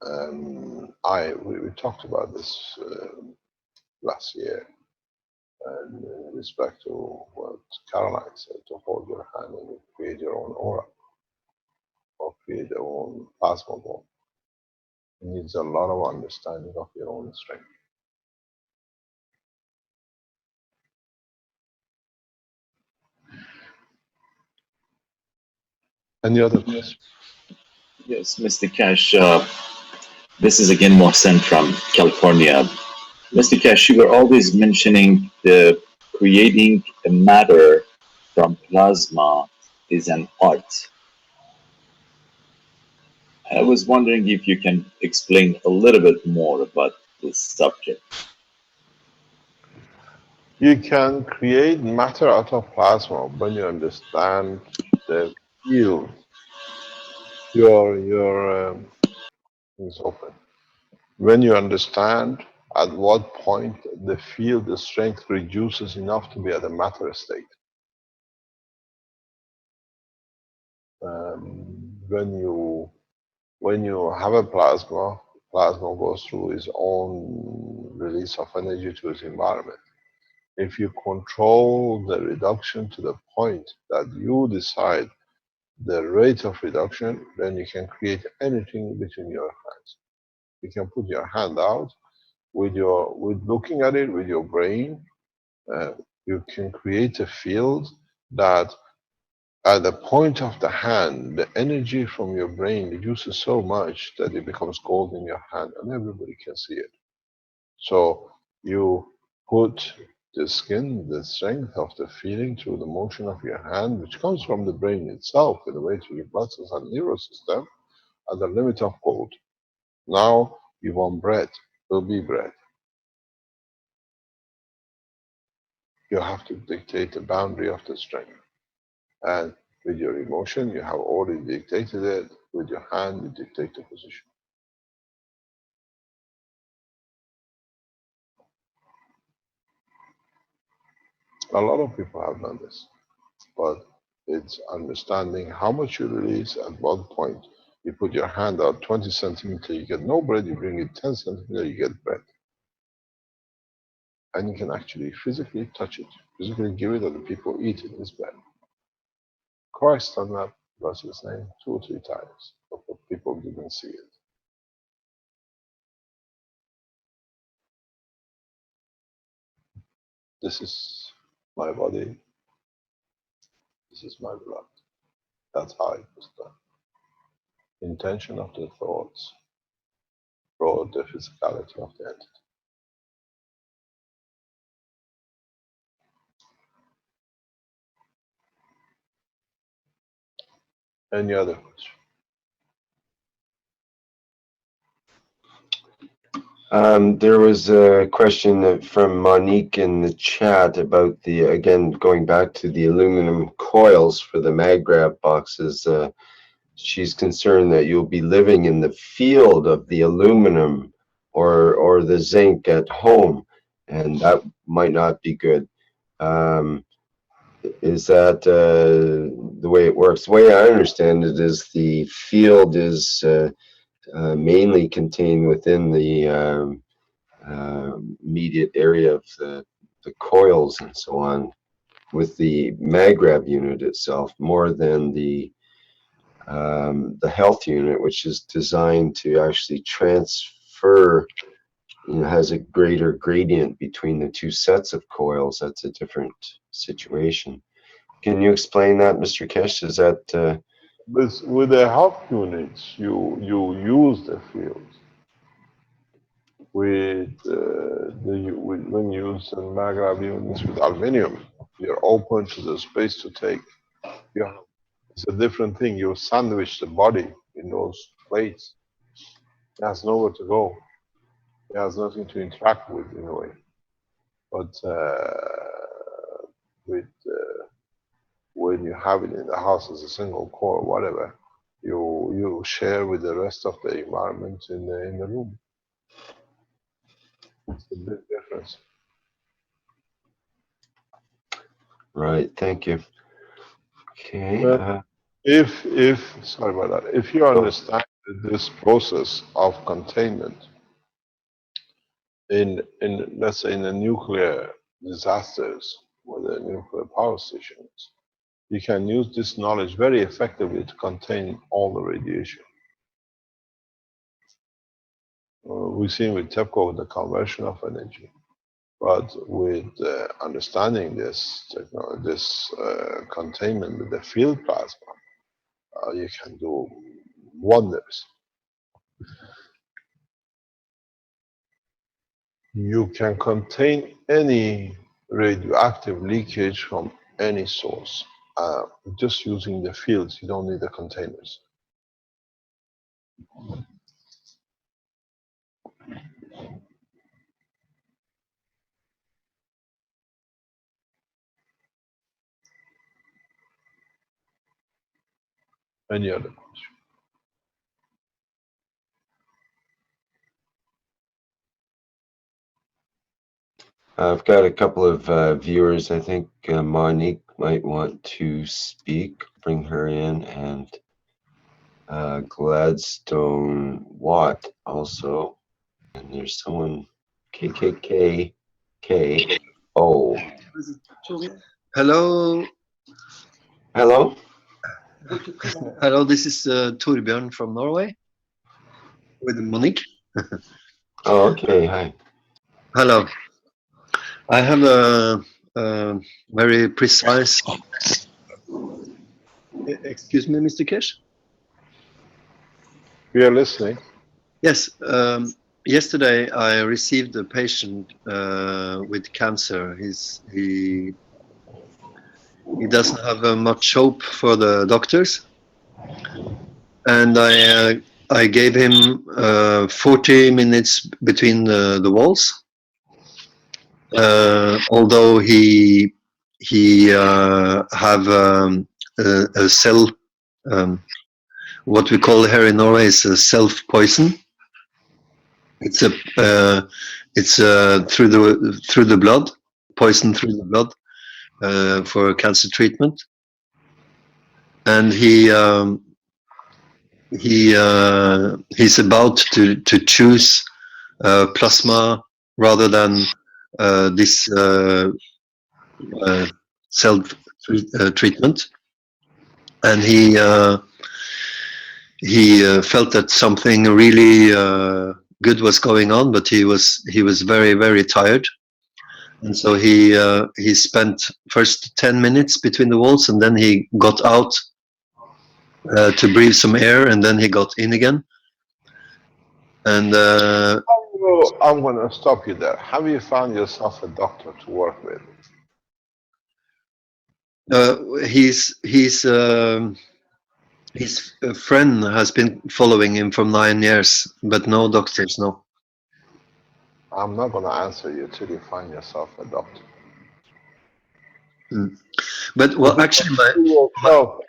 We talked about this last year, and in respect to what Caroline said, to hold your hand and create your own aura or create your own plasma ball. It needs a lot of understanding of your own strength. Any other questions? Yes, Mr. Cash, this is again Mohsen from California. Mr. Cash, you were always mentioning the creating a matter from plasma is an art. I was wondering if you can explain a little bit more about this subject. You can create matter out of plasma when you understand the field. Your is open. When you understand at what point the field, the strength reduces enough to be at a matter state. When you have a plasma goes through its own release of energy to its environment. If you control the reduction to the point that you decide the rate of reduction, then you can create anything between your hands. You can put your hand out with looking at it with your brain. You can create a field that at the point of the hand, the energy from your brain reduces so much that it becomes gold in your hand and everybody can see it. So you put the skin, the strength of the feeling through the motion of your hand, which comes from the brain itself in a way to your blood cells and nervous system, at the limit of gold. Now you want bread, will be bread. You have to dictate the boundary of the strength. And with your emotion, you have already dictated it. With your hand, you dictate the position. A lot of people have done this, but it's understanding how much you release at what point. You put your hand out 20 centimeters, you get no bread. You bring it 10 centimeters, you get bread. And you can actually physically touch it, physically give it, and the people eat it. It's bread. Christ done that, what's his name, 2 or 3 times, but people didn't see it. This is my body. This is my blood. That's how it was done. Intention of the thoughts brought the physicality of the entity. Any other question? There was a question from Monique in the chat about again, going back to the aluminum coils for the MagGrab boxes. She's concerned that you'll be living in the field of the aluminum or the zinc at home, and that might not be good. Is that the way it works? The way I understand it is the field is mainly contained within the immediate area of the coils and so on, with the MagGrab unit itself, more than the health unit, which is designed to actually transfer, has a greater gradient between the two sets of coils. That's a different situation. Can you explain that, Mr. Keshe? Is that with the health units, you use the field. When you use the MagGrab units with aluminum, you're open to the space to take. It's a different thing. You sandwich the body in those plates. It has nowhere to go. It has nothing to interact with in a way. But when you have it in the house as a single core, whatever, you share with the rest of the environment in the room. It's a big difference. right? Thank you. Okay. Well, sorry about that. If you understand this process of containment in let's say in the nuclear disasters or the nuclear power stations, you can use this knowledge very effectively to contain all the radiation. We've seen with TEPCO the conversion of energy, but with understanding this containment with the field plasma, you can do wonders. You can contain any radioactive leakage from any source, just using the fields. You don't need the containers. Any other question? I've got a couple of viewers. I think Monique might want to speak. Bring her in, and Gladstone Watt also. And there's someone, KKKKO. Hello. Hello. Hello, this is Torbjörn from Norway with Monique. Oh, okay. Hi. Hello. I have a very precise. Excuse me, Mr. Keshe? We are listening. Yes. Yesterday, I received a patient with cancer. He doesn't have much hope for the doctors, and I gave him 40 minutes between the walls. Although he have a cell, what we call here in Norway is a self-poison. It's through the blood, poison through the blood for cancer treatment, and he's about to choose plasma rather than this self treatment, and he felt that something really good was going on, but he was very, very tired, and so he spent first 10 minutes between the walls, and then he got out to breathe some air, and then he got in again. And I'm going to stop you there. Have you found yourself a doctor to work with? he's His friend has been following him for 9 years, but no doctors, no. I'm not going to answer you till you find yourself a doctor. But well, actually, yourself,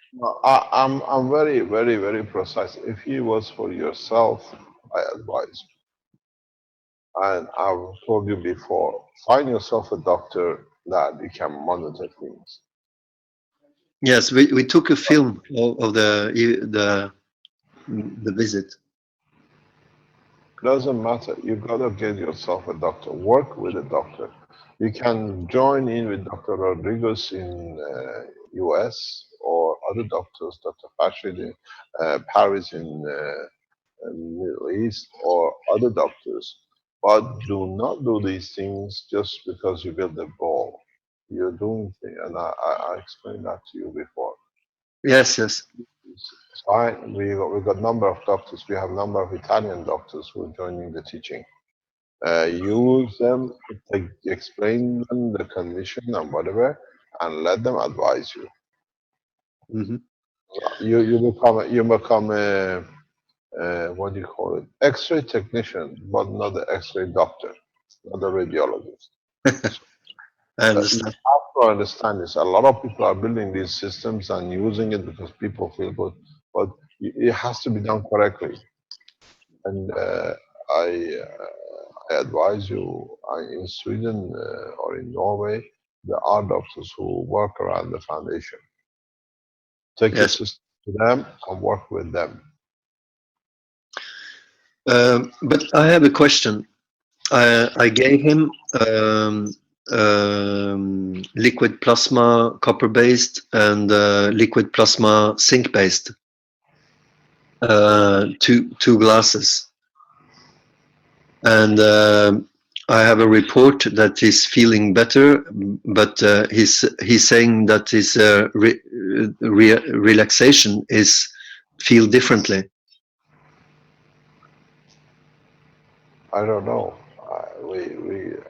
I'm very, very, very precise. If he was for yourself, I advise you. And I've told you before, find yourself a doctor that you can monitor things. yes, we took a film of the visit. Doesn't matter. You gotta get yourself a doctor. Work with a doctor. You can join in with Dr. Rodriguez in US or other doctors, Dr. Fashid in Paris in Middle East or other doctors. But do not do these things just because you build a ball. You're doing things, and I explained that to you before. Yes, yes. Fine. We got number of doctors. We have number of Italian doctors who are joining the teaching. Use them, explain them the condition and whatever, and let them advise you. Mm-hmm. You become a what do you call it? X-ray technician, but not the X-ray doctor, not a radiologist. I You understand. have to understand this. A lot of people are building these systems and using it because people feel good, but it has to be done correctly. And I, advise you in Sweden or in Norway, there are doctors who work around the foundation. Take your Yes. system to them and work with them. But I have a question. I gave him liquid plasma copper-based and liquid plasma zinc-based, two glasses. And I have a report that he's feeling better, but he's saying that his relaxation is feel differently. I don't know.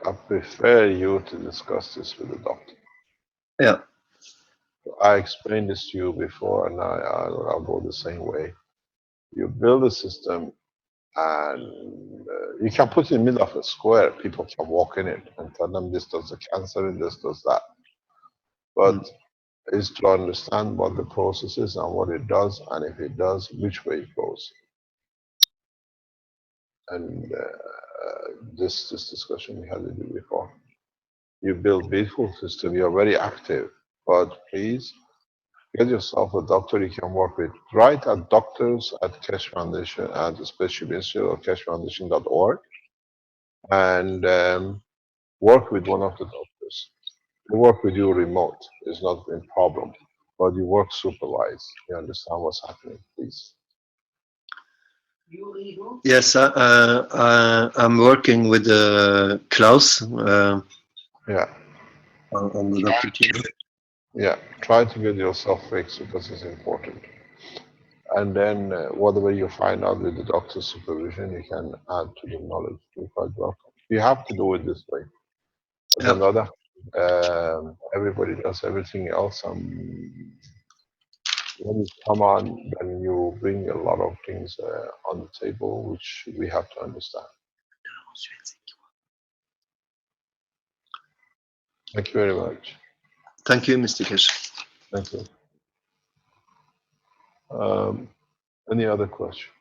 I prefer you to discuss this with the doctor. Yeah. I explained this to you before, and I'll go the same way. You build a system, and you can put it in the middle of a square. People can walk in it and tell them this does the cancer and this does that. But is to understand what the process is and what it does, and if it does, which way it goes. And this discussion we had with you before. You build beautiful system. You're very active, but please get yourself a doctor you can work with. Write at doctors at Keshe Foundation at the Spaceship Institute or keshefoundation.org and work with one of the doctors. They work with you remote. It's not a problem, but you work supervised. You understand what's happening, please. Yes, I'm working with Klaus Yeah, on the doctor team. yeah. Try to get yourself fixed because it's important. And then whatever you find out with the doctor's supervision, you can add to the knowledge. You're quite welcome. You have to do it this way. But Yeah. another, everybody does everything else. When you come on, then you bring a lot of things on the table, which we have to understand. Thank you very much. Thank you, Mr. Keshe. Thank you. Any other question?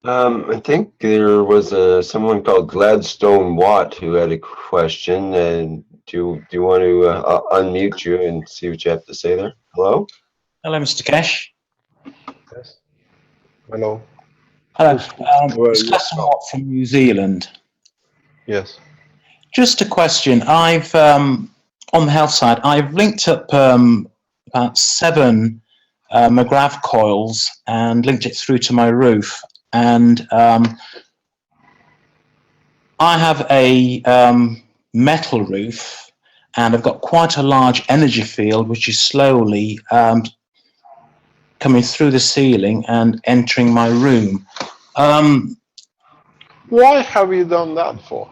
I think there was someone called Gladstone Watt who had a question. And do you want to unmute you and see what you have to say there? Hello? Hello, Mr. Keshe. Yes. Hello. Hello. Where It's are you Gladstone from? Watt from New Zealand. Yes. Just a question. I've on the health side, I've linked up about 7 McGrath coils and linked it through to my roof. And I have a metal roof, and I've got quite a large energy field, which is slowly coming through the ceiling and entering my room. Why have you done that for?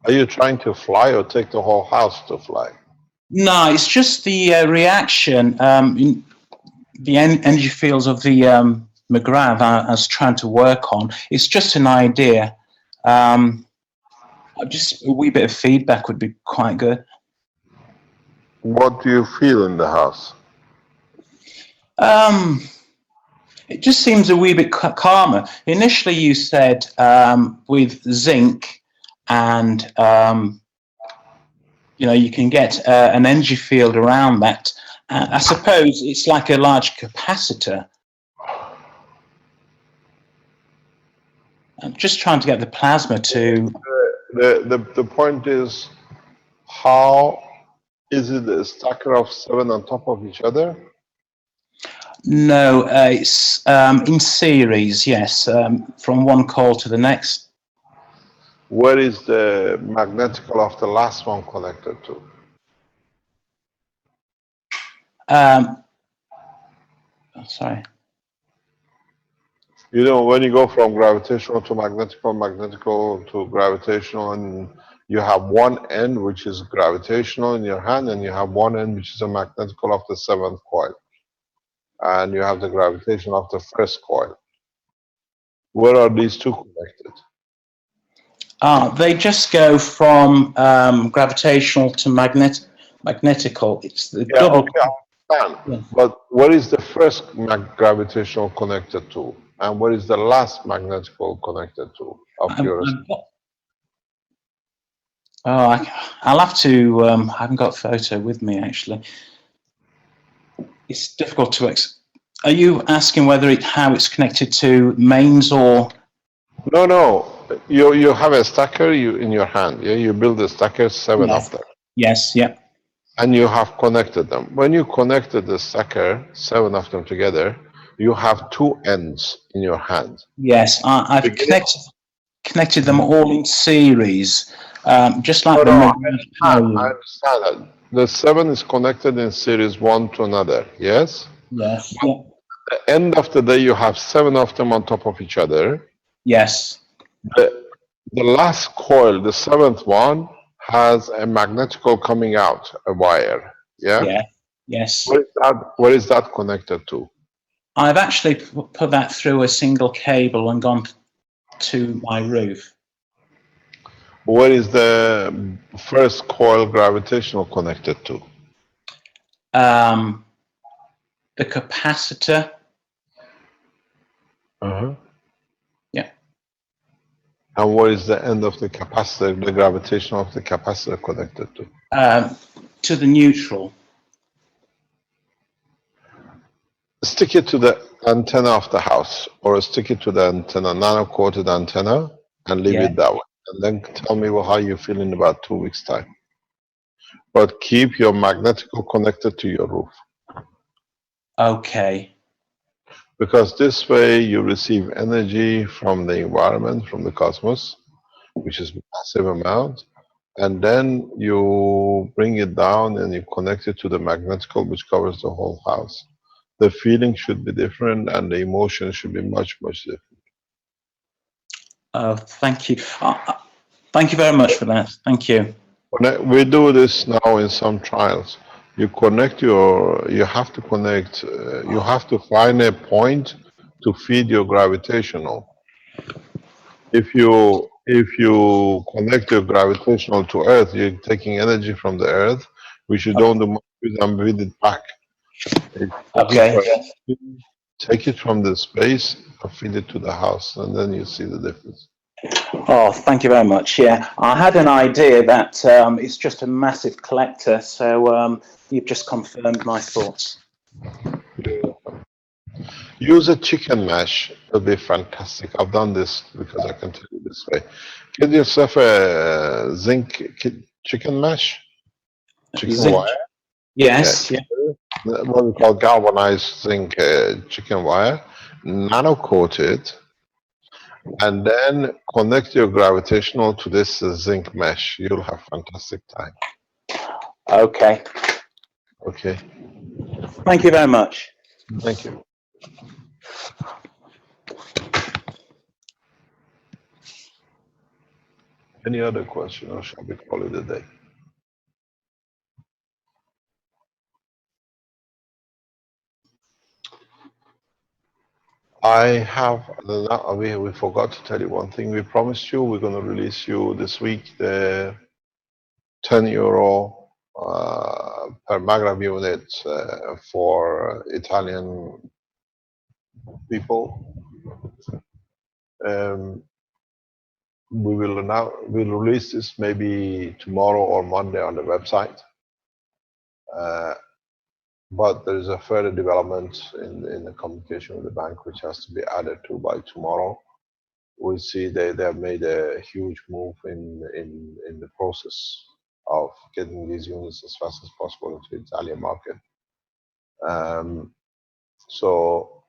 Are you trying to fly or take the whole house to fly? No, it's just the reaction, in the energy fields of the McGrath I was trying to work on. It's just an idea. Just a wee bit of feedback would be quite good. What do you feel in the house? It just seems a wee bit calmer. Initially, you said with zinc and you can get an energy field around that. I suppose it's like a large capacitor. I'm just trying to get the plasma to. The point is, how is it a stacker of 7 on top of each other? No, it's in series, yes, from one coil to the next. Where is the magnetical of the last one connected to? Sorry. You know, when you go from gravitational to magnetical, magnetical to gravitational, and you have one end which is gravitational in your hand, and you have one end which is a magnetical of the 7th coil, and you have the gravitation of the 1st coil. Where are these two connected? They just go from gravitational to magnetical. It's the double. Okay, I understand. Yeah. But what is the first gravitational connected to? And what is the last magnetical connected to of yours? I'll have to. I haven't got a photo with me actually. It's difficult to. Are you asking how it's connected to mains or? No. You have a stacker in your hand. Yeah, you build a stacker, 7 Yes. of them. Yes. Yeah. And you have connected them. When you connected the stacker, 7 of them together, you have 2 ends in your hand. Yes, I've connected them all in series, just like I the. understand that. The 7 is connected in series one to another, yes? Yes. But Yeah. at the end of the day, you have 7 of them on top of each other. Yes. The last coil, the 7th one, has a magnetical coming out, a wire. Yeah? Yeah. Yes. Where is that connected to? I've actually put that through a single cable and gone to my roof. Where is the first coil gravitational connected to? The capacitor. Yeah. And where is the end of the capacitor, the gravitational of the capacitor connected to? To the neutral. Stick it to the antenna of the house, or stick it to the antenna, nano-coated antenna, and leave it that way. And then tell me how you feel in about 2 weeks' time. But keep your magnetical connected to your roof. Okay. Because this way you receive energy from the environment, from the cosmos, which is a massive amount, and then you bring it down and you connect it to the magnetical, which covers the whole house. The feeling should be different and the emotion should be much, much different. Thank you. Thank you very much for that. Thank you. We do this now in some trials. You have to connect, you have to find a point to feed your gravitational. If you connect your gravitational to Earth, you're taking energy from the Earth, which you don't do much with and feed it back. Okay. Take it from the space and feed it to the house, and then you see the difference. Oh, thank you very much. Yeah, I had an idea that it's just a massive collector, so you've just confirmed my thoughts. Use a chicken mash. It'll be fantastic. I've done this because I can tell you this way. Get yourself a zinc chicken mash. Chicken wire. Yes. Yeah. What we call galvanized zinc chicken wire. Nano-coat it. And then connect your gravitational to this zinc mesh. You'll have fantastic time. Okay. Okay. Thank you very much. Thank you. Any other question, or shall we call it a day? I have, we forgot to tell you one thing. We promised you we're going to release you this week the €10 per Maghreb unit for Italian people. Um, we'll release this maybe tomorrow or Monday on the website. But there is a further development in the communication with the bank which has to be added to by tomorrow. We'll see they have made a huge move in the process of getting these units as fast as possible into the Italian market. So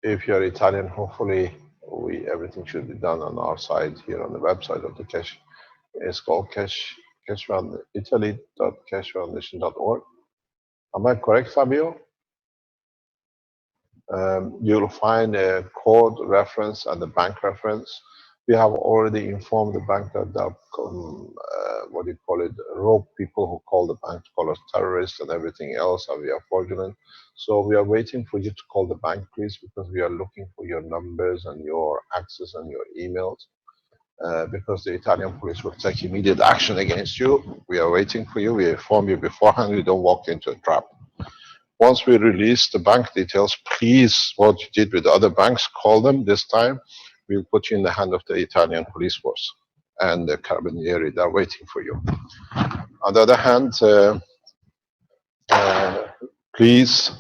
if you're Italian, hopefully everything should be done on our side here on the website of the Keshe. It's called Italy.keshefoundation.org. Am I correct, Fabio? You'll find a code reference and the bank reference. We have already informed the bank that what do you call it, rogue people who call the bank to call us terrorists and everything else, and we are fraudulent. So we are waiting for you to call the bank, please, because we are looking for your numbers and your access and your emails. Because the Italian police will take immediate action against you. We are waiting for you. We inform you beforehand. You don't walk into a trap. Once we release the bank details, please, what you did with the other banks, call them this time. We'll put you in the hand of the Italian police force and the Carabinieri. They're waiting for you. On the other hand, please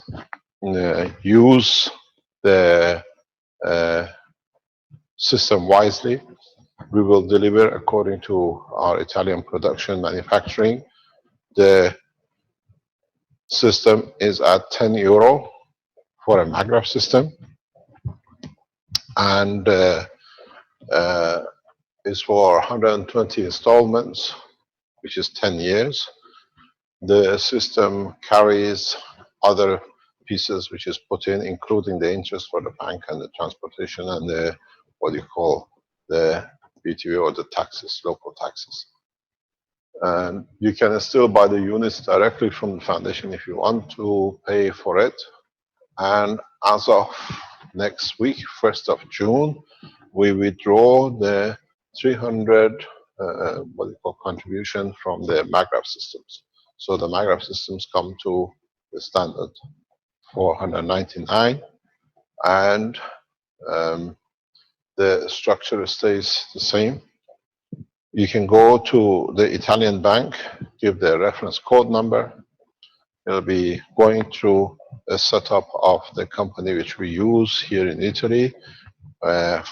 use the system wisely. We will deliver according to our Italian production manufacturing. The system is at €10 for a Maghreb system, and is for 120 installments, which is 10 years. The system carries other pieces which is put in, including the interest for the bank and the transportation and the, what you call, the BTV or the taxes, local taxes. And you can still buy the units directly from the foundation if you want to pay for it. And as of next week, 1st of June, we withdraw the 300 what you call contribution from the Maghreb systems. So the Maghreb systems come to the standard 499, and the structure stays the same. You can go to the Italian bank, give the reference code number. It'll be going through a setup of the company which we use here in Italy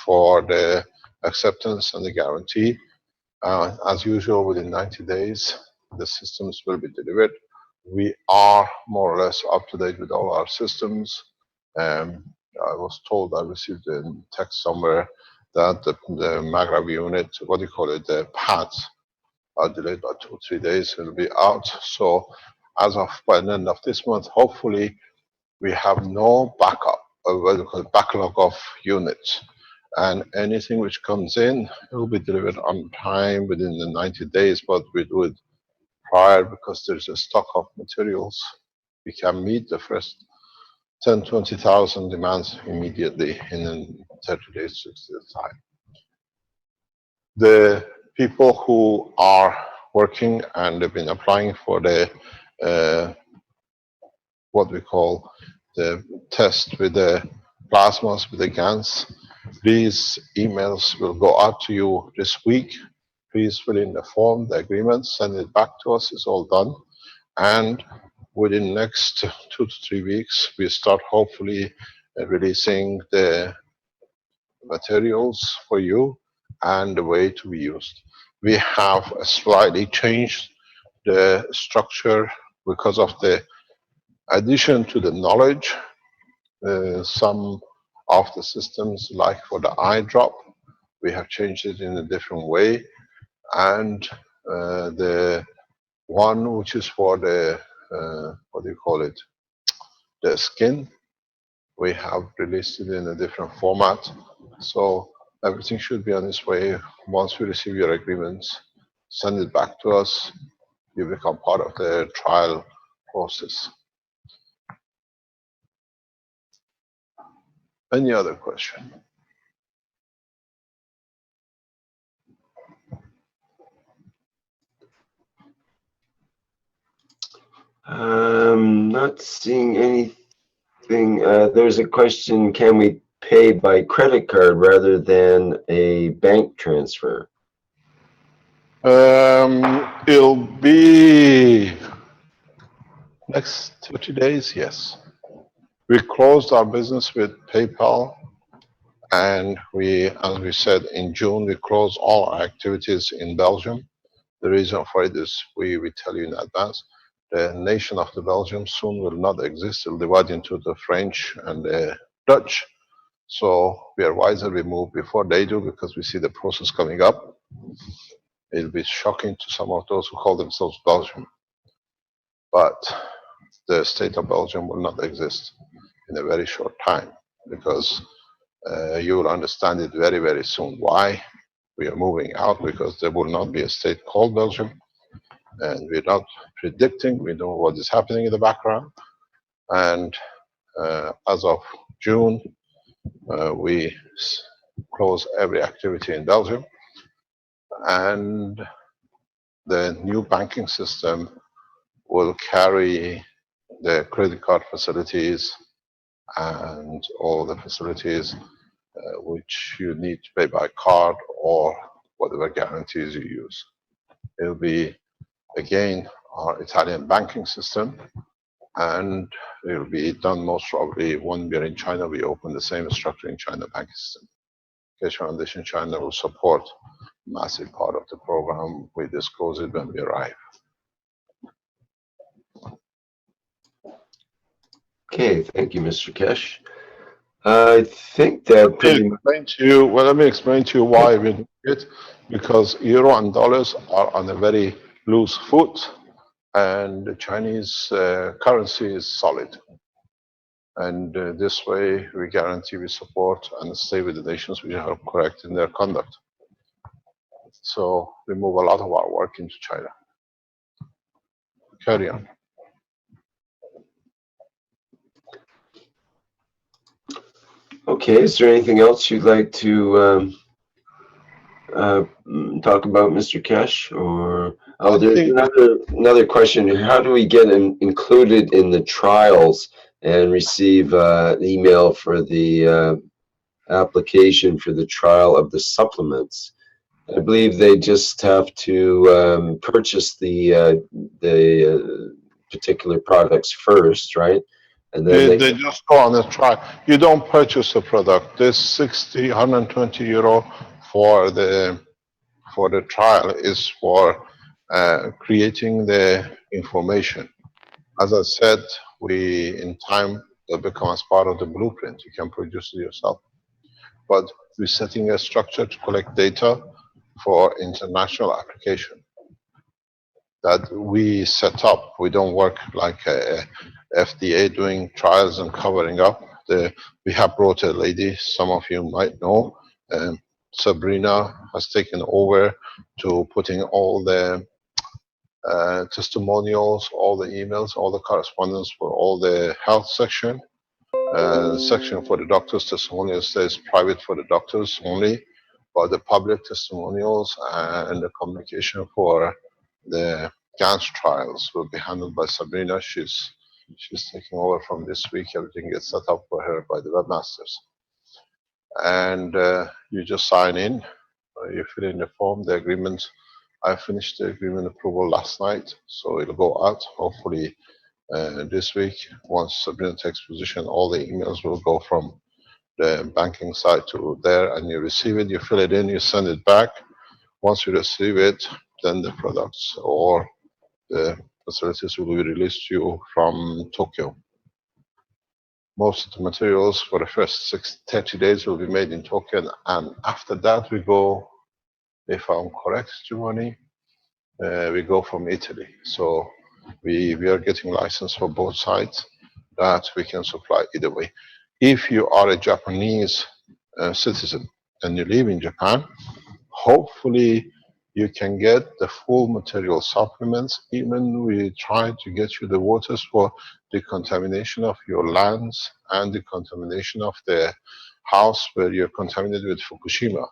for the acceptance and the guarantee. As usual, within 90 days, the systems will be delivered. We are more or less up to date with all our systems. I was told, I received a text somewhere that the Maghreb unit, what do you call it, the pads are delayed by 2 or 3 days. It will be out. So as of by the end of this month, hopefully we have no backup, what we call backlog of units. And anything which comes in, it will be delivered on time within the 90 days, but we do it prior because there's a stock of materials. We can meet the first 10, 20,000 demands immediately in 30 days, 60 days time. The people who are working and have been applying for the what we call the test with the plasmas, with the GANs, these emails will go out to you this week. Please fill in the form, the agreement, send it back to us. It's all done. And within the next 2 to 3 weeks, we start hopefully releasing the materials for you and the way to be used. We have slightly changed the structure because of the addition to the knowledge. Some of the systems, like for the eye drop, we have changed it in a different way. And the one which is for the, what do you call it, the skin, we have released it in a different format. So everything should be on its way. Once we receive your agreements, send it back to us. You become part of the trial process. Any other question? Not seeing anything. There's a question, can we pay by credit card rather than a bank transfer? It'll be next 30 days, yes. We closed our business with PayPal, and as we said, in June, we closed all our activities in Belgium. The reason for it is we tell you in advance. The nation of the Belgium soon will not exist. It'll divide into the French and the Dutch. So we are wiser, we move before they do, because we see the process coming up. It'll be shocking to some of those who call themselves Belgium. But the state of Belgium will not exist in a very short time, because you will understand it very, very soon. Why we are moving out? Because there will not be a state called Belgium, and we're not predicting. We know what is happening in the background. And as of June, we close every activity in Belgium, and the new banking system will carry the credit card facilities and all the facilities which you need to pay by card or whatever guarantees you use. It'll be, again, our Italian banking system, and it will be done most probably when we're in China. We open the same structure in China banking system. Keshe Foundation China will support a massive part of the program. We disclose it when we arrive. Okay, thank you, Mr. Keshe. I think that pretty much. Let me explain to you why we do it. Because euro and dollars are on a very loose foot, and the Chinese currency is solid. And this way, we guarantee we support and stay with the nations which are correct in their conduct. So we move a lot of our work into China. Carry on. Okay, is there anything else you'd like to talk about, Mr. Keshe? Or there's another question. How do we get included in the trials and receive email for the application for the trial of the supplements? I believe they just have to purchase the particular products first, right? And then they just go on a trial. You don't purchase a product. This 120 euro for the trial is for creating the information. As I said, in time will become as part of the blueprint. You can produce it yourself. But we're setting a structure to collect data for international application that we set up. We don't work like a FDA doing trials and covering up. We have brought a lady, some of you might know, Sabrina has taken over to putting all the testimonials, all the emails, all the correspondence for all the health section. Section for the doctors, testimonials stays private for the doctors only, but the public testimonials and the communication for the cancer trials will be handled by Sabrina. She's taking over from this week. Everything gets set up for her by the webmasters. And you just sign in, you fill in the form, the agreement. I finished the agreement approval last night, so it'll go out hopefully this week. Once Sabrina takes position, all the emails will go from the banking side to there, and you receive it, you fill it in, you send it back. Once you receive it, then the products or the facilities will be released to you from Tokyo. Most of the materials for the first 30 days will be made in Tokyo, and after that we go, if I'm correct, Giovanni, we go from Italy. So we are getting license for both sides that we can supply either way. If you are a Japanese citizen and you live in Japan, hopefully you can get the full material supplements. Even we try to get you the waters for decontamination of your lands and the contamination of the house where you're contaminated with Fukushima.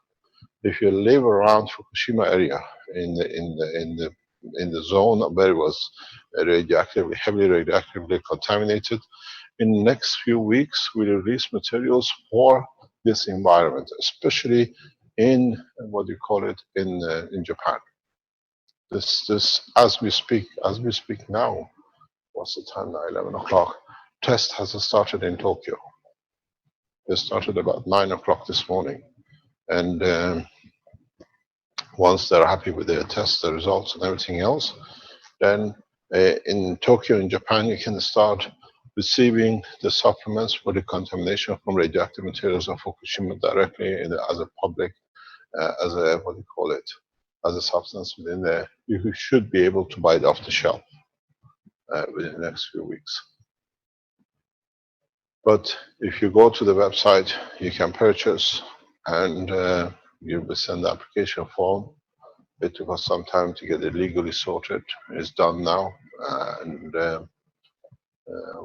If you live around Fukushima area in the zone where it was radioactively, heavily radioactively contaminated, in the next few weeks we release materials for this environment, especially in what you call it in Japan. This as we speak now. What's the time now? 11 o'clock. Test has started in Tokyo. It started about 9 o'clock this morning, and once they're happy with their tests, the results, and everything else, then in Tokyo, in Japan, you can start receiving the supplements for the contamination from radioactive materials of Fukushima directly as a public, as a, what do you call it, as a substance within there. You should be able to buy it off the shelf within the next few weeks. But if you go to the website, you can purchase, and you'll be sent the application form. It took us some time to get it legally sorted. It's done now, and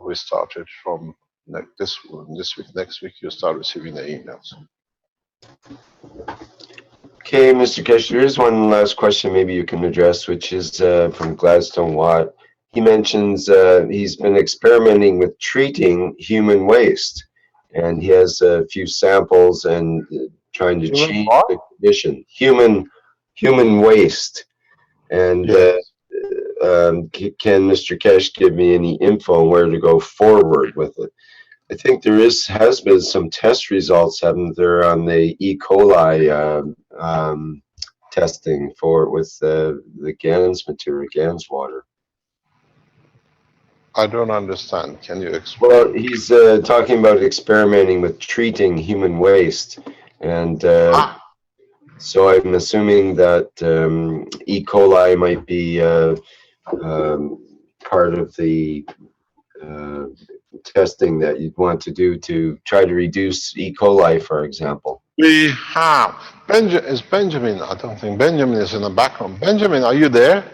we started from this week. Next week, you'll start receiving the emails. Okay, Mr. Keshe, there is one last question maybe you can address, which is from Gladstone Watt. He mentions he's been experimenting with treating human waste, and he has a few samples and trying to change the condition. Human waste. And Yes. can Mr. Keshe give me any info on where to go forward with it? I think there has been some test results, haven't there, on the E. coli testing with the GANS material, GANS water. I don't understand. Can you explain? Well, he's talking about experimenting with treating human waste, and so I'm assuming that E. coli might be part of the testing that you'd want to do to try to reduce E. coli, for example. We have Benjamin. I don't think Benjamin is in the background. Benjamin, are you there?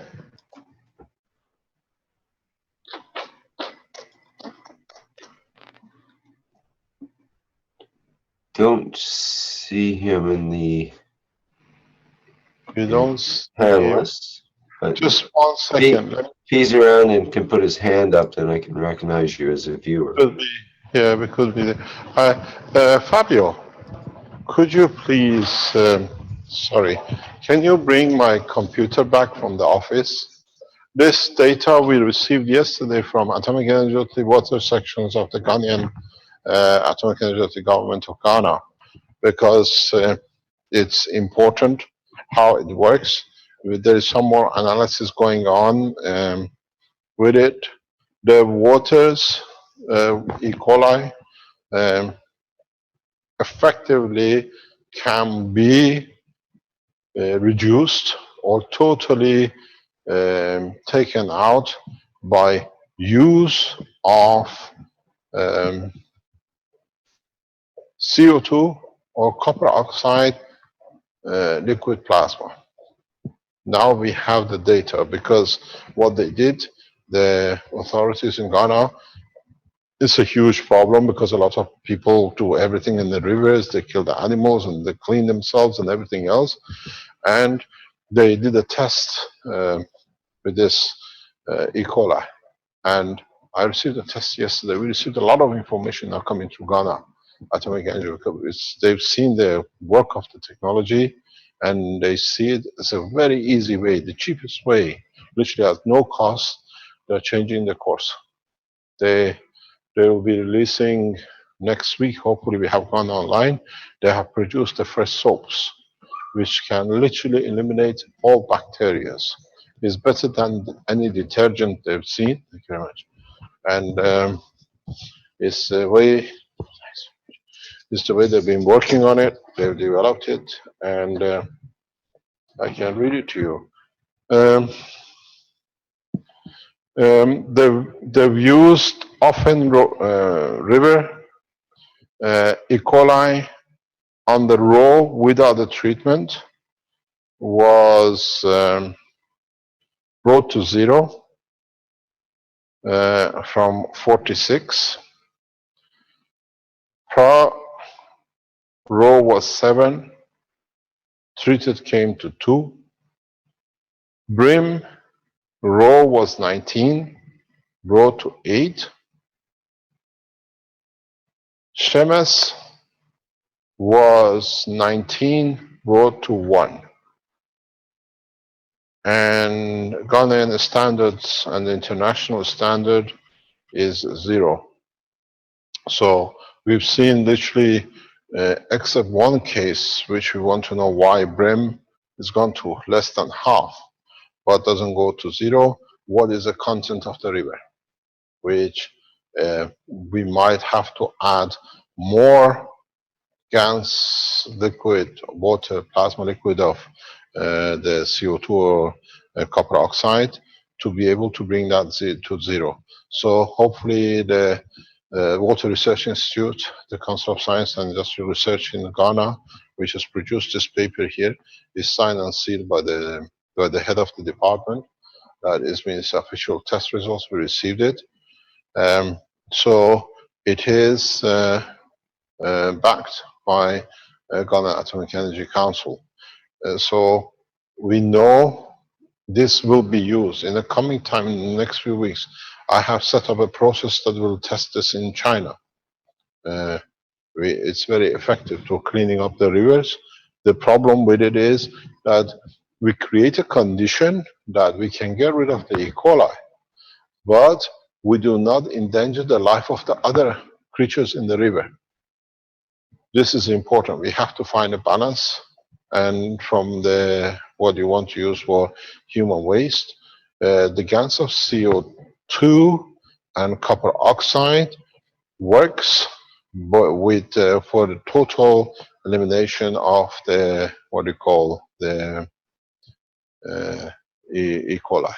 Don't see him in the You don't see panelists. But just 1 second. if he's around and can put his hand up, then I can recognize you as a viewer. Could be, yeah, we could be there. Fabio, could you please, sorry, can you bring my computer back from the office? This data we received yesterday from Atomic Energy Water sections of the Ghanaian Atomic Energy Government of Ghana, because it's important how it works. There is some more analysis going on with it. The waters, E. coli, effectively can be reduced or totally taken out by use of CO2 or copper oxide liquid plasma. Now we have the data, because what they did, the authorities in Ghana, it's a huge problem because a lot of people do everything in the rivers, they kill the animals and they clean themselves and everything else. And they did a test with this E. coli. And I received a test yesterday. We received a lot of information now coming through Ghana Atomic Energy, because they've seen the work of the technology, and they see it as a very easy way, the cheapest way, literally at no cost. They're changing the course. They will be releasing next week. Hopefully we have gone online. They have produced the fresh soaps, which can literally eliminate all bacteria. It's better than any detergent they've seen. Thank you very much. And it's the way they've been working on it. They've developed it, and I can read it to you. They've used often river E. coli on the raw without the treatment, was brought to zero from 46. Rho was 7, treated came to 2. Brim, Rho was 19, brought to 8. Shemes was 19, brought to 1. And Ghanaian standards and the international standard is 0. So we've seen literally, except one case, which we want to know why Brim is gone to less than half, but doesn't go to 0. What is the content of the river? Which we might have to add more GANS liquid, water, plasma liquid of the CO2 or copper oxide to be able to bring that to 0. So hopefully the Water Research Institute, the Council of Science and Industrial Research in Ghana, which has produced this paper here, is signed and sealed by the head of the department. That is means official test results. We received it. So it is backed by Ghana Atomic Energy Council. So we know this will be used in the coming time, in the next few weeks. I have set up a process that will test this in China. It's very effective to cleaning up the rivers. The problem with it is that we create a condition that we can get rid of the E. coli, but we do not endanger the life of the other creatures in the river. This is important. We have to find a balance, and from the what you want to use for human waste, the gas of CO2 and copper oxide works, but with for the total elimination of the what you call the E. coli.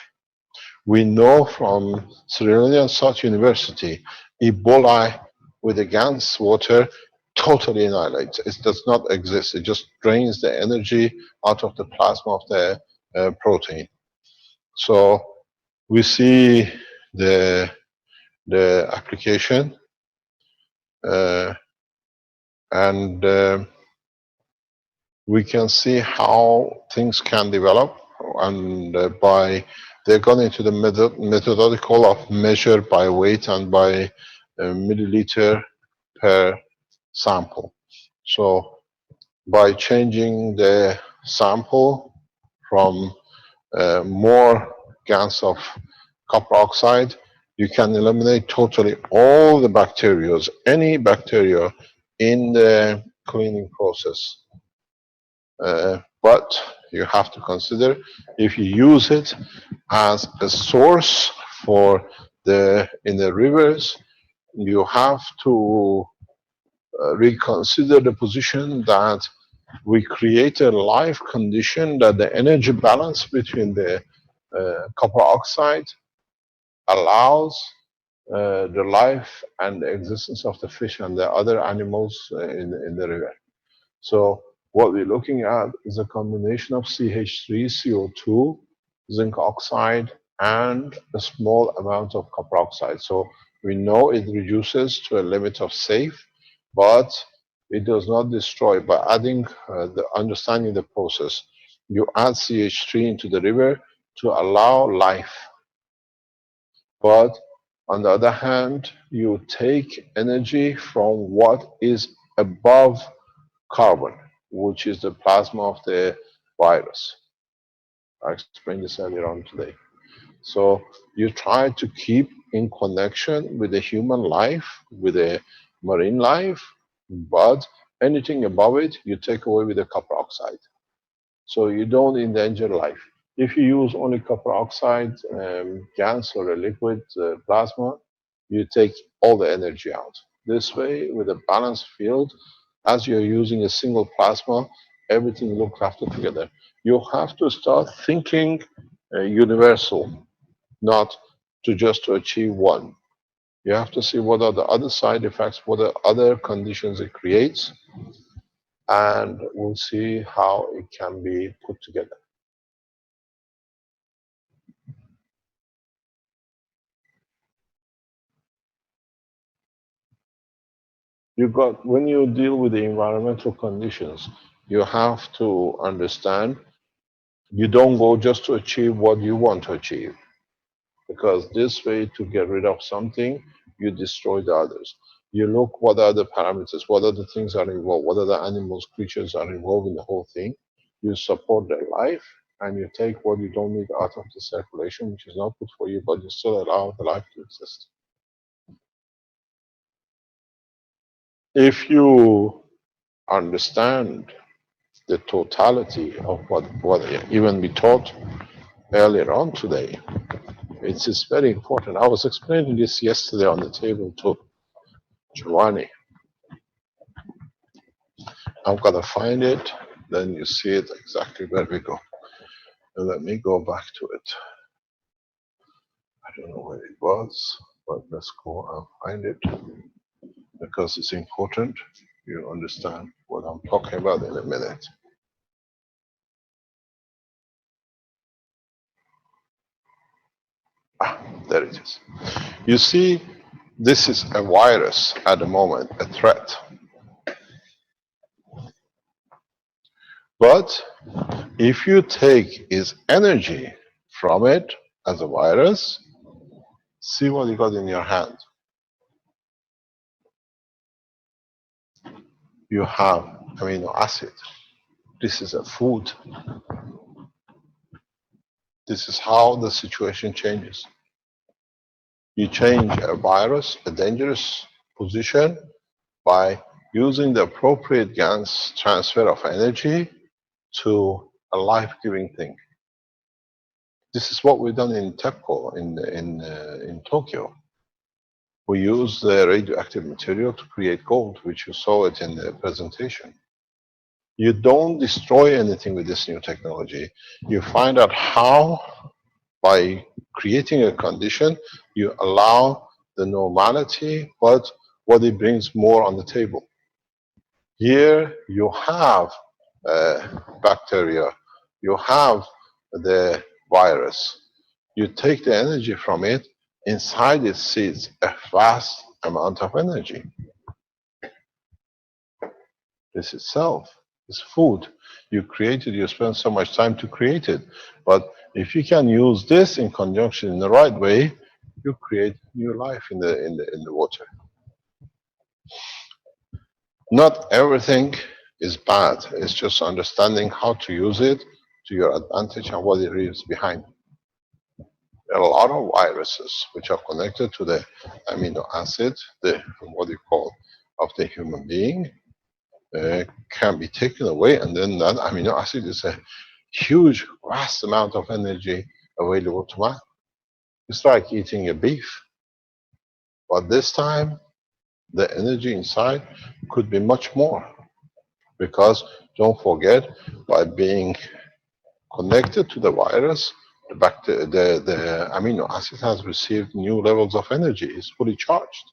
We know from Sri Lankan South University, Ebola with the GANS water totally annihilates. It does not exist. It just drains the energy out of the plasma of the protein. So we see the application and we can see how things can develop, and by they're gone into the methodological of measure by weight and by milliliter per sample. So by changing the sample from more gas of copper oxide, you can eliminate totally all the bacteria, any bacteria in the cleaning process. But you have to consider, if you use it as a source for in the rivers, you have to reconsider the position that we create a life condition that the energy balance between the copper oxide allows the life and the existence of the fish and the other animals in the river. So what we're looking at is a combination of CH3, CO2, zinc oxide, and a small amount of copper oxide. So we know it reduces to a limit of safe, but it does not destroy. By adding understanding the process, you add CH3 into the river to allow life. But on the other hand, you take energy from what is above carbon, which is the plasma of the virus. I explained this earlier on today. So you try to keep in connection with the human life, with the marine life, but anything above it, you take away with the copper oxide. So you don't endanger life. If you use only copper oxide gas or a liquid plasma, you take all the energy out. This way, with a balanced field, as you're using a single plasma, everything looks after together. You have to start thinking universal, not to achieve one. You have to see what are the other side effects, what are other conditions it creates. and we'll see how it can be put together. When you deal with the environmental conditions, you have to understand you don't go just to achieve what you want to achieve, because this way, to get rid of something, you destroy the others. You look what are the parameters, what other things are involved, what other animals, creatures are involved in the whole thing. You support their life, and you take what you don't need out of the circulation, which is not good for you, but you still allow the life to exist. If you understand the totality of what even we taught earlier on today, it's very important. I was explaining this yesterday on the table to Giovanni. I'm gonna find it, then you see it exactly where we go. And let me go back to it. I don't know where it was, but let's go and find it, because it's important you understand what I'm talking about in a minute. There it is. You see, this is a virus at the moment, a threat. But if you take its energy from it as a virus, see what you got in your hand. You have amino acid. This is a food. This is how the situation changes. You change a virus, a dangerous position, by using the appropriate gas transfer of energy to a life-giving thing. This is what we've done in TEPCO in Tokyo. We use the radioactive material to create gold, which you saw it in the presentation. You don't destroy anything with this new technology. You find out how, by creating a condition, you allow the normality, but what it brings more on the table. Here you have bacteria, you have the virus. You take the energy from it, inside it sits a vast amount of energy. This itself is food. You create it, you spend so much time to create it. But if you can use this in conjunction in the right way, you create new life in the water. Not everything is bad. It's just understanding how to use it to your advantage and what it leaves behind. There are a lot of viruses which are connected to the amino acid, what you call, of the human being, can be taken away, and then that amino acid is a huge, vast amount of energy available to man. It's like eating a beef, but this time the energy inside could be much more, because don't forget, by being connected to the virus, the amino acid has received new levels of energy. It's fully charged.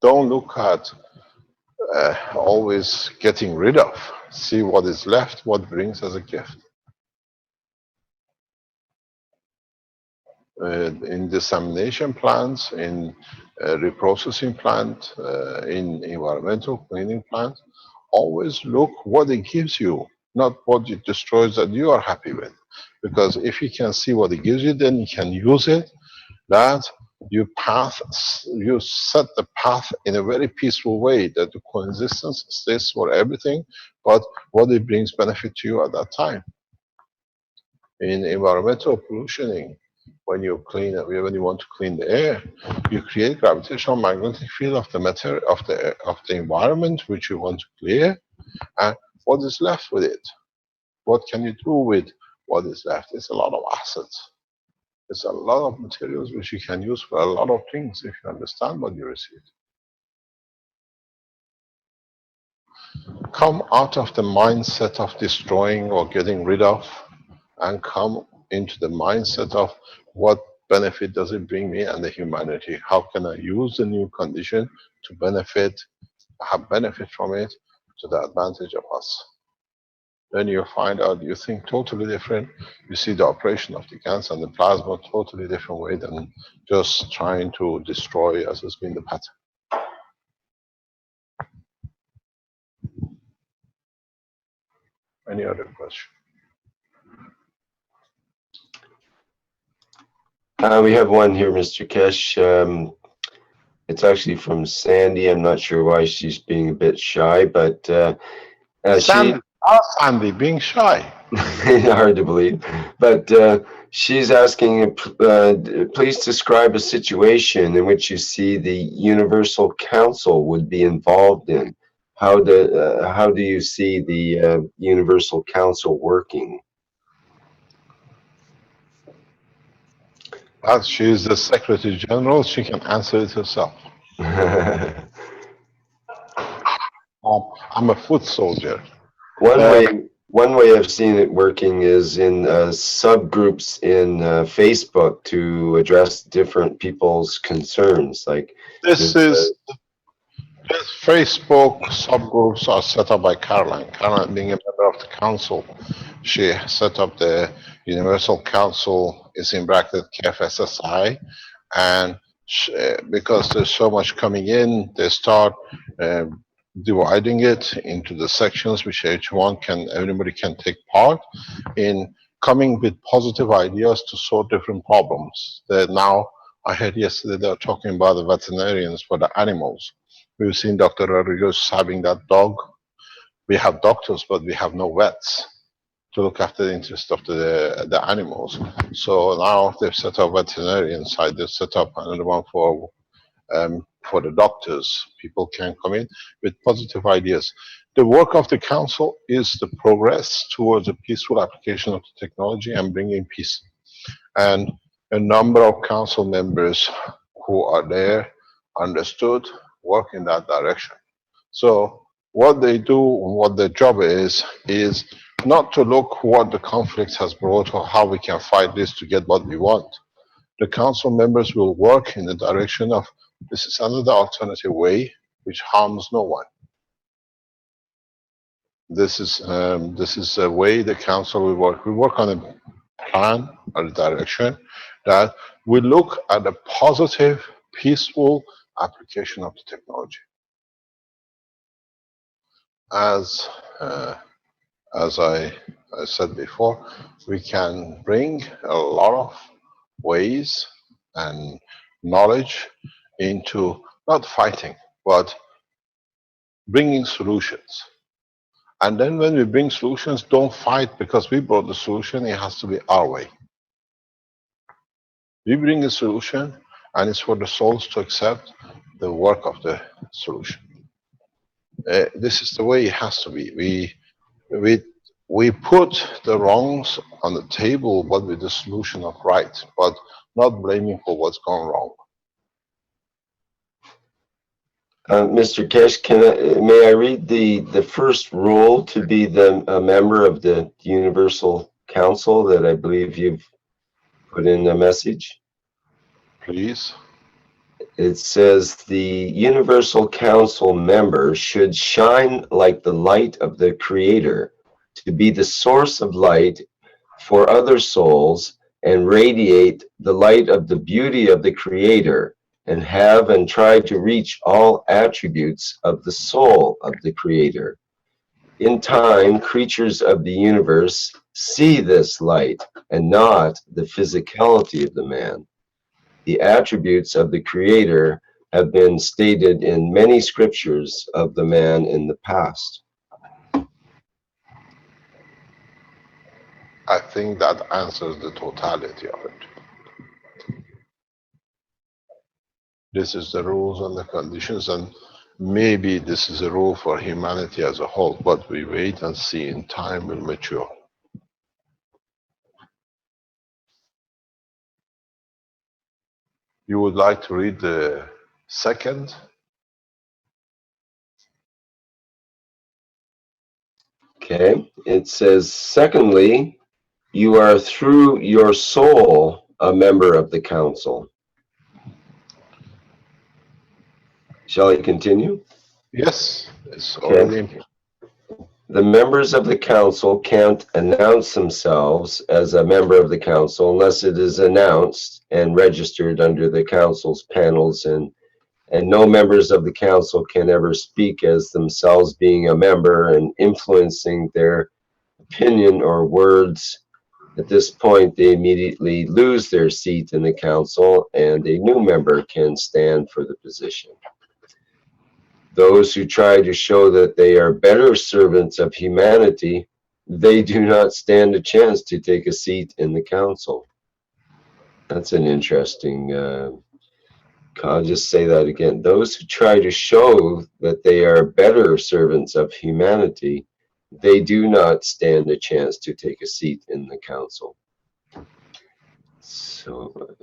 Don't look at always getting rid of. See what is left, what brings as a gift. In dissemination plants, in reprocessing plant, in environmental cleaning plants, always look what it gives you, not what it destroys that you are happy with. Because if you can see what it gives you, then you can use it. That you set the path in a very peaceful way, that the coexistence stays for everything, but what it brings benefit to you at that time. In environmental pollutioning, when you want to clean the air, you create gravitational magnetic field of the matter of the environment which you want to clear, and what is left with it? What can you do with what is left? It's a lot of assets. It's a lot of materials which you can use for a lot of things if you understand what you receive. Come out of the mindset of destroying or getting rid of, and come into the mindset of what benefit does it bring me and the humanity? How can I use the new condition to benefit, have benefit from it to the advantage of us? Then you find out, you think totally different. You see the operation of the gans and the plasma totally different way than just trying to destroy as has been the pattern. Any other question? We have one here, Mr. Keshe. It's actually from Sandy. I'm not sure why she's being a bit shy, but Sandy being shy. hard to believe. But she's asking, please describe a situation in which you see the Universal Council would be involved in. How do you see the Universal Council working? As she is the Secretary General, she can answer it herself. I'm a foot soldier. One way I've seen it working is in subgroups in Facebook to address different people's concerns. Like this Facebook subgroups are set up by Caroline. Caroline, being a member of the council, she set up the Universal Council, is in bracket KFSSI, and because there's so much coming in, they start dividing it into the sections which everybody can take part in, coming with positive ideas to solve different problems. Now, I heard yesterday they were talking about the veterinarians for the animals. We've seen Dr. Rodriguez having that dog. We have doctors, but we have no vets to look after the interest of the animals. So now they've set up veterinarian side. They've set up another one for the doctors. People can come in with positive ideas. The work of the council is the progress towards a peaceful application of the technology and bringing peace. And a number of council members who are there understood, work in that direction. So what they do, what their job is not to look what the conflict has brought or how we can fight this to get what we want. The council members will work in the direction of this is another alternative way which harms no one. This is a way the council will work. We work on a plan or a direction that we look at a positive, peaceful application of the technology. As I said before, we can bring a lot of ways and knowledge into not fighting, but bringing solutions. And then when we bring solutions, don't fight because we brought the solution, it has to be our way. We bring a solution, and it's for the souls to accept the work of the solution. This is the way it has to be. We put the wrongs on the table, but with the solution of right, but not blaming for what's gone wrong. Mr. Keshe, may I read the first rule to be a member of the Universal Council that I believe you've put in the message? Please. It says the Universal Council member should shine like the light of the Creator, to be the source of light for other souls and radiate the light of the beauty of the Creator, and have and try to reach all attributes of the soul of the Creator. In time, creatures of the universe see this light and not the physicality of the man. The attributes of the Creator have been stated in many scriptures of the man in the past. I think that answers the totality of it. This is the rules and the conditions, and maybe this is a rule for humanity as a whole, but we wait and see. In time will mature. You would like to read the second? Okay, it says, secondly, you are through your soul a member of the council. Shall I continue? Yes, it's Okay. already in here. The members of the council can't announce themselves as a member of the council unless it is announced and registered under the council's panels, and no members of the council can ever speak as themselves being a member and influencing their opinion or words. At this point, they immediately lose their seat in the council and a new member can stand for the position. Those who try to show that they are better servants of humanity, they do not stand a chance to take a seat in the council. That's an interesting, I'll just say that again. Those who try to show that they are better servants of humanity, they do not stand a chance to take a seat in the council. So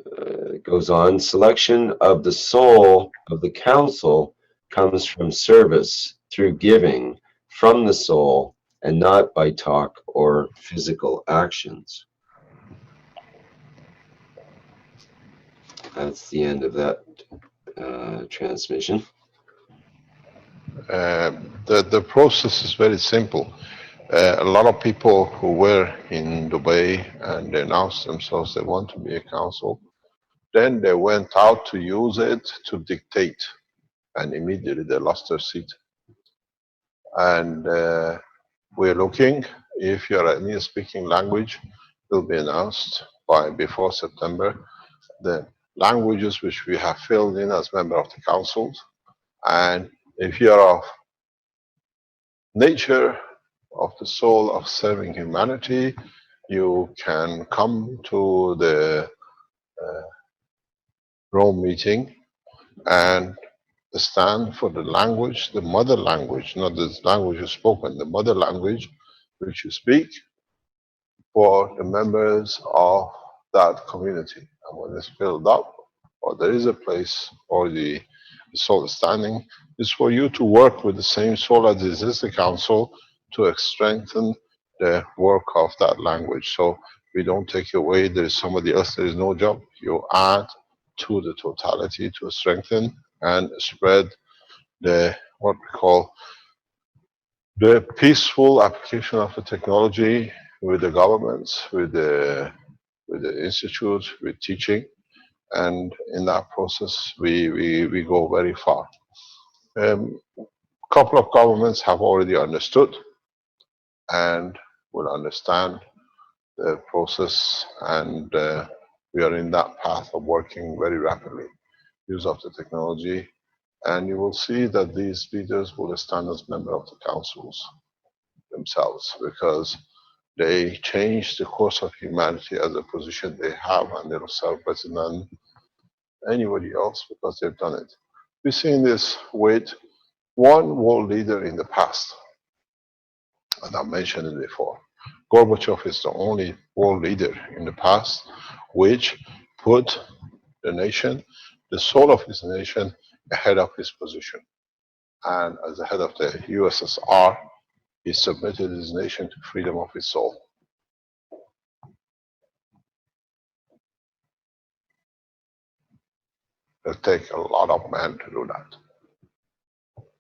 it goes on. Selection of the soul of the council comes from service through giving from the soul and not by talk or physical actions. That's the end of that transmission. The process is very simple. A lot of people who were in Dubai and they announced themselves they want to be a council, then they went out to use it to dictate, and immediately they lost their seat. And we're looking, if you're an English speaking language, it will be announced before September, the languages which we have filled in as member of the councils. And if you're of nature of the soul of serving humanity, you can come to the Rome meeting and stand for the language, the mother language, not the language you spoken, the mother language which you speak, for the members of that community. And when it's filled up, or there is a place, or the soul is standing, is for you to work with the same soul as is the council to strengthen the work of that language. So we don't take away, there is somebody else, there is no job. You add to the totality to strengthen and spread the, what we call, the peaceful application of the technology with the governments, with the institutes, with teaching. And in that process, we go very far. Couple of governments have already understood and will understand the process, and we are in that path of working very rapidly, use of the technology, and you will see that these leaders will stand as members of the councils themselves, because they change the course of humanity as a position they have, and they will serve better than anybody else because they've done it. We've seen this with one world leader in the past, and I mentioned it before. Gorbachev is the only world leader in the past which put the nation, the soul of his nation, ahead of his position. And as the head of the USSR, he submitted his nation to freedom of his soul. It'll take a lot of men to do that.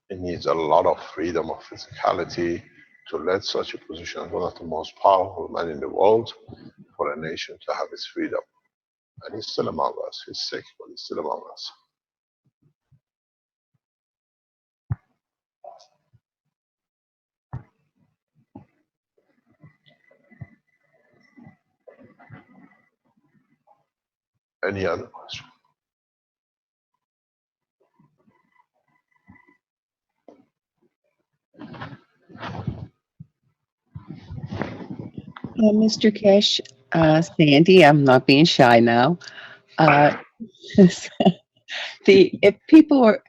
It needs a lot of freedom of physicality to let such a position as one of the most powerful men in the world for a nation to have its freedom. And he's still among us. He's sick, but he's still among us. Any other question? Mr. Keshe, Sandy, I'm not being shy now. If people are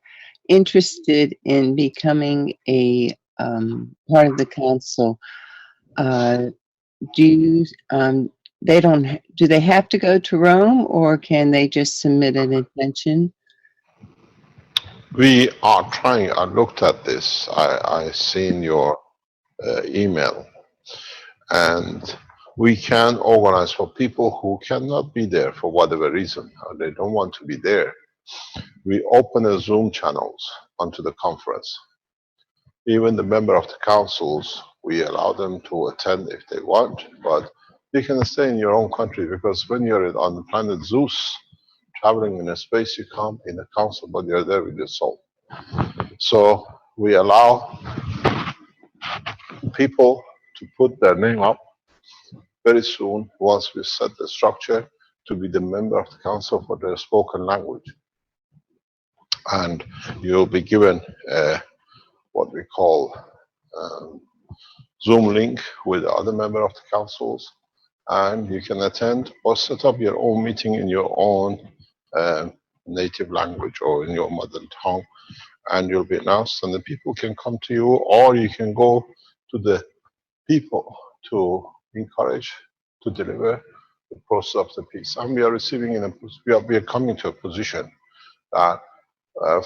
interested in becoming a part of the council, do they have to go to Rome, or can they just submit an intention? We are trying. I looked at this. I seen your email, and we can organize for people who cannot be there for whatever reason, or they don't want to be there. We open a Zoom channels onto the conference. Even the member of the councils, we allow them to attend if they want, but you can stay in your own country, because when you're on the planet Zeus, traveling in a space, you come in a council, but you're there with your soul. So we allow people to put their name up very soon, once we set the structure, to be the member of the council for their spoken language. And you'll be given what we call Zoom link with the other member of the councils, and you can attend or set up your own meeting in your own native language or in your mother tongue, and you'll be announced, and the people can come to you, or you can go to the people to encourage to deliver the process of the peace. And we are receiving we are coming to a position that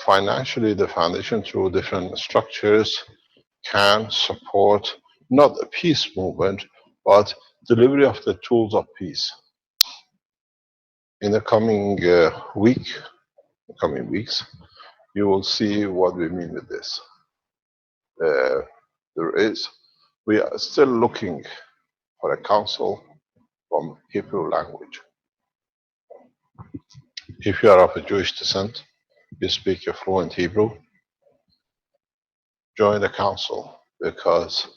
financially the foundation through different structures can support not a peace movement, but delivery of the tools of peace. In the coming coming weeks, you will see what we mean with this. We are still looking for a council from Hebrew language. If you are of a Jewish descent, you speak a fluent Hebrew, join the council, because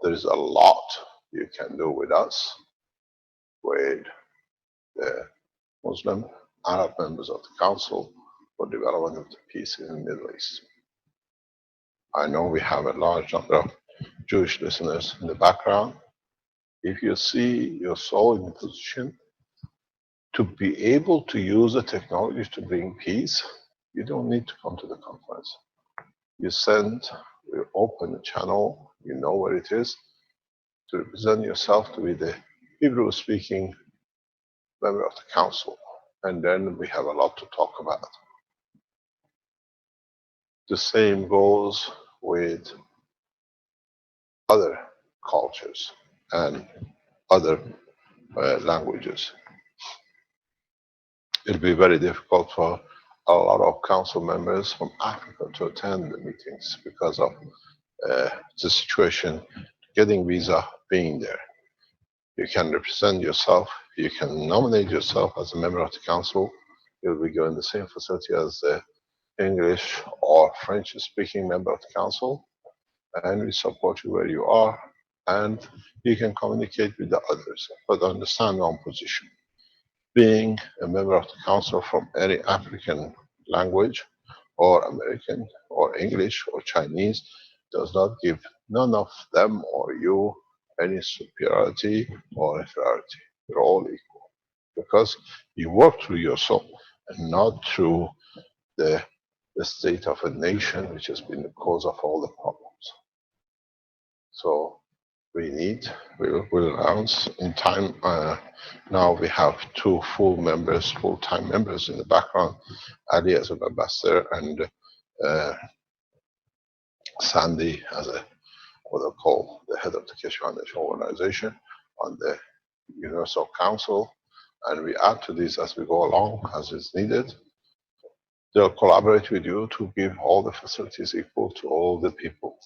there is a lot you can do with us, with the Muslim Arab members of the council, for development of the peace in the Middle East. I know we have a large number of Jewish listeners in the background. If you see your soul in a position to be able to use the technology to bring peace, you don't need to come to the conference. You open a channel, you know where it is, to represent yourself to be the Hebrew-speaking member of the council, and then we have a lot to talk about. The same goes with other cultures and other languages. It'll be very difficult for a lot of council members from Africa to attend the meetings because of the situation, getting visa, being there. You can represent yourself, you can nominate yourself as a member of the council. You'll be given the same facility as the English or French speaking member of the council, and we support you where you are, and you can communicate with the others, but understand one position. Being a member of the council from any African language, or American, or English, or Chinese, does not give none of them or you any superiority or inferiority. You're all equal, because you work through your soul and not through the state of a nation, which has been the cause of all the problems. So we'll announce in time. Now we have 2 full-time members in the background, Ali as an ambassador, and Sandy as what I call the head of the Keshe Foundation organization on the Universal Council. And we add to this as we go along, as is needed. They'll collaborate with you to give all the facilities equal to all the people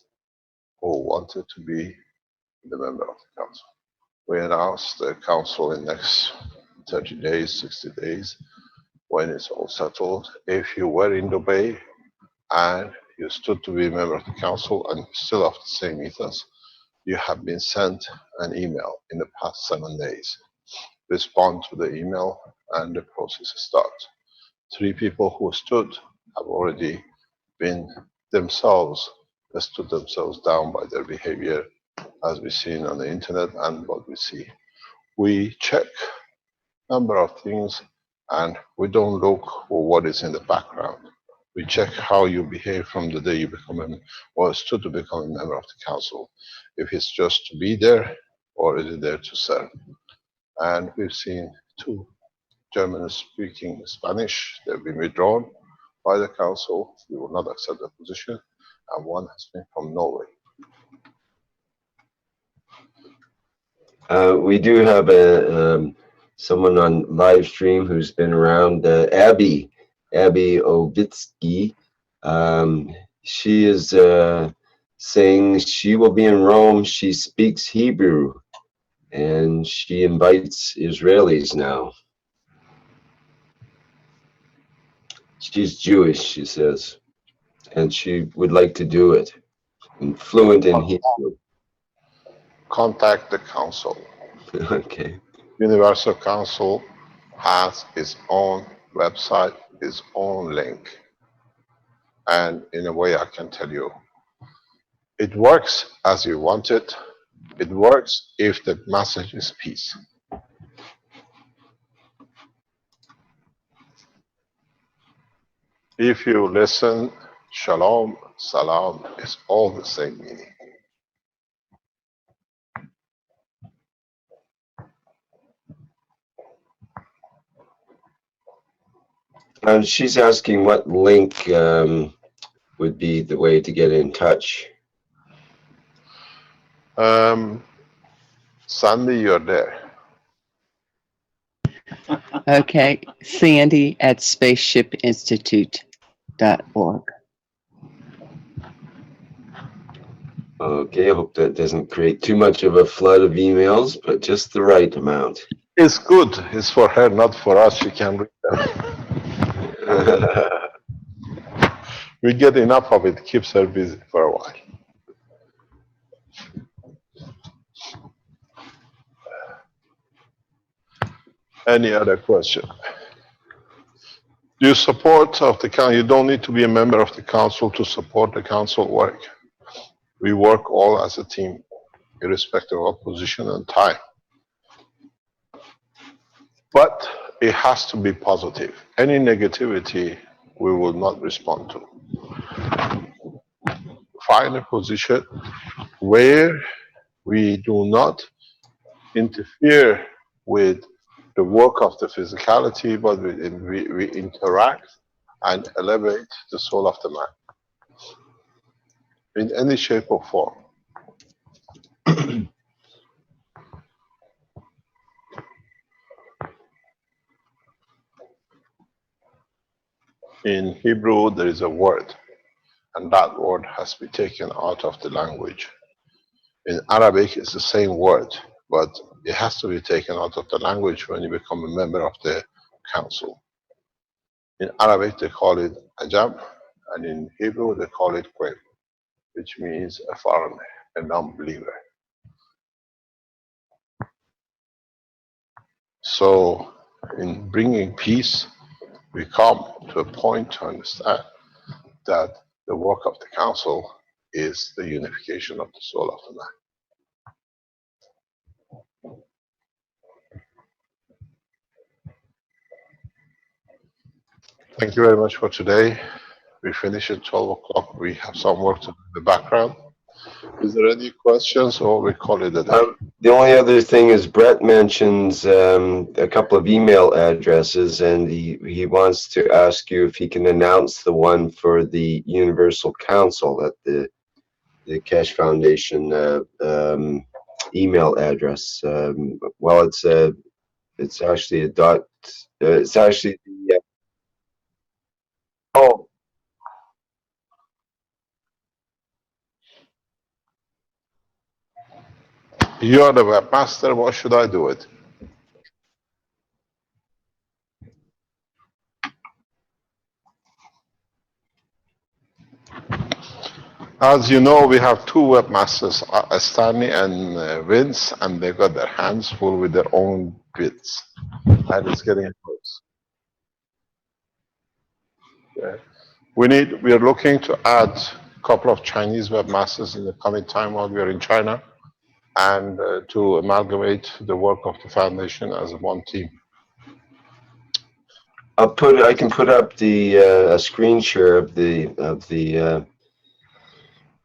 who wanted to be the member of the council. We announced the council in next 30 days, 60 days, when it's all settled. If you were in Dubai and you stood to be a member of the council and still have the same ethos, you have been sent an email in the past 7 days. Respond to the email and the process starts. 3 people who stood have already been stood themselves down by their behavior, as we've seen on the internet and what we see. We check number of things, and we don't look for what is in the background. We check how you behave from the day you become or stood to become a member of the council. If it's just to be there, or is it there to serve? And we've seen 2 Germans speaking Spanish. They've been withdrawn by the council. We will not accept the position. And 1 has been from Norway. We do have someone on live stream who's been around, Abby Ovitsky. She is saying she will be in Rome. She speaks Hebrew, and she invites Israelis now. She's Jewish, she says, and she would like to do it, and fluent in Hebrew. Contact the council. Okay. Universal Council has its own website, its own link. And in a way, I can tell you, it works as you want it. It works if the message is peace. If you listen, shalom, salam is all the same meaning. She's asking what link would be the way to get in touch. Sandy, you're there. Okay, Sandy at spaceshipinstitute.org. Okay, I hope that doesn't create too much of a flood of emails, but just the right amount. It's good. It's for her, not for us. She can read them. We get enough of it. Keeps her busy for a while. Any other question? Do you support of the council? You don't need to be a member of the council to support the council work. We work all as a team, irrespective of position and time. But it has to be positive. Any negativity, we will not respond to. Find a position where we do not interfere with the work of the physicality, but we interact and elevate the soul of the man in any shape or form. In Hebrew, there is a word, and that word has to be taken out of the language. In Arabic, it's the same word, but it has to be taken out of the language when you become a member of the council. In Arabic, they call it ajab, and in Hebrew, they call it quen, which means a foreigner, a non-believer. So, in bringing peace, we come to a point to understand that the work of the council is the unification of the soul of the man. Thank you very much for today. We finish at 12 o'clock. We have some work to do in the background. Is there any questions, or we call it a day? The only other thing is Brett mentions a couple of email addresses, and he wants to ask you if he can announce the one for the Universal Council at the Keshe Foundation email address. Well, it's actually a dot. It's actually the oh. You're the webmaster. What should I do with? As you know, we have two webmasters, Stanley and Vince, and they got their hands full with their own bits. And it's getting close. Yeah. We are looking to add a couple of Chinese webmasters in the coming time while we are in China, and to amalgamate the work of the foundation as one team. I can put up the a screen share of the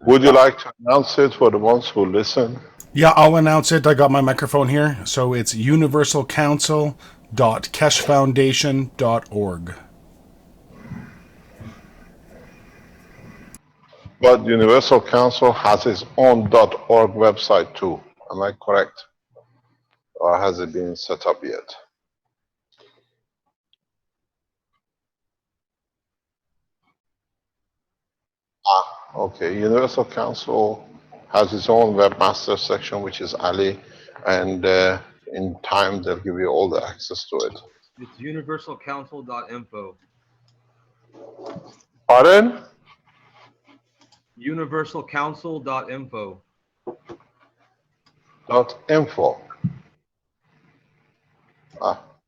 Would you like to announce it for the ones who listen? Yeah, I'll announce it. I got my microphone here. So it's universalcouncil.keshefoundation.org. But Universal Council has its own .org website too. Am I correct? or has it been set up yet? Okay, Universal Council has its own webmaster section, which is Ali, and in time they'll give you all the access to it. It's universalcouncil.info. Pardon? Universalcouncil.info. .info.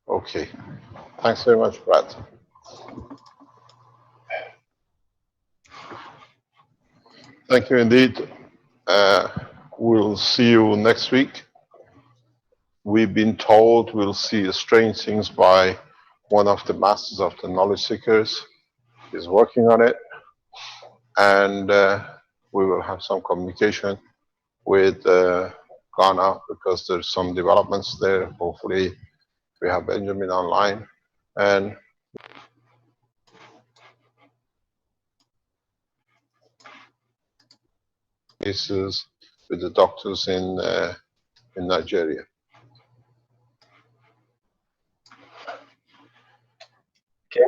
Okay. Thanks very much, Brad. Thank you indeed. We'll see you next week. We've been told we'll see strange things by one of the masters of the knowledge seekers. He's working on it. And we will have some communication with Ghana because there's some developments there. Hopefully we have Benjamin online. And cases with the doctors in Nigeria. Okay.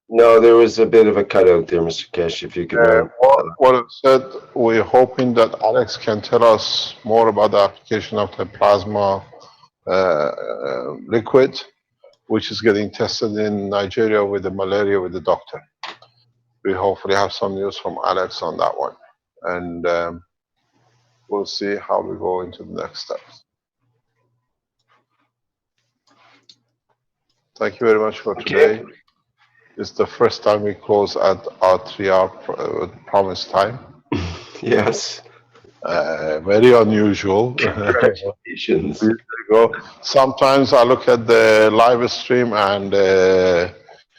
No, there was a bit of a cutout there, Mr. Keshe, if you could. What it said, we're hoping that Alex can tell us more about the application of the plasma liquid, which is getting tested in Nigeria with the malaria with the doctor. We hopefully have some news from Alex on that one. And we'll see how we go into the next steps. Thank you very much for today. It's the first time we close at our 3-hour promised time. Yes. Very unusual. Congratulations. There you go. Sometimes I look at the live stream and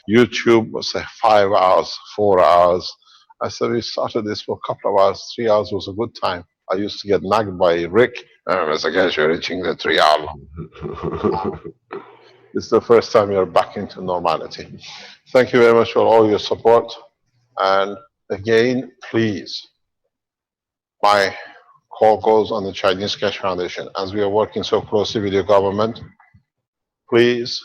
YouTube will say 5 hours, 4 hours. I said, we started this for a couple of hours. 3 hours was a good time. I used to get nagged by Rick. Mr. Keshe, you're reaching the 3 hour. It's the first time you're back into normality. Thank you very much for all your support. And again, please, my call goes on the Chinese Keshe Foundation. As we are working so closely with your government, please,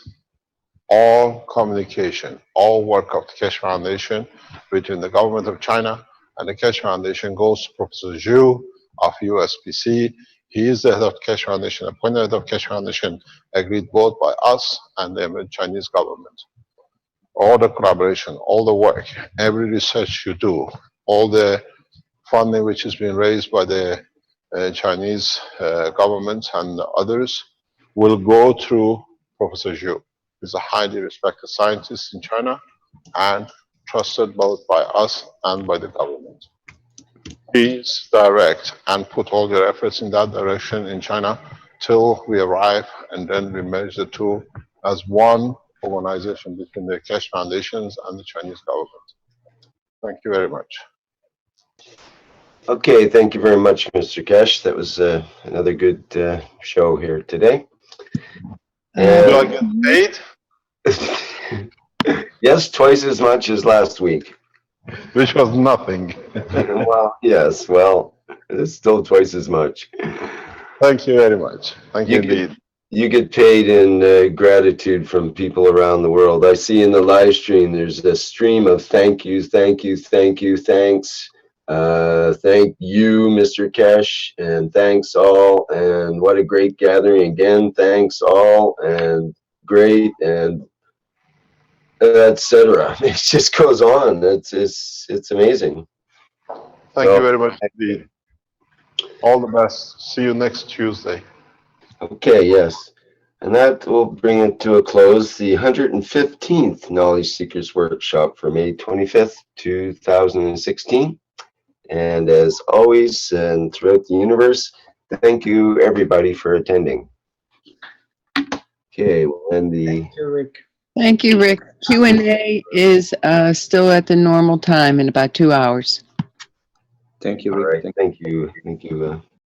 all communication, all work of the Keshe Foundation between the government of China and the Keshe Foundation goes to Professor Zhu of USPC. He is the head of the Keshe Foundation, appointed head of the Keshe Foundation, agreed both by us and the Chinese government. All the collaboration, all the work, every research you do, all the funding which is being raised by the Chinese government and others will go through Professor Zhu. He's a highly respected scientist in China and trusted both by us and by the government. Please direct and put all your efforts in that direction in China till we arrive, and then we merge the two as one organization between the Keshe Foundations and the Chinese government. Thank you very much. Okay, thank you very much, Mr. Keshe. That was another good show here today. Do I get paid? Yes, twice as much as last week. Which was nothing. Well, yes, well, it's still twice as much. Thank you very much. Thank you indeed. You get paid in gratitude from people around the world. I see in the live stream, there's a stream of thank you, thank you, thank you, thanks. Thank you, Mr. Keshe, and thanks all, and what a great gathering again. Thanks all, and great, and etc. It just goes on. It's amazing. Thank you very much indeed. All the best. See you next Tuesday. Okay, yes. And that will bring it to a close. The 115th Knowledge Seekers Workshop for May 25th, 2016. And as always, and throughout the universe, thank you everybody for attending. Okay, we'll end the... Thank you, Rick. Thank you, Rick. Q&A is still at the normal time in about 2 hours. Thank you, All Rick. right, thank you. Thank you.